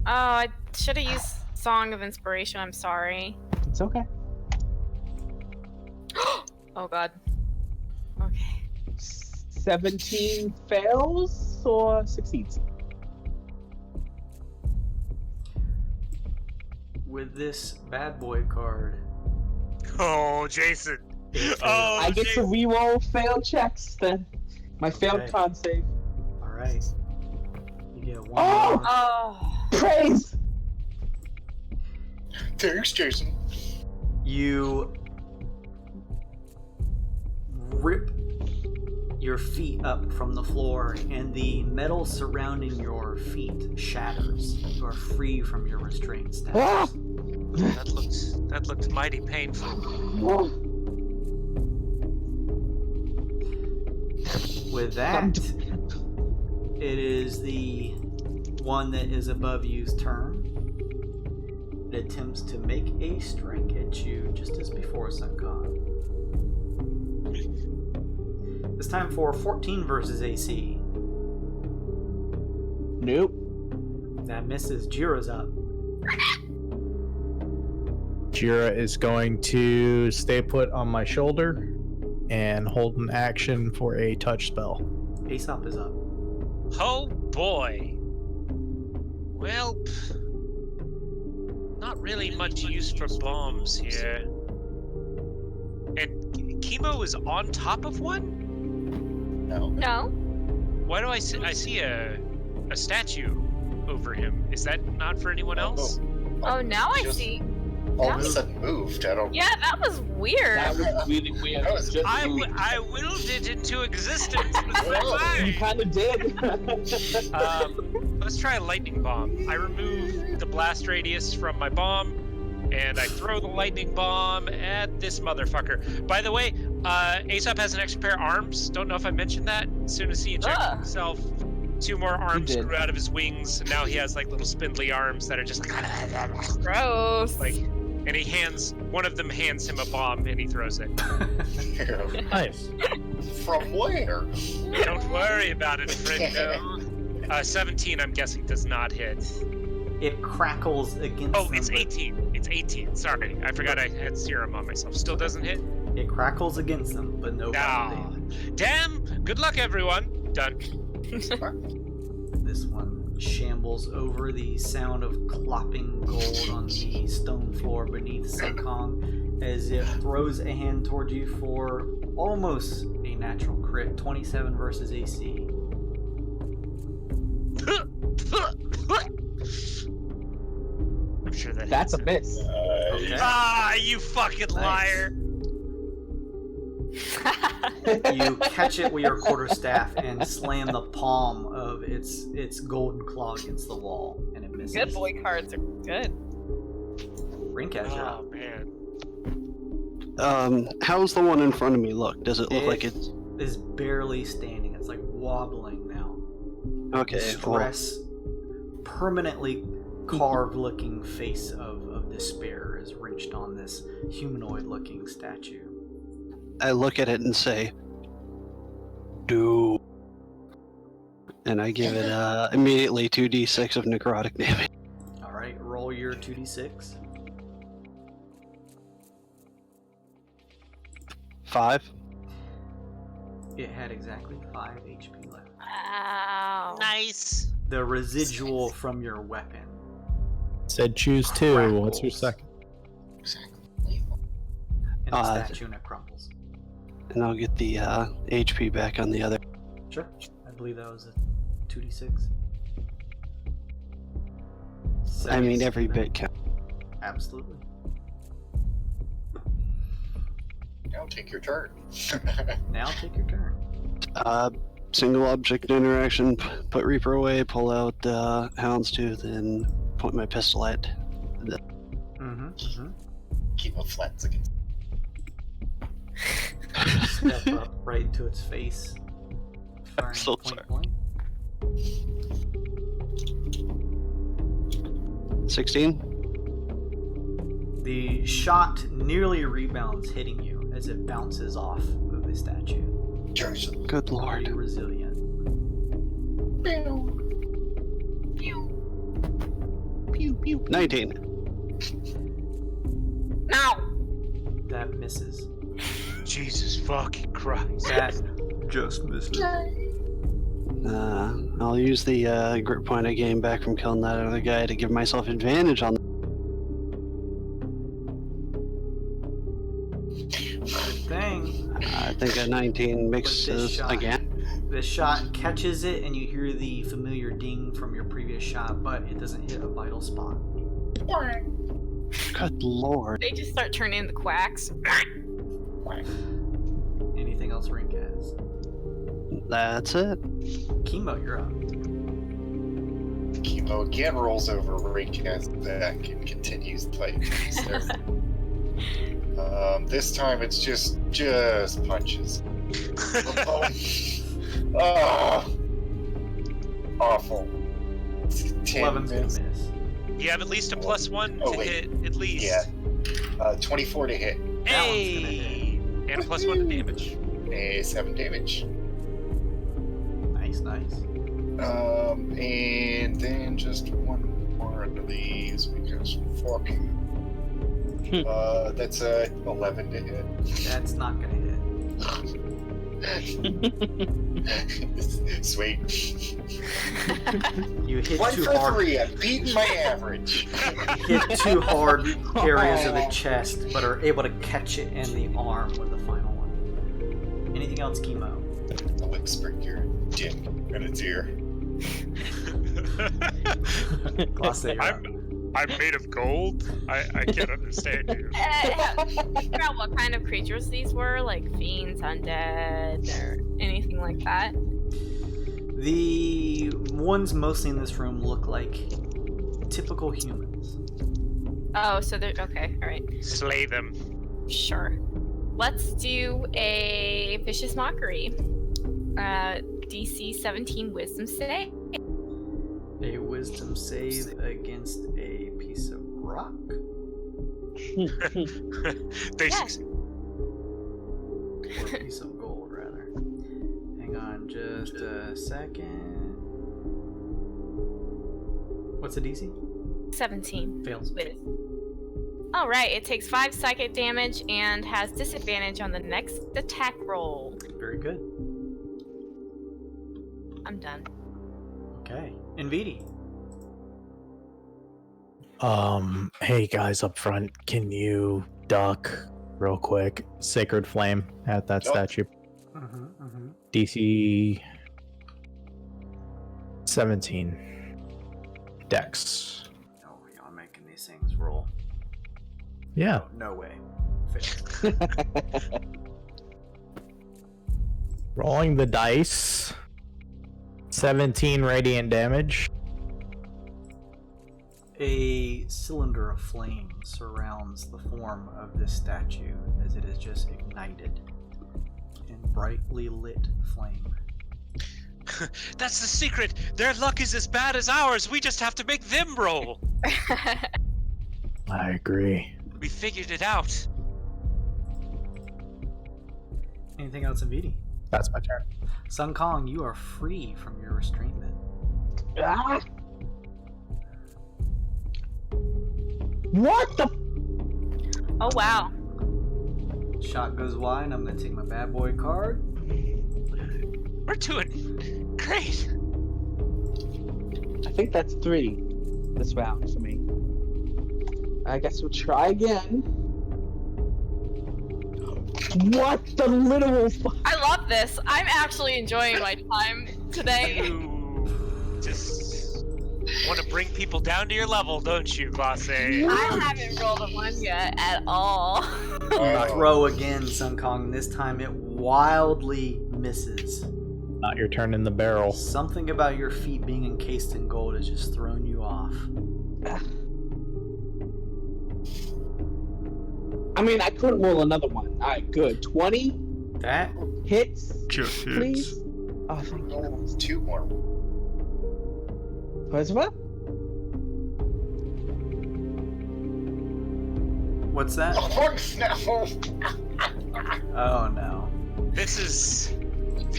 Oh, I should have used Song of Inspiration. I'm sorry. It's okay. Oh god. Okay. 17 fails or succeeds? With this bad boy card, Oh, Jason. Oh, I get to Jason. reroll failed checks then. My failed Okay. con save. alright. You get one Oh! more. Oh. Praise! Thanks, Jason. You rip your feet up from the floor, and the metal surrounding your feet shatters. You are free from your restraint Ah! status. That looked mighty painful. With that, it is the one that is above you's turn. It attempts to make a strike at you just as before, Sunkon. This time for 14 versus AC. Nope. That misses. Jira's up. Jira is going to stay put on my shoulder and hold an action for a touch spell. Aesop is up. Oh boy. Well, not really much use for bombs here. And Chemo is on top of one? No. No. Why do I see a statue over him? Is that not for anyone else? Oh, now I Just see. All of a That- sudden moved. I don't. Yeah, that was weird. That was really weird. That was Just I moved. willed it into existence with my Whoa. You mind. kind of did. Let's try a lightning bomb. I remove the blast radius from my bomb, and I throw the lightning bomb at this motherfucker. By the way, Aesop has an extra pair of arms. Don't know if I mentioned that. As soon as he injected Ah. himself, 2 more arms did. grew out of his wings, and now he has like little spindly arms that are just Gross. like. And one of them hands him a bomb, and he throws it. Nice. From where? Don't worry about it, friendo. 17, I'm guessing, does not hit. It crackles against Oh, them, it's but 18. It's 18. Sorry, I forgot I had serum on myself. Still doesn't hit? It crackles against them, but no Ah. damage. Damn! Good luck, everyone. Done. This one shambles over, the sound of clopping gold on the stone floor beneath Sunkong as it throws a hand towards you for almost a natural crit. 27 versus AC. I'm sure that That's a hits. miss. Okay. Ah, you fucking liar! You catch it with your quarterstaff and slam the palm of its golden claw against the wall, and it misses. Good boy cards are good. Rinkaz, you're Oh up. man. How's the one in front of me look? Does it look It- like it's Is barely standing. It's like wobbling now. okay? The Well, stress, permanently carved-looking face of despair is wrenched on this humanoid-looking statue. I look at it and say, "Do," and I give it immediately 2d6 of necrotic damage. All right, roll your 2d6. 5. It had exactly 5 HP left. Wow. Nice. The residual from your weapon. Said choose 2. What's your Crackles. second? Exactly. And the Uh, statue and it crumbles. And I'll get the HP back on the other. Sure. I believe that was a 2d6. I mean, 7, every bit counts. Absolutely. Now take your turn. Now take your turn. single object interaction, put Reaper away, pull out Houndstooth, and point my pistol at. Keep a flat against. Step up right into its face. Firing So point sorry. blank. 16. The shot nearly rebounds, hitting you as it bounces off of the statue. Good Are lord. you resilient? 19. Now! That misses. Jesus fucking Christ. That just misses. I'll use the grip point I gained back from killing that other guy to give myself advantage on. Good thing. I think a 19 With this mixes shot, again. The shot catches it, and you hear the familiar ding from your previous shot, but it doesn't hit a vital spot. Good lord. They just start turning into quacks. Anything else Rink has? That's it. Chemo, you're up. Chemo again rolls over Raycast's back and continues to fight. This time it's just punches. Awful. 11's gonna miss. You have at least a +1 to hit, at least. Yeah. 24 to hit. That one's gonna Hey! And a +1 to damage. 7 damage. Nice. And then just one more of these because fucking. That's a 11 to hit. That's not gonna hit. Sweet. You hit 1 too for hard. 3. I'm beating my average. Hit too hard areas of the chest, but are able to catch it in the arm with the final one. Anything else, Chemo? The lip spring your dick in its ear. Classic. I'm made of gold? I can't understand you. Figure out what kind of creatures these were, like fiends, undead, or anything like that. The ones mostly in this room look like typical humans. Oh, so they're okay. All right, Slay them. sure. Let's do a vicious mockery. DC 17 Wisdom save. A wisdom save against a piece of rock. They Yes. Or a piece of gold, rather. Hang on just a second. What's the DC? 17. Fails. All right, it takes 5 psychic damage and has disadvantage on the next attack roll. Very good. I'm done. Okay. Invidi. Hey guys up front, can you duck real quick? Sacred Flame at that statue. DC 17. Dex. Oh, y'all making these things roll. Yeah. No way. Fail. Rolling the dice. 17 radiant damage. A cylinder of flame surrounds the form of this statue as it is just ignited in brightly lit flame. That's the secret. Their luck is as bad as ours. We just have to make them roll. I agree. We figured it out. Anything else, Invidi? That's my turn. Sun Kong, you are free from your restrainment. Ah! What the? Oh wow. Shot goes wide. I'm gonna take my bad boy card. We're doing great. I think that's 3 this round for me. I guess we'll try again. What the literal fuck? I love this. I'm actually enjoying my time today. You just want to bring people down to your level, don't you, Bossy? I haven't rolled a 1 yet at all. Throw again, Sun Kong. This time it wildly misses. Not your turn in the barrel. Something about your feet being encased in gold has just thrown you off. I mean, I couldn't roll another one. Alright, good. 20 That hits, Just please. Oh, thank God. 2 more. What's what? what's that? Oh no! Oh no. This is.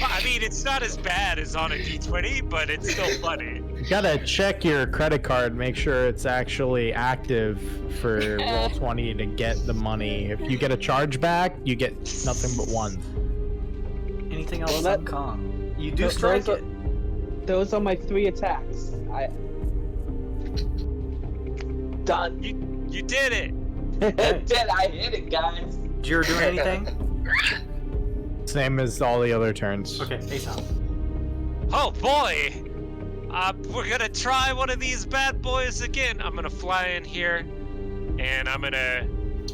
I mean, it's not as bad as on a D20, but it's still funny. You gotta check your credit card, make sure it's actually active for Roll20 to get the money. If you get a chargeback, you get nothing but ones. Anything else, Well, Sun that- Kong? You do those strike are- it. Those are my 3 attacks. Done. You did it! I hit it, guys. Did you do anything? Same as all the other turns. Okay, Aesop. Oh boy! We're gonna try one of these bad boys again. I'm gonna fly in here, and I'm gonna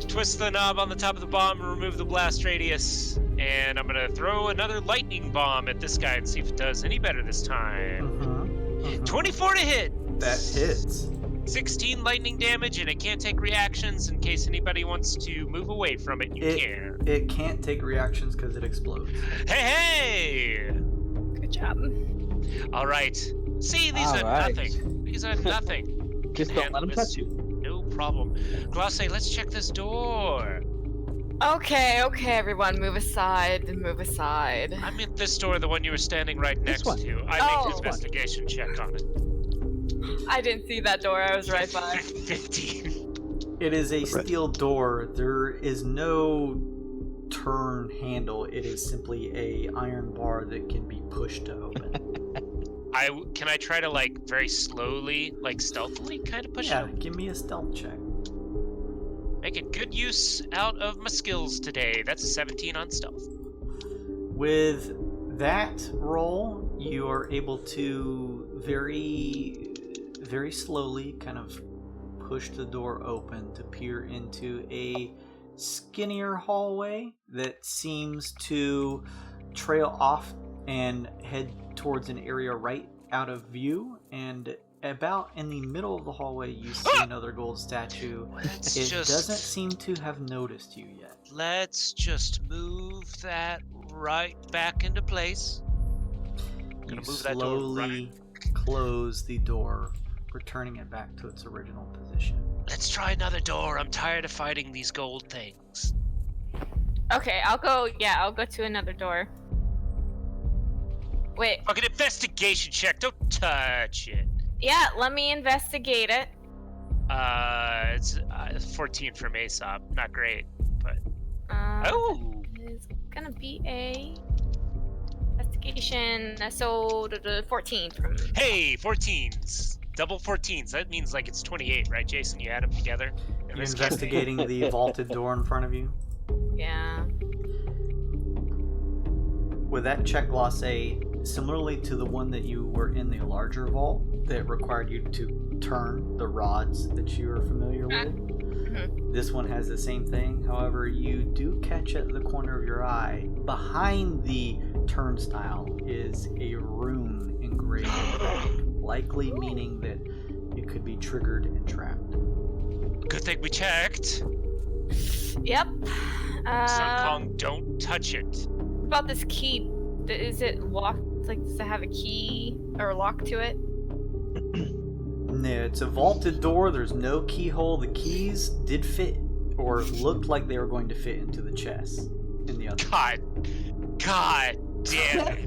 twist the knob on the top of the bomb and remove the blast radius. And I'm gonna throw another lightning bomb at this guy and see if it does any better this time. 24 to hit! That hits. 16 lightning damage, and it can't take reactions. In case anybody wants to move away from it, you can. It can't take reactions because it explodes. Hey! Good job. All right. See, these All are right. nothing. These are nothing. Just don't And let him this- touch you. No problem. Glace, let's check this door. Okay, everyone, move aside. I meant this door, the one you were standing right next one. to. I Oh. make an investigation check on it. I didn't see that door. I was right by. 15. It is a steel door. There is no turn handle. It is simply a iron bar that can be pushed to open. Can I try to like very slowly, like stealthily, kind of push Yeah, it? give me a stealth check. Making good use out of my skills today. That's a 17 on stealth. With that roll, you are able to very, very slowly kind of push the door open to peer into a skinnier hallway that seems to trail off and head towards an area right out of view. And about in the middle of the hallway, you see another gold statue. Let's It just doesn't seem to have noticed you yet. let's just move that right back into place. You Gonna move that door slowly close the door, returning it back to its original position. Let's try another door. I'm tired of fighting these gold things. Okay, I'll go. Yeah, I'll go to another door. Wait. Fucking investigation check. Don't touch it. Yeah, let me investigate it. It's 14 from Aesop. Not great, but oh, It's gonna be a investigation. So 14 from. hey, 14s, double 14s. That means like it's 28, right, Jason? You add them together. In You're this case. investigating the vaulted door in front of you. Yeah. With that check, Glosse, similarly to the one that you were in the larger vault that required you to turn the rods that you are familiar with, this one has the same thing. However, you do catch at the corner of your eye, behind the turnstile is a rune engraved in gold, likely meaning that it could be triggered and trapped. Good thing we checked. Yep. Sun Kong, don't touch it. What about this key? Is it locked? Like, does it have a key or a lock to it? No, it's a vaulted door. There's no keyhole. The keys did fit, or looked like they were going to fit into the chest in the other. God damn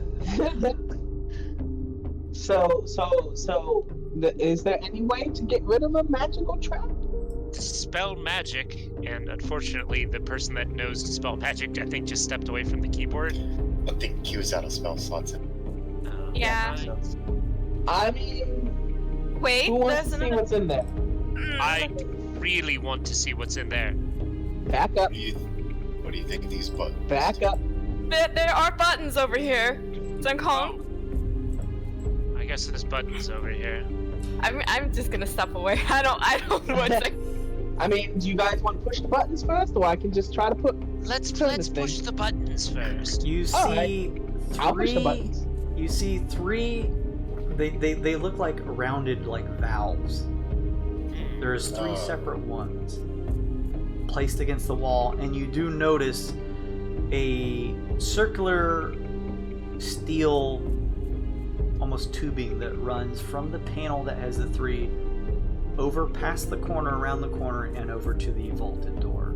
it. Is there any way to get rid of a magical trap? To spell magic, and unfortunately, the person that knows to spell magic, I think, just stepped away from the keyboard. I think he was out of spell slots. Yeah. I mean, Wait, who wants there's to see another. what's in there? I really want to see what's in there. Back up, What do you think of these buttons? back up. There are buttons over here. Sun Kong. I guess there's buttons over here. I'm just gonna step away. I don't know what to. I mean, do you guys want to push the buttons first, or I can just try to put? Let's Turn this push thing. the buttons first. You All see I'll push the three buttons. You see three. They look like rounded like valves. There's three separate ones placed against the wall, and you do notice a circular steel, almost tubing that runs from the panel that has the three over past the corner, around the corner, and over to the vaulted door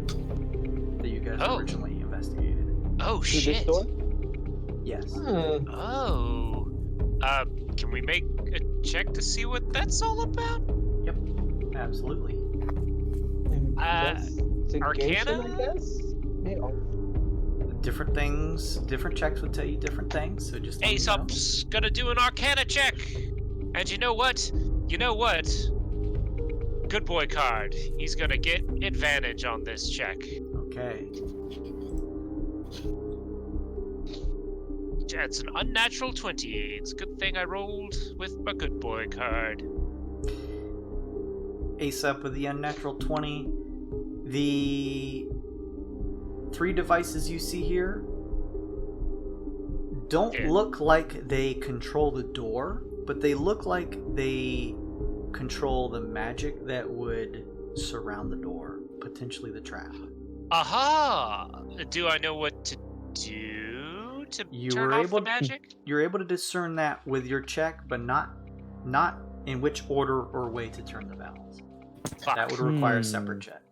that you guys originally investigated. Oh To shit! this door? Yes. Oh. Can we make a check to see what that's all about? Yep. Absolutely. Investigation, Arcana? I guess? Different things, different checks would tell you different things. So just let me know. Aesop's gonna do an Arcana check, and you know what? Good boy card. He's gonna get advantage on this check. Okay. That's an unnatural 20. It's a good thing I rolled with my good boy card. Aesop with the unnatural 20. The three devices you see here don't look like they control the door, but they look like they control the magic that would surround the door, potentially the trap. Aha! Do I know what to do to turn off the magic? You're able to discern that with your check, but not in which order or way to turn the valves. Fuck. That would require a separate check.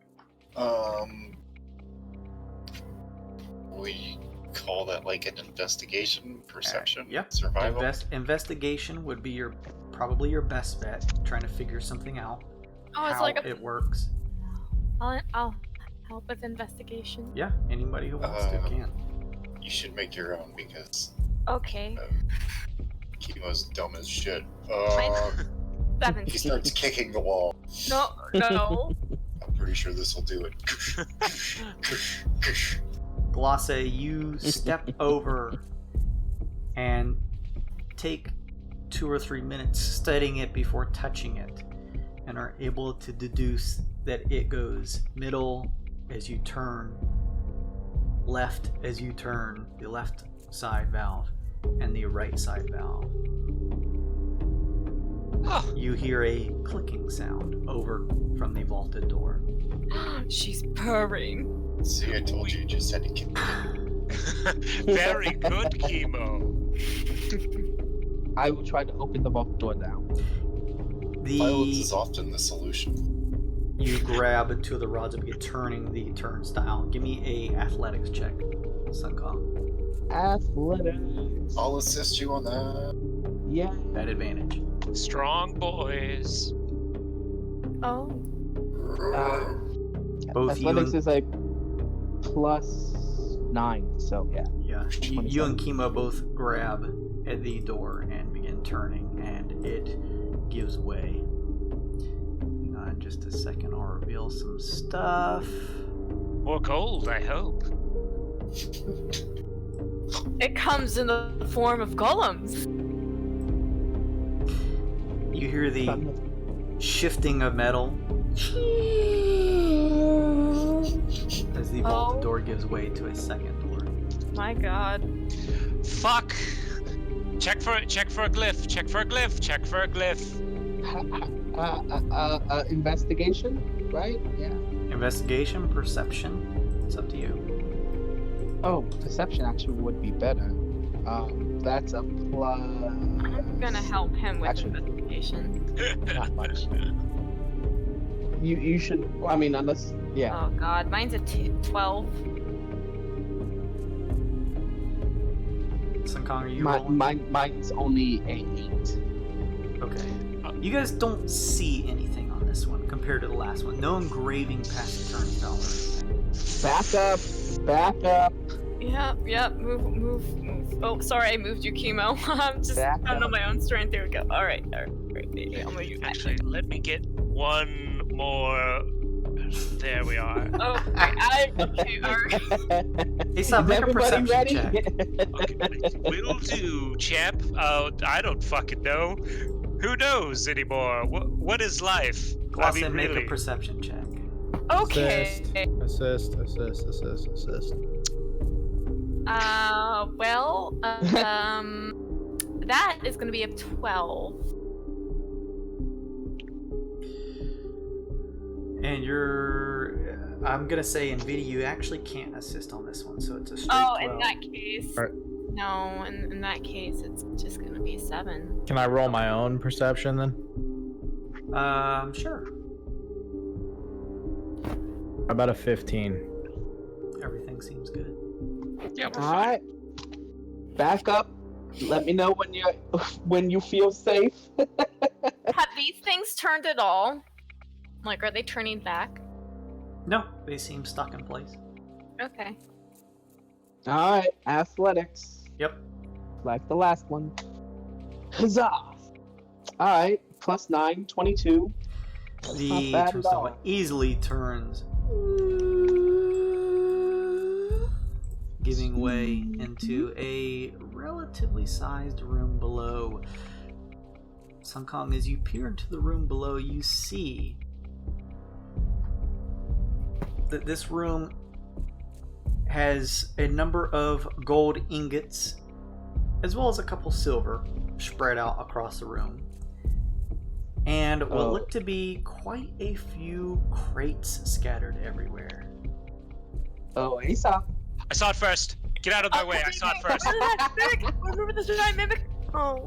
We call that like an investigation, perception, Yep. survival. Investigation would be probably your best bet, trying to figure something out. Oh, it's how like it works. I'll help with investigation. Yeah, anybody who wants to can. You should make your own because Okay. Chemo's dumb as shit. 17. He starts kicking the wall. No. I'm pretty sure this will do it. Glosse, you step over and take 2 or 3 minutes studying it before touching it, and are able to deduce that it goes middle as you turn, left as you turn the left side valve, and the right side valve. You hear a clicking sound over from the vaulted door. She's purring. See, I told you just had to kick it. Very good, Chemo. I will try to open the vault door now. Violence is often the solution. You grab 2 of the rods and begin turning the turnstile. Give me a athletics check, Sunkong. Athletics. I'll assist you on that. Yeah. At advantage. Strong boys. Oh. Both athletics is a +9, so yeah. Yeah, you and Chemo both grab at the door and begin turning, and it gives way. Hang on just a second, I'll reveal some stuff. More gold, I hope. It comes in the form of golems. You hear the shifting of metal as the vaulted door gives way to a second door. My god. Fuck! Check for a glyph. Investigation, right? Yeah. Investigation, perception, it's up to you. Oh, perception actually would be better. That's a plus. I'm gonna help him with investigation. Not much. You should. I mean, unless Oh god, mine's a 12. Sunkong, are you rolling? Mine's only a 8. Okay. You guys don't see anything on this one compared to the last one. No engraving past the turnstile or anything. Back up. Yep. Move. Oh, sorry, I moved you, Chemo. I'm just on my own strength. There we go. All right. I'll move you. Actually, let me get one more. There we are. Oh, okay, all right. Hey, stop, make a perception check. Okay, will do, champ. I don't fucking know. Who knows anymore? What is life? Gloss, I mean, make really. a perception check. Okay. Assist. That is going to be a 12. And I'm gonna say, Nvidia, you actually can't assist on this one, so it's a straight 12. In that case, Alright. no. In that case, it's just going to be a 7. Can I roll my own perception then? Sure. How about a 15? Everything seems good. Yeah, we're All fine. right. Back up. Let me know when you feel safe. Have these things turned at all? Like, are they turning back? No, they seem stuck in place. Okay. All right. Athletics. Yep. Like the last one. Huzzah! All right. +9, 22. The Not bad at turnstile all. easily turns, giving way into a relatively sized room below. Sun Kong, as you peer into the room below, you see that this room has a number of gold ingots as well as a couple silver spread out across the room, and what look to be quite a few crates scattered everywhere. Oh, Aesop. I saw it first. Get out of my way. I saw it first. Mimic! Remember this giant mimic? Oh.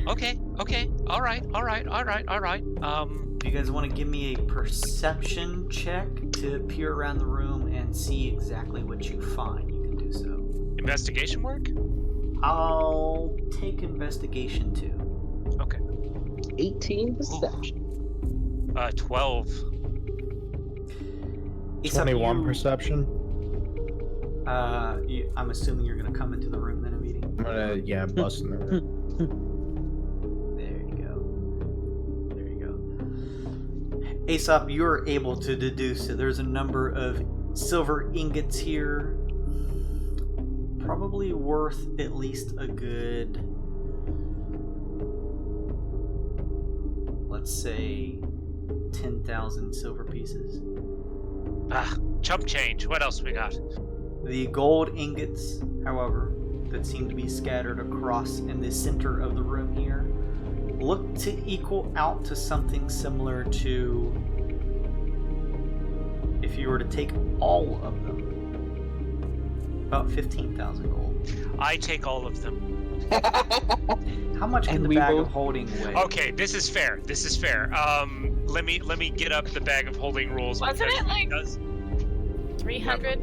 Okay. All right. If you guys want to give me a perception check to peer around the room and see exactly what you find, you can do so. Investigation work? I'll take investigation too. Okay. 18 perception. 12. Aesop, 21 you- perception. I'm assuming you're going to come into the room then, Amity? I'm gonna, bust in the room. There you go. Aesop, you're able to deduce that there's a number of silver ingots here, probably worth at least a good, let's say, 10,000 silver pieces. Chump change. What else we got? The gold ingots, however, that seem to be scattered across in the center of the room here, look to equal out to something similar to, if you were to take all of them, about 15,000 gold. I take all of them. How much can And the we bag both- of holding weigh? Okay, this is fair. Let me get up the bag of holding rules. Wasn't because it like does- 300?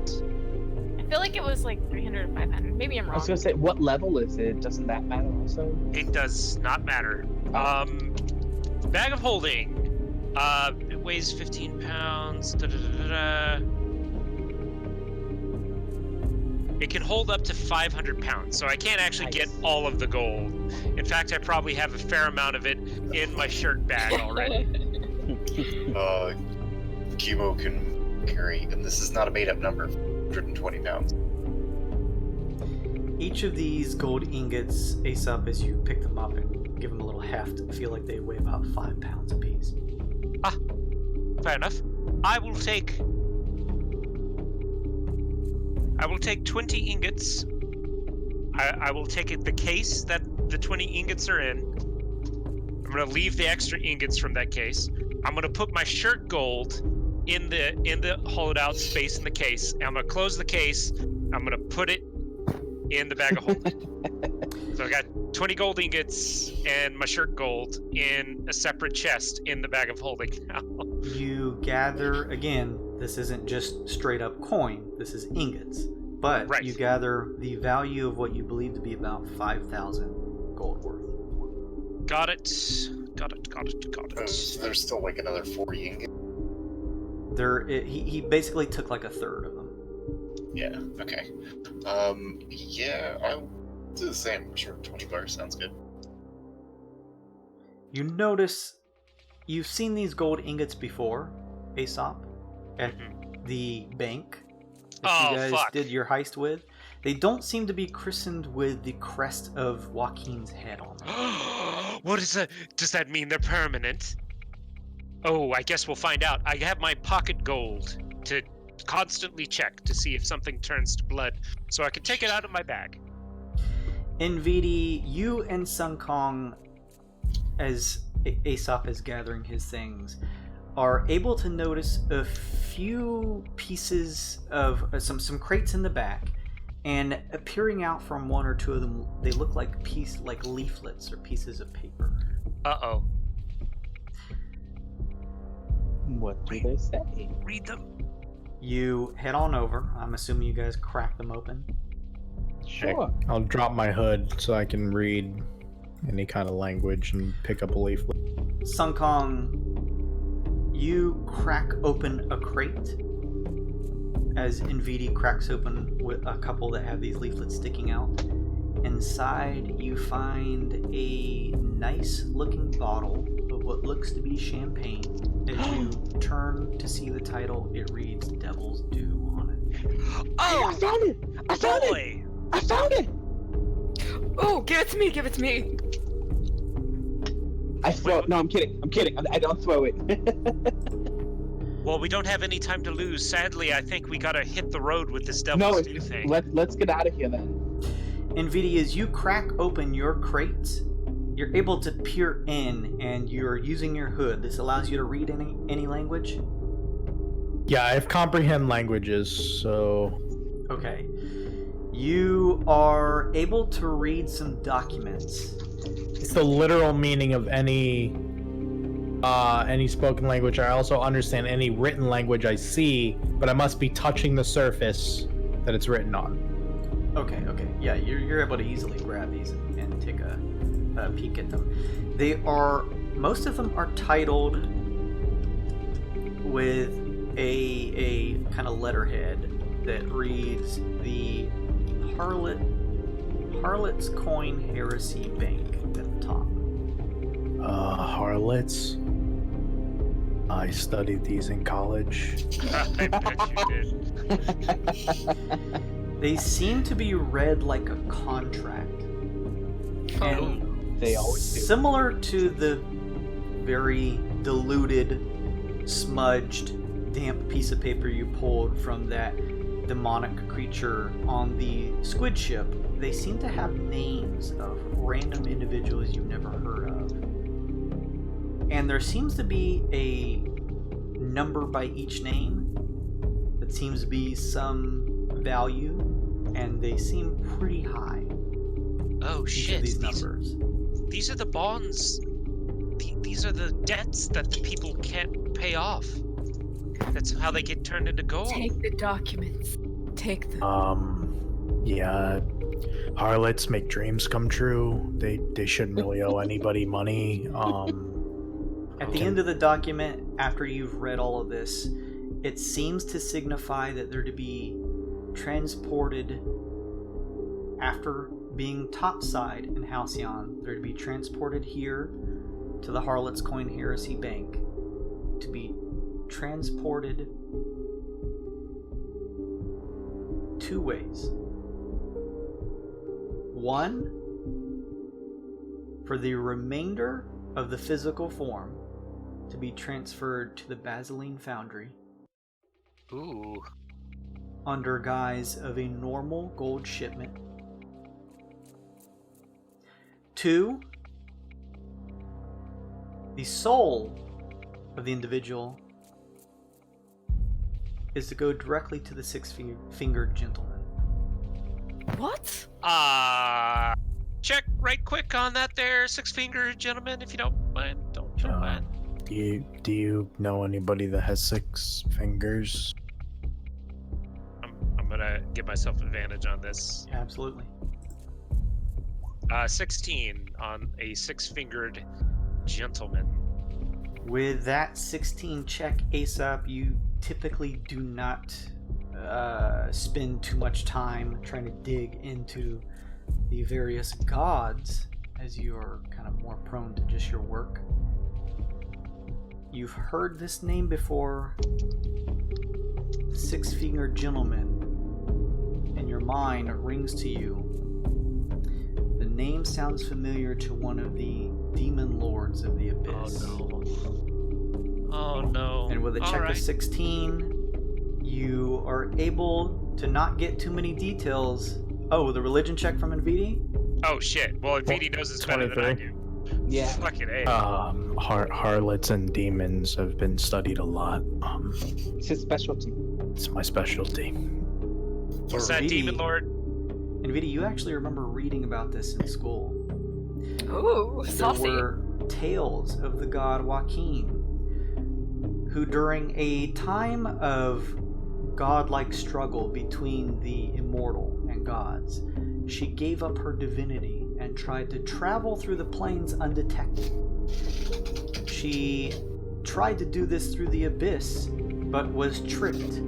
I feel like it was like 300 or 500. Maybe I'm I wrong. was gonna say, what level is it? Doesn't that matter also? It does not matter. Bag of holding. It weighs 15 pounds. It can hold up to 500 pounds, so I can't actually get Nice. all of the gold. In fact, I probably have a fair amount of it in my shirt bag already. Kimo can carry, and this is not a made-up number, 120 pounds. Each of these gold ingots, Aesop, as you pick them up and give them a little heft, feel like they weigh about 5 pounds apiece. Fair enough. I will take 20 ingots. I will take the case that the 20 ingots are in. I'm gonna leave the extra ingots from that case. I'm gonna put my shirt gold in the hollowed out space in the case. I'm gonna close the case. I'm gonna put it in the bag of holding. So I got 20 gold ingots and my shirt gold in a separate chest in the bag of holding now. You gather, again, this isn't just straight up coin, this is ingots. But Right. you gather the value of what you believe to be about 5,000 gold worth. Got it. So there's still like another 40 ingots. He basically took like a third of them. Yeah, okay. Yeah, I'll do the same. Sure, 20 bars sounds good. You notice you've seen these gold ingots before, Aesop, at the bank that you guys fuck. did your heist with. They don't seem to be christened with the crest of Joaquin's head on them. What is that? Does that mean they're permanent? Oh, I guess we'll find out. I have my pocket gold to constantly check to see if something turns to blood, so I can take it out of my bag. Nvd, you and Sun Kong, as Aesop is gathering his things, are able to notice a few pieces of some crates in the back, and appearing out from one or two of them, they look like leaflets or pieces of paper. Uh-oh. What do they say? Read them. You head on over. I'm assuming you guys crack them open. Sure. I'll drop my hood so I can read any kind of language and pick up a leaflet. Sun Kong, you crack open a crate as Nvd cracks open with a couple that have these leaflets sticking out. Inside, you find a nice looking bottle of what looks to be champagne. As you turn to see the title, it reads Devil's Dew on it. Oh, I found it! I found it! boy! I found it! Oh, give it to me! Give it to me! I throw. No, I'm kidding. I don't throw it. Well, we don't have any time to lose. Sadly, I think we gotta hit the road with this Devil's Dew thing. Let's get out of here then. Nvidia, as you crack open your crates, you're able to peer in, and you're using your hood. This allows you to read any language? Yeah, I have comprehend languages, so... Okay. You are able to read some documents. It's the literal meaning of any spoken language. I also understand any written language I see, but I must be touching the surface that it's written on. Okay. Yeah, you're able to easily grab these and take a peek at them. Most of them are titled with a kind of letterhead that reads the Harlot's Coin Heresy Bank at the top. Harlots? I studied these in college. I bet you did. They seem to be read like a contract. And They always do. similar to the very diluted, smudged, damp piece of paper you pulled from that demonic creature on the squid ship, they seem to have names of random individuals you've never heard of. And there seems to be a number by each name that seems to be some value, and they seem pretty high. Oh Each shit! of these numbers. These are the bonds. These are the debts that the people can't pay off. That's how they get turned into gold. Take the documents. Take them. Yeah. Harlots make dreams come true. They shouldn't really owe anybody money. At the end of the document, after you've read all of this, it seems to signify that they're to be transported after being topside in Halcyon. They're to be transported here to the Harlot's Coin Heresy Bank to be transported two ways. One, for the remainder of the physical form to be transferred to the Basiline Foundry Ooh. under guise of a normal gold shipment. Two, the soul of the individual is to go directly to the six-fingered gentleman. What? Check right quick on that there, six-fingered gentleman, if you don't mind. Don't mind. Do you know anybody that has 6 fingers? I'm gonna give myself advantage on this. Absolutely. 16 on a 6-fingered gentleman. With that 16 check, Aesop, you typically do not spend too much time trying to dig into the various gods, as you are kind of more prone to just your work. You've heard this name before, Six-Fingered Gentleman, and your mind rings to you. The name sounds familiar to one of the demon lords of the Abyss. Oh no. And with a check of 16, You are able to not get too many details. Oh, the religion check from NVD? Oh shit. Well, VD knows it's better than I 23. do. Yeah. Fucking A. Harlots and demons have been studied a lot. It's his specialty. It's my specialty. What's For that, VD, Demon Lord? NVD, you actually remember reading about this in school. Ooh, There saucy. were tales of the god Joaquin, who during a time of godlike struggle between the immortal and gods, she gave up her divinity and tried to travel through the planes undetected. She tried to do this through the abyss, but was tricked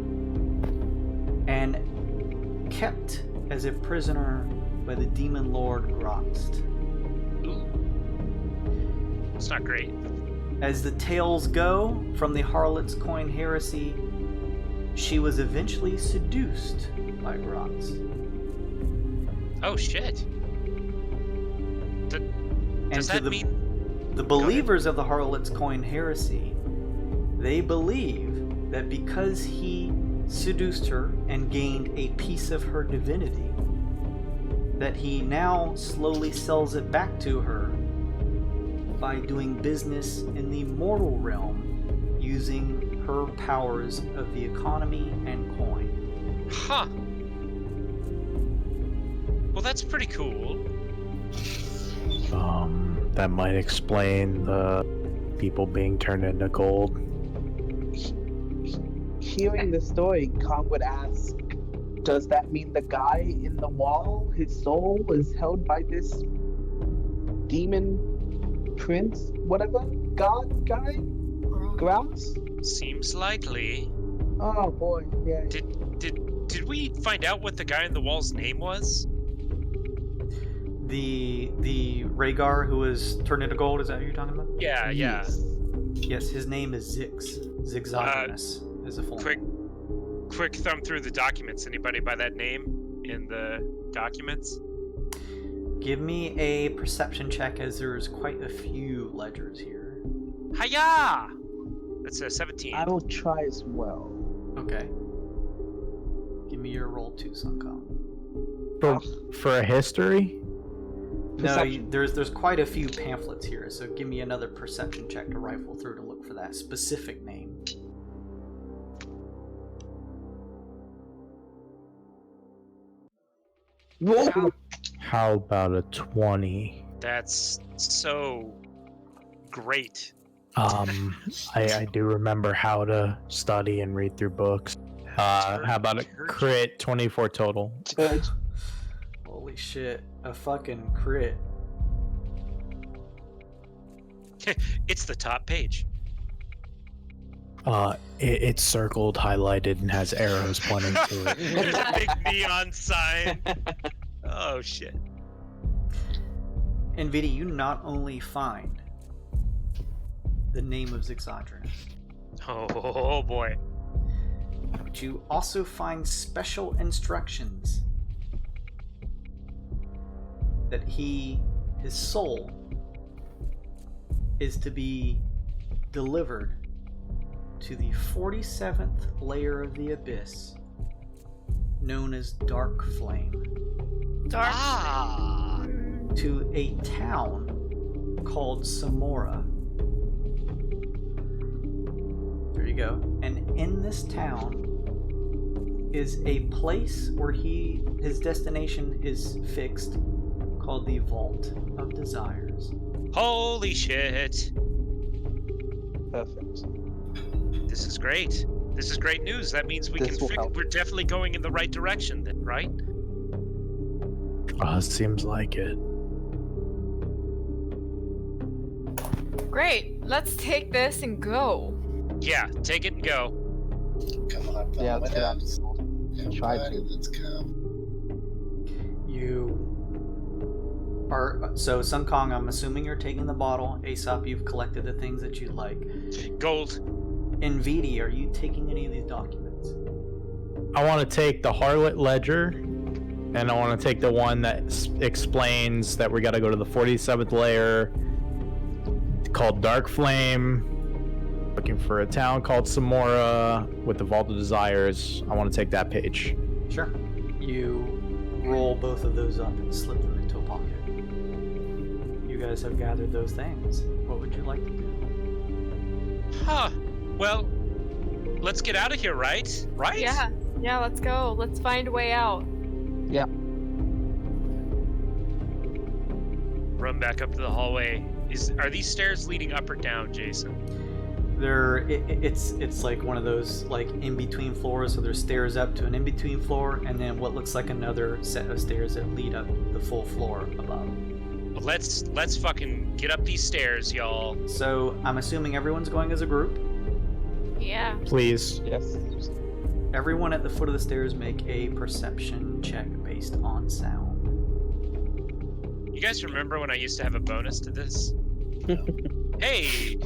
and kept as a prisoner by the demon lord Groxt. Ooh. It's not great. As the tales go, from the Harlot's Coin heresy, she was eventually seduced by Grox. Oh shit. And Does to that the, mean the believers of the Harlot's Coin heresy, they believe that because he seduced her and gained a piece of her divinity, that he now slowly sells it back to her by doing business in the mortal realm using her powers of the economy and coin. Huh. Well, that's pretty cool. That might explain the people being turned into gold. Hearing the story, Kong would ask, does that mean the guy in the wall, his soul is held by this demon prince, whatever, god guy? Grouse? Seems likely. Oh boy, yeah. Did we find out what the guy in the wall's name was? The Rhaegar who was turned into gold, is that who you're talking about? Yeah, yeah. Yes, his name is Zix. Zigzagoras is a full name. Quick thumb through the documents. Anybody by that name in the documents? Give me a perception check, as there's quite a few ledgers here. Hiya! That's a 17. I will try as well. Okay. Give me your roll too, Sunkong. For a history? No, Perception. there's quite a few pamphlets here, so give me another perception check to rifle through to look for that specific name. Whoa! How about a 20? That's so great. I do remember how to study and read through books. How about a crit 24 total? Good. Holy shit, a fucking crit. It's the top page. It's circled, highlighted, and has arrows pointing to it. There's a big neon sign. Oh shit. And Vidi, you not only find the name of Zixodrinus, Oh boy. but you also find special instructions that his soul is to be delivered to the 47th layer of the abyss, known as Dark Flame, Dark. Ah. to a town called Samora. There you go. And in this town is a place where his destination is fixed, called the Vault of Desires. Holy shit. Perfect. This is great. This is great news. That means This will help. we're definitely going in the right direction then, right? Seems like it. Great. Let's take this and go. Yeah, take it and go. Come on, Yeah, let's get out. Come Try on, to. let's go. You are so Sun Kong. I'm assuming you're taking the bottle. Aesop, you've collected the things that you like. Gold. In VD, are you taking any of these documents? I want to take the Harlot Ledger, and I want to take the one that explains that we got to go to the 47th layer called Dark Flame, Looking for a town called Samora with the Vault of Desires. I want to take that page. Sure. You roll both of those up and slip them into a pocket. You guys have gathered those things. What would you like to do? Huh. Well, let's get out of here, right? Right? Yeah, let's go. Let's find a way out. Yeah. Run back up to the hallway. Are these stairs leading up or down, Jason? It's like one of those like in between floors, so there's stairs up to an in between floor, and then what looks like another set of stairs that lead up the full floor above. Well, let's fucking get up these stairs, y'all. So I'm assuming everyone's going as a group. Yeah. Please. Yes. Everyone at the foot of the stairs make a perception check based on sound. You guys remember when I used to have a bonus to this? Hey,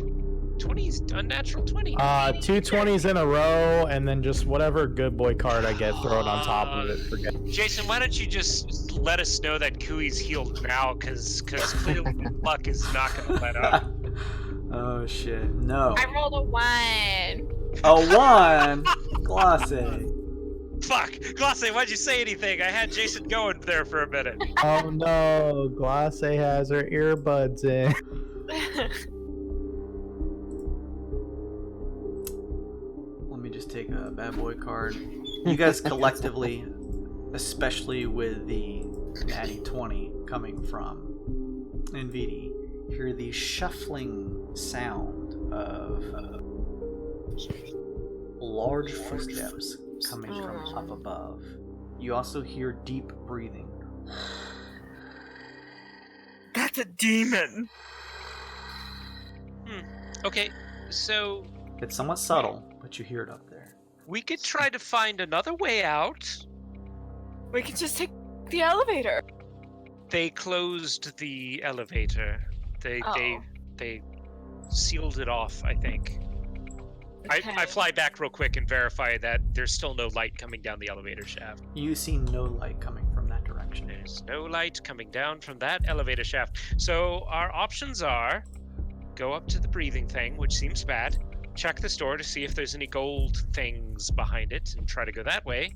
20's unnatural 20. 2 20s in a row, and then just whatever good boy card I get thrown on top of it. Forget. Jason, why don't you just let us know that Kui's healed now, because clearly luck is not going to let up. Oh shit, no. I rolled a 1. A 1? Glossy. Fuck! Glossy, why'd you say anything? I had Jason going there for a minute. Oh no, Glasse has her earbuds in. Let me just take a bad boy card. You guys collectively, especially with the natty 20 coming from NVD, hear the shuffling sound of large footsteps coming from up above. You also hear deep breathing. That's a demon! Okay, so It's somewhat subtle, but you hear it up there. we could try to find another way out. We could just take the elevator. They closed the elevator. They sealed it off, I think. Okay. I fly back real quick and verify that there's still no light coming down the elevator shaft. You see no light coming from that direction. There's no light coming down from that elevator shaft. So our options are go up to the breathing thing, which seems bad, check this door to see if there's any gold things behind it and try to go that way,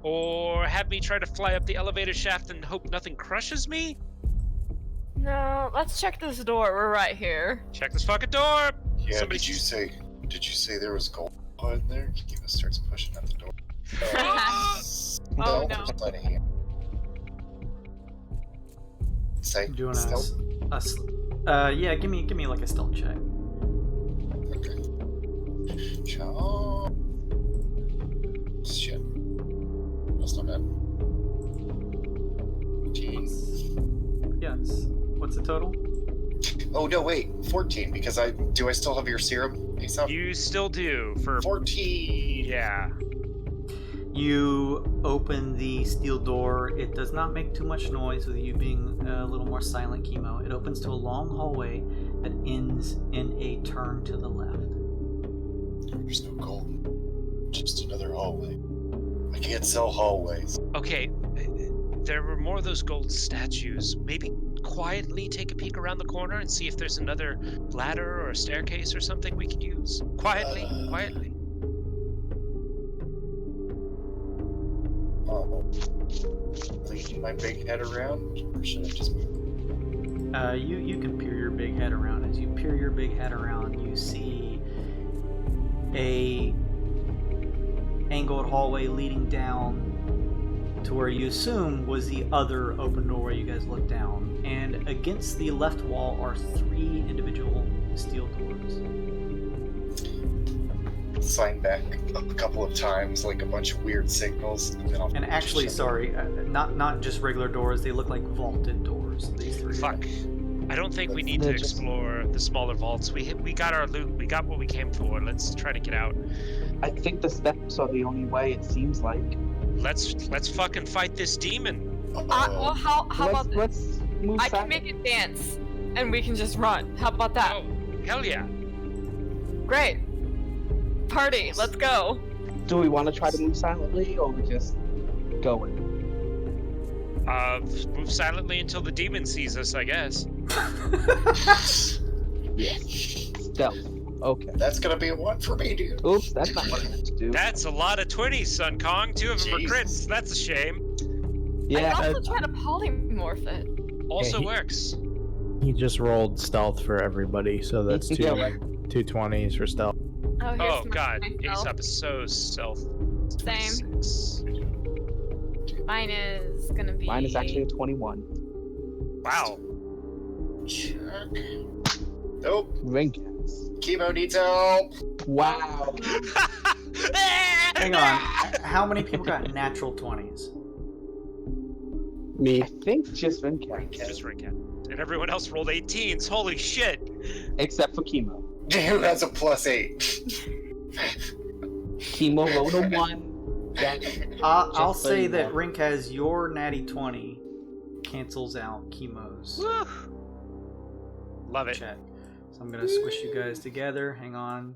or have me try to fly up the elevator shaft and hope nothing crushes me. No, let's check this door. We're right here. Check this fucking door. Yeah, Somebody- did you say there was gold in there? Kiva starts pushing at the door. Oh, no. Just letting you. Say, Do you want stealth? yeah, give me like a stealth check. Okay. Chomp. Shit. That's not bad. 15. Yes. What's the total? Oh no, wait, 14. Because I still have your serum? Aesop? You still do for 14. yeah. You open the steel door. It does not make too much noise with you being a little more silent, Chemo. It opens to a long hallway that ends in a turn to the left. There's no gold. Just another hallway. I can't sell hallways. Okay, there were more of those gold statues. Maybe quietly take a peek around the corner and see if there's another ladder or a staircase or something we could use. Quietly. Oh. Leaning my big head around? Or should I just move? You can peer your big head around. As you peer your big head around, you see a angled hallway leading down to where you assume was the other open door where you guys looked down. And against the left wall are 3 individual steel doors. Sign back a couple of times, like a bunch of weird signals. And, then I'll And actually, sorry, not just regular doors. They look like vaulted doors. These 3. Fuck. I don't think we need to explore the smaller vaults. We got our loot. We got what we came for. Let's try to get out. I think the steps are the only way, it seems like. Let's fucking fight this demon. Well, how about this? Let's move I can silent. make it dance, and we can just run. How about that? Oh, hell yeah. Great. Party, let's go. Do we want to try to move silently, or we just go in? Move silently until the demon sees us, I guess. Yes. Stealth. Okay. That's gonna be a 1 for me, dude. Oops, that's not what I meant to do. That's a lot of 20s, Sun Kong. 2 of them are Jesus. crits. That's a shame. I Yeah. can also try to polymorph it. Also he- works. He just rolled stealth for everybody, so that's two, Yeah, right. 220s for stealth. Oh, here's Oh my- god, myself. Aesop is so self. Same. 26. Mine is gonna be. Mine is actually a 21. Wow. Check. Nope. Ringcast. Chemo needs help. Wow. Hang on. How many people got natural 20s? Me. I think just Ringcast. Just ring cat. And everyone else rolled 18s. Holy shit. Except for Chemo. Who has a +8? Chemo rolled a 1. I'll so say you that know. Rink has your natty 20 cancels out Chemo's Woo. Love it. check. So I'm gonna squish you guys together. Hang on.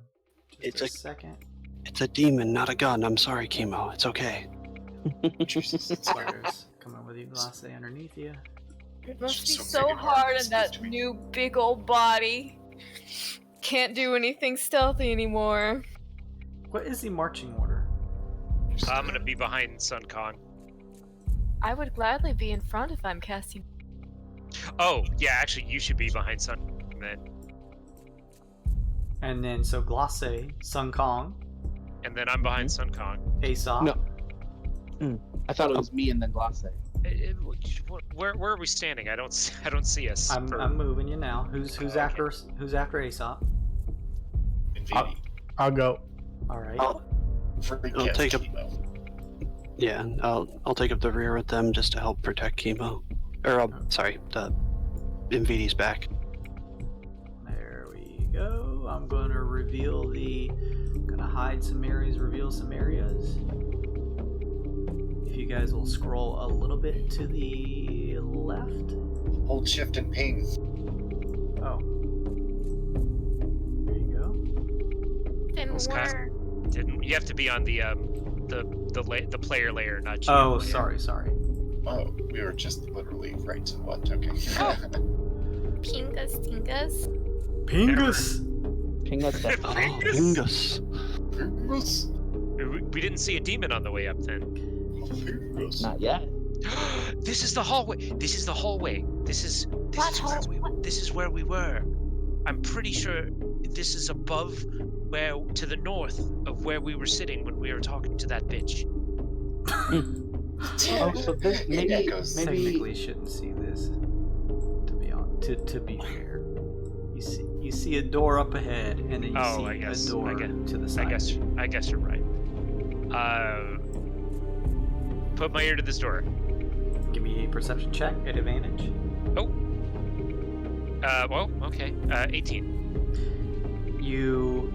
It's Just a- a second. It's a demon, not a gun. I'm sorry, Chemo. It's okay. Spiders coming with you, Glace underneath you. It must be So so big and hard hard to on that speak to me. new big old body. Can't do anything stealthy anymore. What is the marching order? I'm gonna be behind Sun Kong. I would gladly be in front if I'm casting. Oh, yeah, actually, you should be behind Sun Kong then. And then so Glace, Sun Kong, And then I'm behind Sun Kong. Aesop. No. I thought it was me and then Glace. Where are we standing? I don't see us. I'm moving you now. Who's Okay. after Aesop? Infinity. I'll go. All right. I'll take a- Yeah, I'll take up the rear with them just to help protect Chemo. Or, sorry, the Invidi's back. There we go. I'm gonna reveal gonna hide some areas, reveal some areas. If you guys will scroll a little bit to the left. Hold shift and ping. Oh. There you go. Didn't Those guys- work. Didn't you have to be on the player layer, not you? Oh, sorry. Oh, we were just literally right to what? Okay. Pingas, tingas. Pingus! Ping us that. Oh, Pingus. Pingus. We didn't see a demon on the way up then. Not yet. This is the hallway. This is where we were. I'm pretty sure this is above to the north of where we were sitting when we were talking to that bitch. Oh, so this maybe Technically shouldn't see this. To be fair. You see a door up ahead, and then you Oh, see I guess- a door I guess- to the side. I guess you're right. Put my ear to this door. Give me a perception check at advantage. Well, okay. 18. You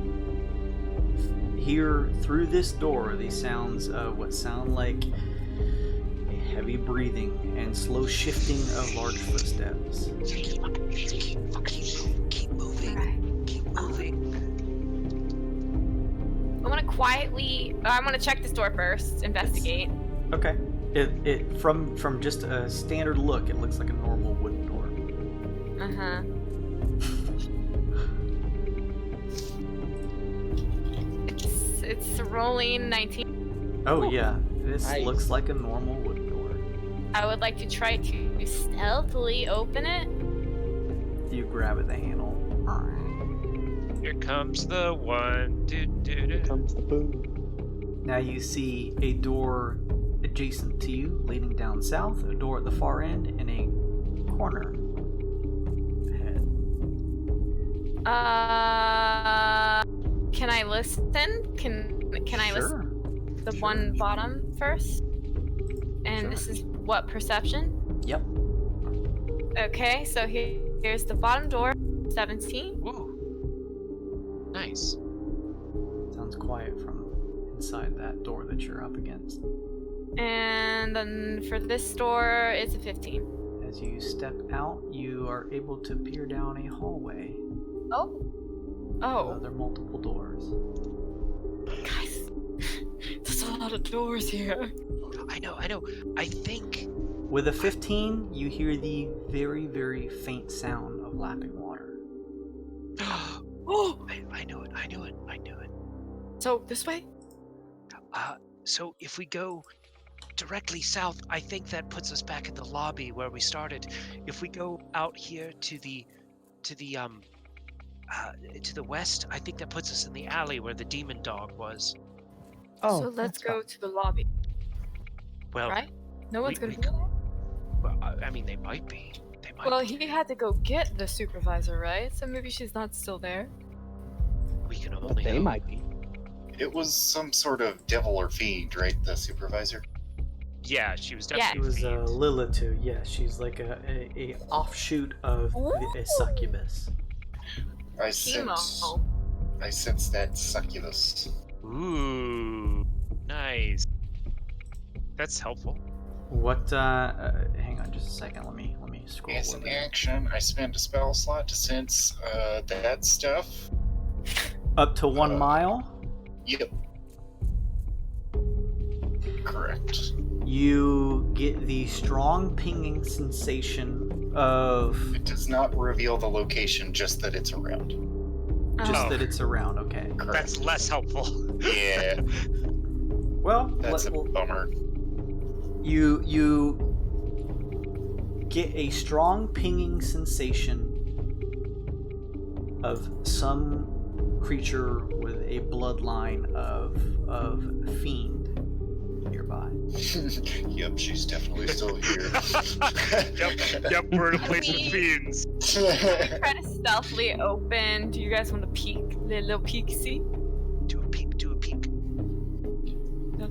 hear through this door the sounds of what sound like a heavy breathing and slow shifting of large footsteps. Keep moving. Keep moving. I want to quietly. I want to check this door first. Investigate. Okay. It from just a standard look, it looks like a normal wooden door. Uh huh. It's rolling 19. Oh yeah, this Nice. looks like a normal wooden door. I would like to try to stealthily open it. You grab at the handle. Here comes the one. comes the boom. Now you see a door adjacent to you, leading down south, a door at the far end, and a corner ahead. Can I listen? Can I listen? Sure. The Sure. one bottom first? And Sure. this is what, perception? Yep. Okay, so here's the bottom door, 17. Woo. Nice. Sounds quiet from inside that door that you're up against. And then for this door, it's a 15. As you step out, you are able to peer down a hallway. Oh. Oh. There are multiple doors. Guys, there's a lot of doors here. I know. I think. With a 15, you hear the very, very faint sound of lapping water. Oh, I knew it. so this way? So if we go directly south, I think that puts us back at the lobby where we started. If we go out here to the west, I think that puts us in the alley where the demon dog was. Oh, so let's that's go fine. to the lobby, Well, right? No one's we gonna be there? well, I mean, they might be. Well, he had to go get the supervisor, right? So maybe she's not still there. We can But only they hope. might be. It was some sort of devil or fiend, right? The supervisor? Yeah, she was Yeah. definitely. She was a fiend. Lilitu, yeah. She's like a offshoot of a succubus. I Chemo. sense that succubus. Ooh, nice. That's helpful. What, hang on just a second, let me scroll As a an little bit. action, I spend a spell slot to sense that stuff. Up to 1 mile, Yep. Correct. you get the strong pinging sensation of It does not reveal the location, just that it's around. just Oh. that it's around, okay. Correct. That's less helpful. Yeah, Well, that's a bummer. you get a strong pinging sensation of some creature with a bloodline of fiend nearby. Yep, she's definitely still here. Yep, we're in a place with Me. fiends. Try to stealthily open. Do you guys want to peek? The little peek-see? Do a peek. Little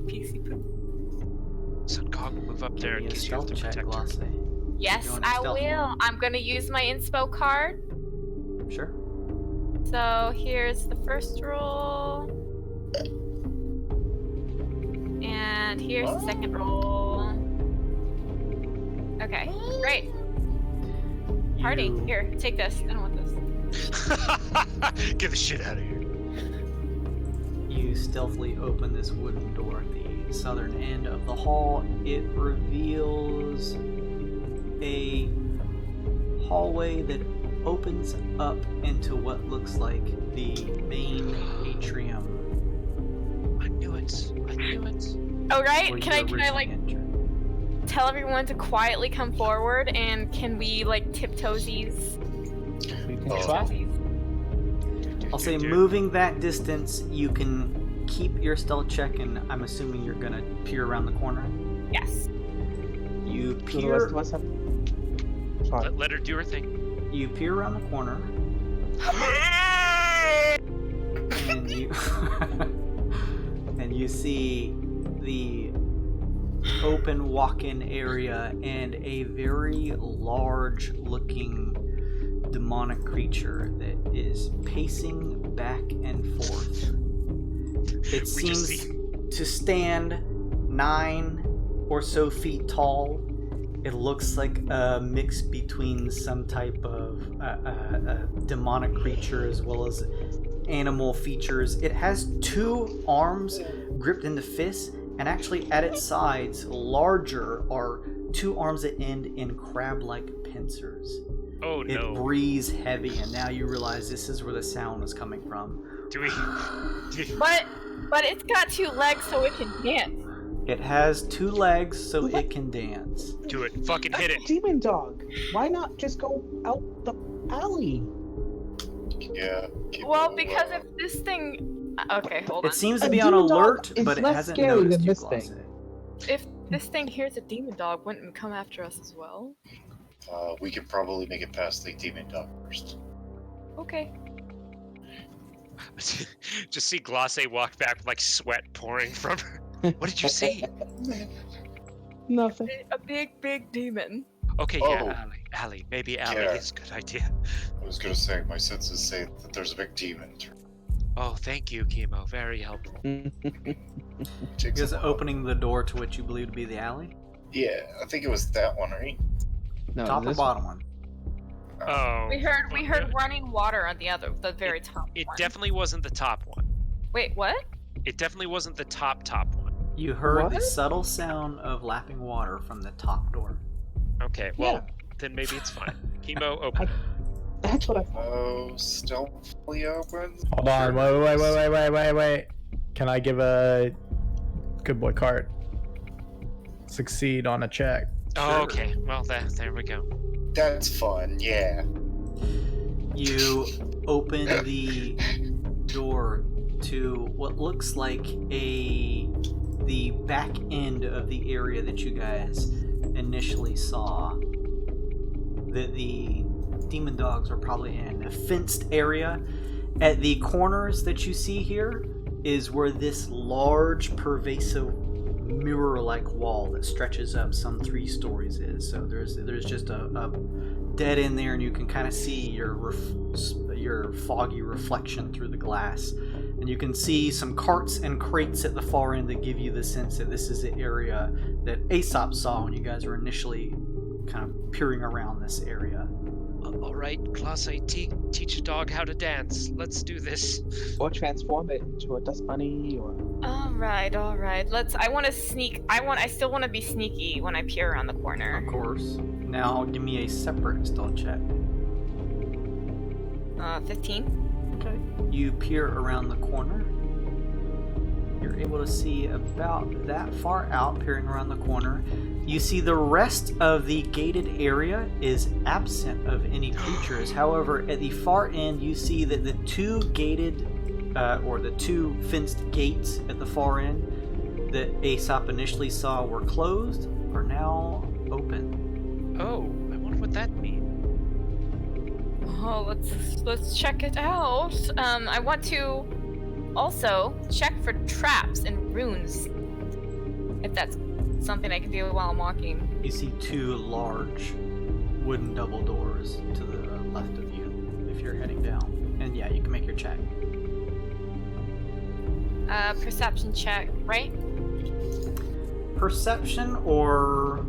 peek-see poo. Sun Kong, move up there Give in me a case you have stealth to check, protect her. Glossy. Yes, You want a I stealth will. one? I'm gonna use my inspo card. Sure. So here's the first roll. And here's the second roll. Okay, great. Party, You- here, take this. I don't want this. Get the shit out of here. You stealthily open this wooden door at the southern end of the hall. It reveals a hallway that opens up into what looks like the main atrium. I knew it. Oh right, where can you I originally like entered. tell everyone to quietly come forward and can we like tiptoesies? We can Oh. try. I'll say moving that distance, you can keep your stealth check, and I'm assuming you're gonna peer around the corner. Yes. You Do the rest peer, of us have? Sorry. Let her do her thing. you peer around the corner, and you and you see the open walk-in area and a very large-looking demonic creature that is pacing back and forth. It We just seems see- to stand 9 or so feet tall. It looks like a mix between some type of demonic creature as well as animal features. It has 2 arms gripped into fists, and actually at its sides, larger, are 2 arms that end in crab-like pincers. Oh It no. breathes heavy, and now you realize this is where the sound is coming from. Do we? But it's got 2 legs so it can dance. It has 2 legs, so it can dance. Do it. Fucking hit it. Demon dog. Why not just go out the alley? Yeah. keep Well, it because low. if this thing okay, hold on. It seems to A be on demon dog alert, is but it less hasn't scary noticed than you, this thing. Glossy. If this thing hears a demon dog, wouldn't it come after us as well? We can probably make it past the demon dog first. Okay. Just see Glosse walk back with like sweat pouring from her. What did you see? Nothing. A big demon. Okay, Oh. yeah, Allie. Maybe Allie Yeah. is a good idea. I was gonna say, my senses say that there's a big demon. Oh, thank you, Chemo. Very helpful. You Takes guys a while. opening the door to what you believe to be the alley? Yeah, I think it was that one, right? No, Top or this bottom one? Oh. We heard yeah. running water on the very top It one. definitely wasn't the top one. Wait, what? It definitely wasn't the top one. You heard the What? subtle sound of lapping water from the top door. Okay, well, then maybe it's fine. Chemo, open. That's what I thought. Oh, stealthily open. Hold on, wait. Can I give a good boy card? Succeed on a check. Oh, okay. Well, there we go. That's fun, yeah. You open the door to what looks like the back end of the area that you guys initially saw. The demon dogs are probably in a fenced area. At the corners that you see here is where this large, pervasive mirror-like wall that stretches up some 3 stories is. So there's just a dead end there, and you can kind of see your foggy reflection through the glass. And you can see some carts and crates at the far end that give you the sense that this is the area that Aesop saw when you guys were initially kind of peering around this area. All right, class A, teach a dog how to dance. Let's do this. Or transform it into a dust bunny, or... All right. I want to sneak. I still want to be sneaky when I peer around the corner. Of course. Now give me a separate stealth check. 15. Okay. You peer around the corner. You're able to see about that far out, peering around the corner. You see the rest of the gated area is absent of any creatures. However, at the far end, you see that the 2 gated, or the 2 fenced gates at the far end that Aesop initially saw were closed are now open. Oh, I wonder what that means. Oh, let's check it out. I want to also check for traps and runes, if that's something I can do while I'm walking. You see 2 large wooden double doors to the left of you if you're heading down. And yeah, you can make your check. Perception check, right? Perception or,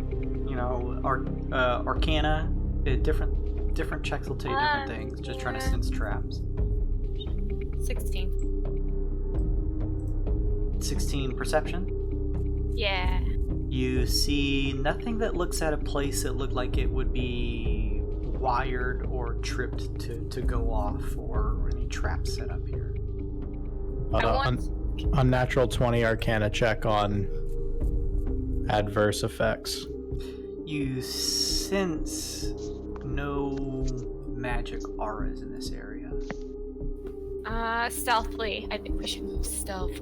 arcana. Different checks will tell you different things. Just trying to sense traps. 16. 16 perception. Yeah. You see nothing that looks at a place that looked like it would be wired or tripped to go off, or any traps set up here. Unnatural 20 arcana check on adverse effects. You sense no magic auras in this area. Stealthily. I think we should move stealth.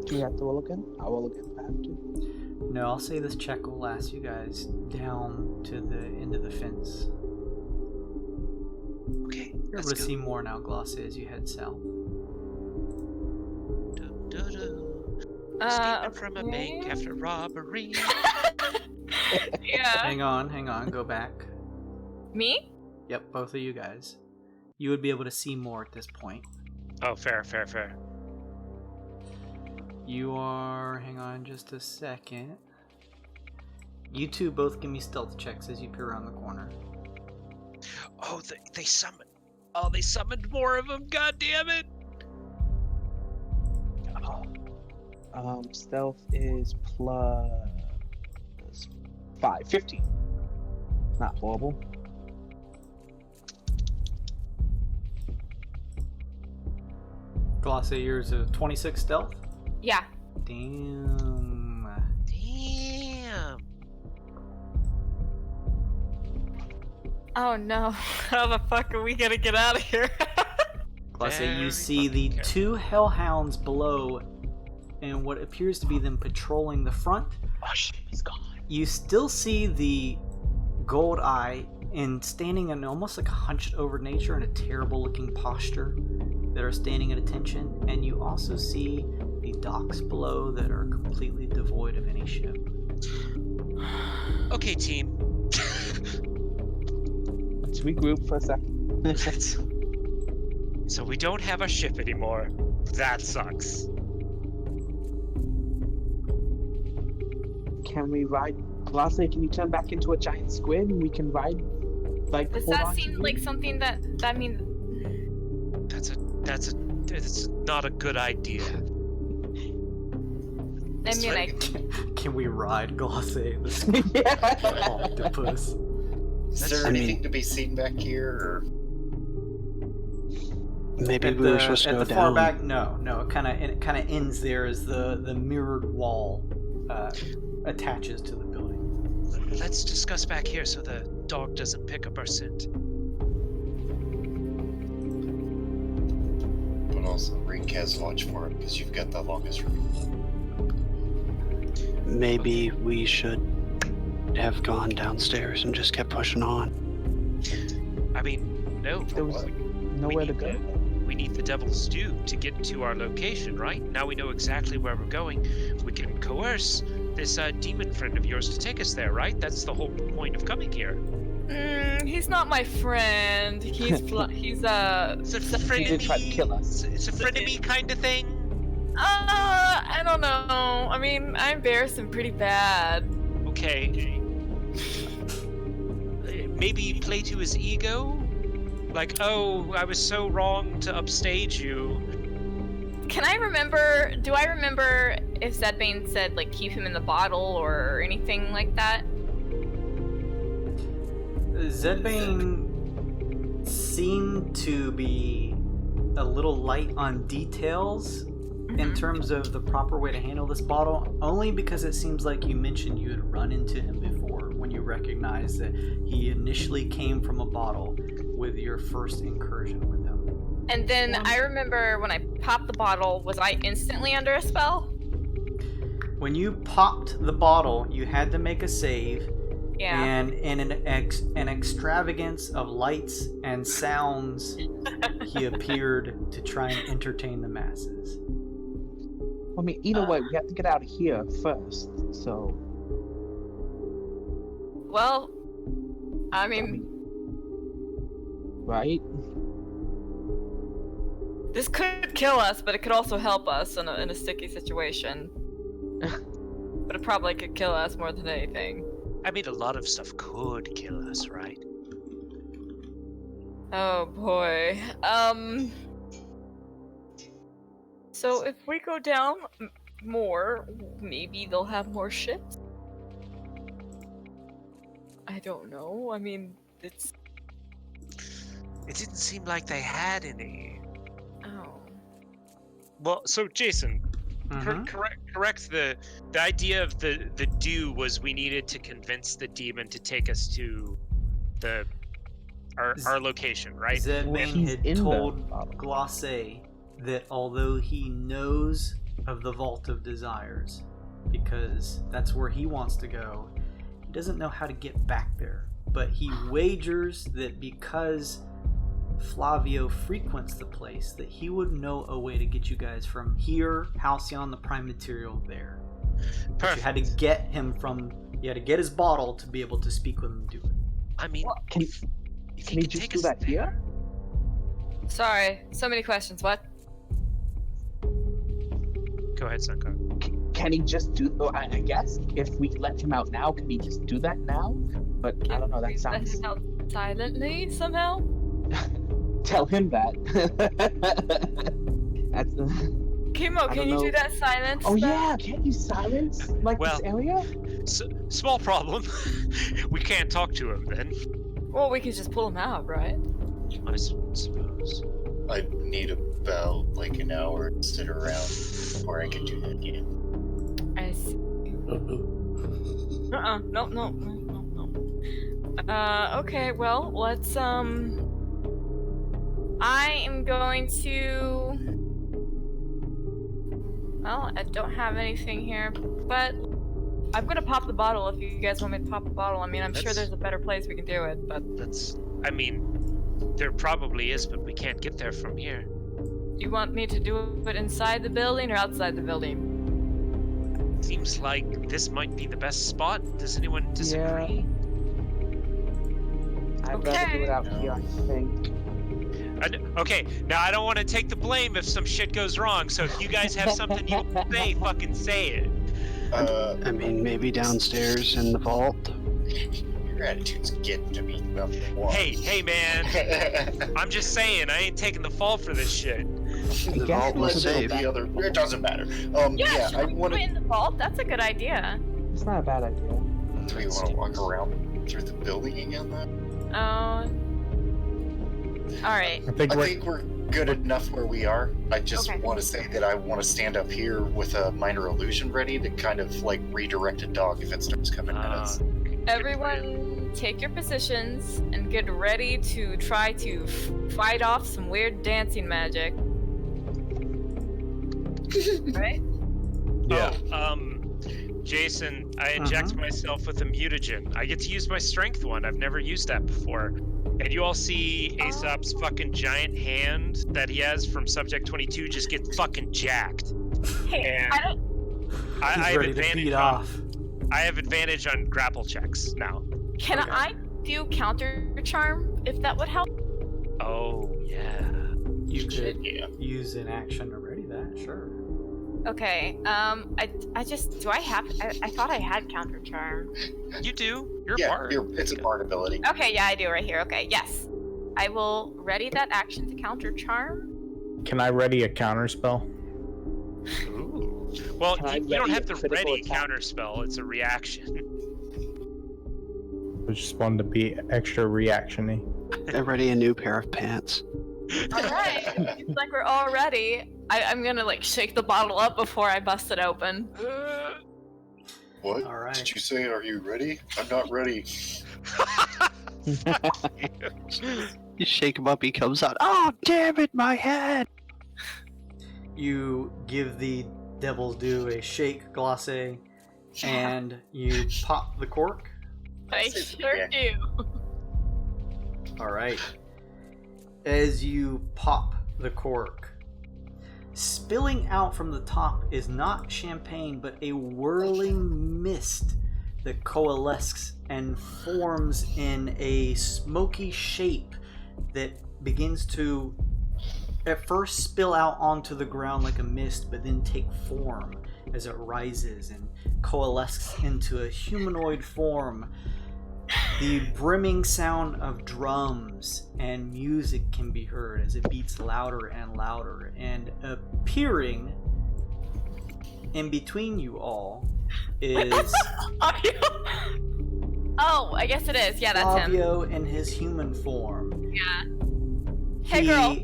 Do you have to roll again? I will again if I have to. No, I'll say this check will last you guys down to the end of the fence. Okay, You're let's able to go. see more now, Glossy, as you head south. Escaping from a bank after robbery. Yeah. Hang on, go back. Me? Yep, both of you guys. You would be able to see more at this point. Oh, fair. You are... hang on just a second. You two both give me stealth checks as you peer around the corner. Oh, they summoned. Oh, they summoned more of them. God damn it! Stealth is plus 5. 15. Not horrible. Glossy, yours is 26 stealth? Yeah. Damn. Oh no. How the fuck are we gonna get out of here? Glossy, you Very see the fucking 2 hellhounds below, and what appears to be them patrolling the front. Oh shit, he's gone. You still see the gold eye and standing in almost like a hunched over nature in a terrible looking posture that are standing at attention, and you also see the docks below that are completely devoid of any ship. Okay, team. Let's regroup for a second. So we don't have a ship anymore. That sucks. Can we ride? Glasse, can you turn back into a giant squid and we can ride? Like, Does hold that on to seem you? like something that means? That's not a good idea. I mean, I Can we ride Glossy, the Yeah. octopus? Is there I mean- anything to be seen back here? Or... Maybe At we were supposed to go the down. far back, no. It kind of ends there as the mirrored wall attaches to the building. Let's discuss back here so the dog doesn't pick up our scent. But also, Ringcast watch for it, because you've got the longest route. Maybe we should have gone downstairs and just kept pushing on. I mean, no. There was nowhere to go. We need the devil's due to get to our location, right? Now we know exactly where we're going. We can coerce this demon friend of yours to take us there, right? That's the whole point of coming here. He's not my friend. He's It's a He did try to kill us. It's a frenemy kind of thing. I don't know. I mean, I embarrassed him pretty bad. Okay. Maybe play to his ego? Like, oh, I was so wrong to upstage you. Can I remember? Do I remember if Zedbane said like keep him in the bottle or anything like that? Zedbane seemed to be a little light on details in terms of the proper way to handle this bottle, only because it seems like you mentioned you had run into him before when you recognized that he initially came from a bottle with your first incursion with him. And then I remember when I popped the bottle, was I instantly under a spell? When you popped the bottle, you had to make a save, Yeah. and in an extravagance of lights and sounds, he appeared to try and entertain the masses. I mean, either way, we have to get out of here first. So, Well, I mean, right? this could kill us, but it could also help us in a sticky situation. But it probably could kill us more than anything. I mean, a lot of stuff could kill us, right? Oh boy. So if we go down more, maybe they'll have more ships? I don't know. I mean, it's... It didn't seem like they had any. Oh. Well, so Jason, correct the idea of the due was we needed to convince the demon to take us to our location, right? Zedbane had in the told bottle. Glacé that although he knows of the Vault of Desires, because that's where he wants to go, he doesn't know how to get back there. But he wagers that because Flavio frequents the place, that he would know a way to get you guys from here, Halcyon, the prime material, there. But Perfect. you had to get him you had to get his bottle to be able to speak with him and do it. I mean, Can if he could just take do us that there- here? Sorry, so many questions. What? Go ahead, Sankar. Can he just do? Oh, I guess if we let him out now, can he just do that now? But I don't know. That Please let sounds. him out silently somehow? Tell him that. That's. Kimo, I can don't you do know. that silence? Oh spell? yeah, can't you silence like Well- this area? Small problem. We can't talk to him then. Well, we could just pull him out, right? I suppose. I need about like an hour to sit around before I can do that again. I see. No. Okay, well, let's, I am going to... Well, I don't have anything here, but I'm gonna pop the bottle if you guys want me to pop the bottle. I mean, I'm sure That's- there's a better place we can do it, but I mean, there probably is, but we can't get there from here. you want me to do it inside the building or outside the building? Seems like this might be the best spot. Does anyone disagree? I'd rather do it out Okay. here, I think. Okay, now I don't want to take the blame if some shit goes wrong, so if you guys have something you want to say, fucking say it. I mean, maybe downstairs in the vault. Your attitude's getting to me about the wall. Hey, man. I'm just saying, I ain't taking the fall for this shit. The guess vault we was should safe. The other, it doesn't matter. Yeah, should I we want put it to. in the vault? That's a good idea. It's not a bad idea. Do we want to walk around through the building again then? Alright. I think I we're think we're good enough where we are. I just Okay. want to say that I want to stand up here with a minor illusion ready to kind of like redirect a dog if it starts coming at us. Everyone, take your positions and get ready to try to fight off some weird dancing magic. Right? Yeah. Oh, Jason, I inject myself with a mutagen. I get to use my strength one. I've never used that before. And you all see Aesop's fucking giant hand that he has from Subject 22 just get fucking jacked. Hey, And I don't. I He's have ready to advantage beat on, off. I have advantage on grapple checks now. Can Okay. I do counter charm if that would help? Oh yeah. You could Yeah. use an action to ready that, sure. Okay. I just do I have? I thought I had counter charm. You do. You're a Yeah, bard. it's a bard ability. Okay, yeah, I do right here. Okay, yes. I will ready that action to counter charm. Can I ready a counter spell? Ooh. Well, Can I you don't ready have a to critical ready attack? counter spell. It's a reaction. I just wanted to be extra reaction-y. Get ready a new pair of pants. All right. It's like we're all ready. I'm gonna like shake the bottle up before I bust it open. What? All right. Did you say, are you ready? I'm not ready. You shake him up, he comes out. Oh, damn it, my head! You give the Devil's Due a shake, Glacé, and you pop the cork. I sure do. All right. As you pop the cork, spilling out from the top is not champagne, but a whirling mist that coalesces and forms in a smoky shape that begins to at first spill out onto the ground like a mist, but then take form as it rises and coalesces into a humanoid form. The brimming sound of drums and music can be heard as it beats louder and louder, and appearing in between you all is Oh, I guess it is. Yeah, that's him. Flavio in his human form. Yeah. Hey, girl.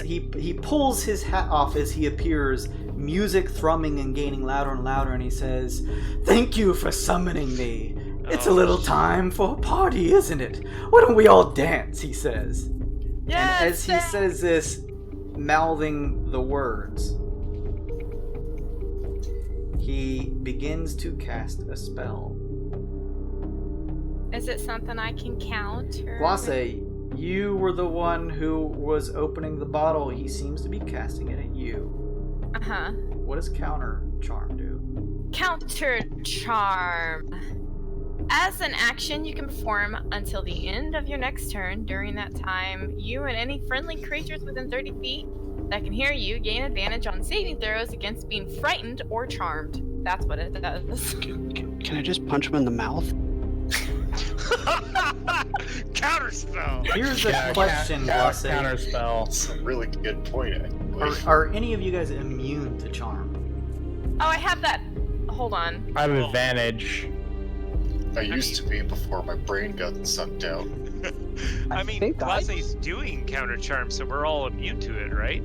He pulls his hat off as he appears, music thrumming and gaining louder and louder, and he says, "Thank you for summoning me. It's a little time for a party, isn't it? Why don't we all dance?" he says. Yes. And as he says this, mouthing the words, he begins to cast a spell. Is it something I can count? Or... Glacé, you were the one who was opening the bottle. He seems to be casting it at you. Uh-huh. What does counter charm do? Counter charm. As an action you can perform until the end of your next turn. During that time, you and any friendly creatures within 30 feet that can hear you gain advantage on saving throws against being frightened or charmed. That's what it does. Can I just punch him in the mouth? Counterspell. Here's a question, Glacé. Counter spell. That's a really good point, actually. Are any of you guys immune to charm? Oh, I have that. Hold on. I have advantage. I used to be before my brain got sucked out. I mean, think I- Glacé's doing counter charm, so we're all immune to it, right?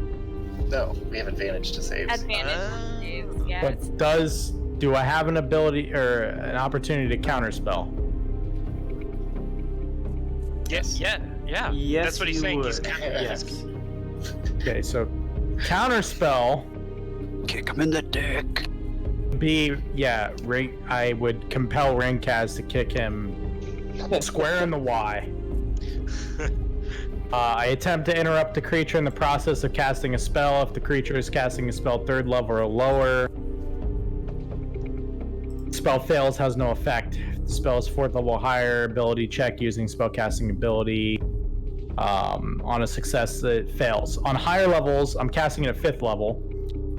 No, we have advantage to saves. Advantage on saves, yes. But do I have an ability or an opportunity to counter spell? Yes. Yeah. Yes, That's what he's you saying. would. He's counter. Yes. Okay, so counter spell Kick him in the dick. I would compel Ringkaz to kick him square in the Y. I attempt to interrupt the creature in the process of casting a spell. If the creature is casting a spell 3rd level or lower, spell fails, has no effect. If the spell is 4th level or higher, ability check using spellcasting ability. On a success, it fails. On higher levels, I'm casting it at 5th level.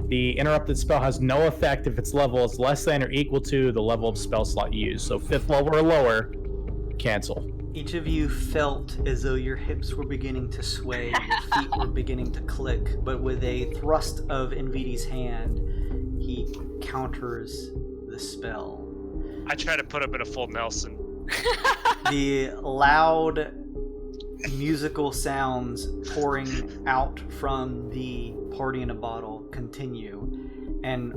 The interrupted spell has no effect if its level is less than or equal to the level of spell slot used. So 5th level or lower, cancel. Each of you felt as though your hips were beginning to sway, your feet were beginning to click, but with a thrust of Envidi's hand, he counters the spell. I try to put him in a full Nelson. The loud musical sounds pouring out from the party in a bottle continue, and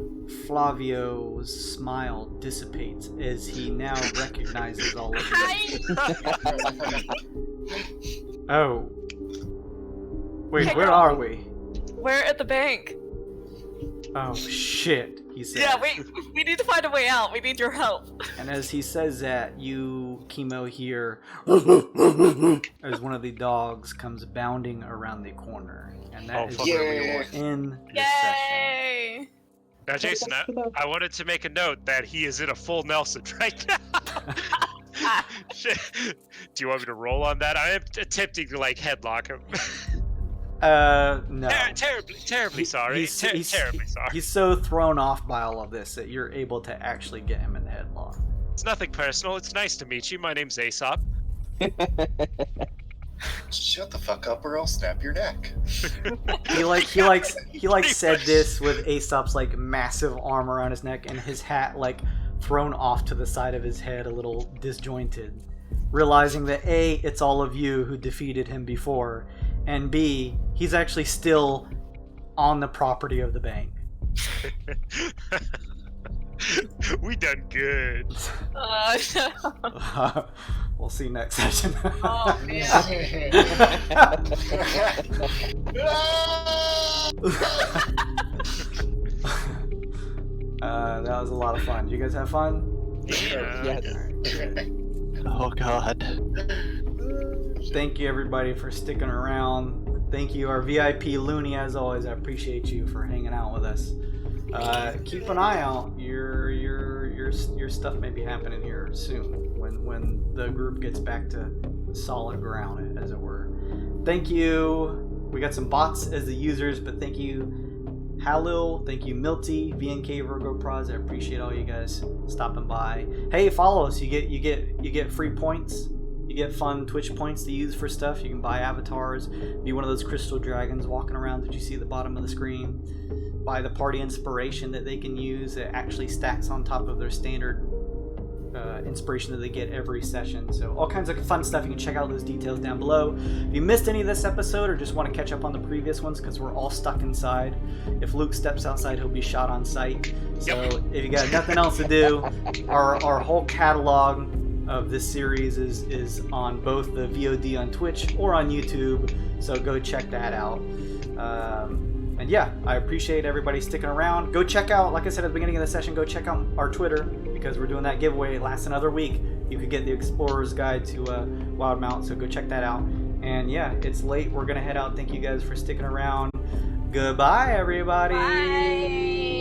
Flavio's smile dissipates as he now recognizes all of you. Oh. Wait, where are we? We're at the bank. Oh shit, he says. Yeah, we need to find a way out. We need your help. And as he says that, you, Chemo, hear as one of the dogs comes bounding around the corner. And that is where we will end this session. Yay! Now, Jason, I wanted to make a note that he is in a full Nelson right now. Do you want me to roll on that? I am attempting to, like, headlock him. No. Terribly sorry. Terribly sorry. He's so thrown off by all of this that you're able to actually get him in the headlock. It's nothing personal. It's nice to meet you. My name's Aesop. Shut the fuck up or I'll snap your neck. He said this with Aesop's like massive arm around his neck and his hat like thrown off to the side of his head, a little disjointed. Realizing that A, it's all of you who defeated him before, and B, he's actually still on the property of the bank. We done good. No. We'll see you next session. Oh, man. That was a lot of fun. Did you guys have fun? Yeah. Yes. Oh God. Thank you everybody for sticking around. Thank you our VIP Looney, as always. I appreciate you for hanging out with us. Keep an eye out. Your stuff may be happening here soon when the group gets back to solid ground, as it were. Thank you. We got some bots as the users, but thank you Halil, thank you Milty, VNK Virgo Pros. I appreciate all you guys stopping by. Hey, follow us. You get free points. You get fun Twitch points to use for stuff. You can buy avatars, be one of those crystal dragons walking around that you see at the bottom of the screen. Buy the party inspiration that they can use. It actually stacks on top of their standard inspiration that they get every session. So all kinds of fun stuff. You can check out those details down below. If you missed any of this episode or just want to catch up on the previous ones, because we're all stuck inside. If Luke steps outside, he'll be shot on sight. So if you got nothing else to do, our whole catalog of this series is on both the VOD on Twitch or on YouTube, so go check that out. And yeah, I appreciate everybody sticking around. Go check out, like I said at the beginning of the session, go check out our Twitter, because we're doing that giveaway. It lasts another week. You could get the Explorer's Guide to Wildmount, so go check that out. And yeah, it's late. We're going to head out. Thank you guys for sticking around. Goodbye, everybody. Bye.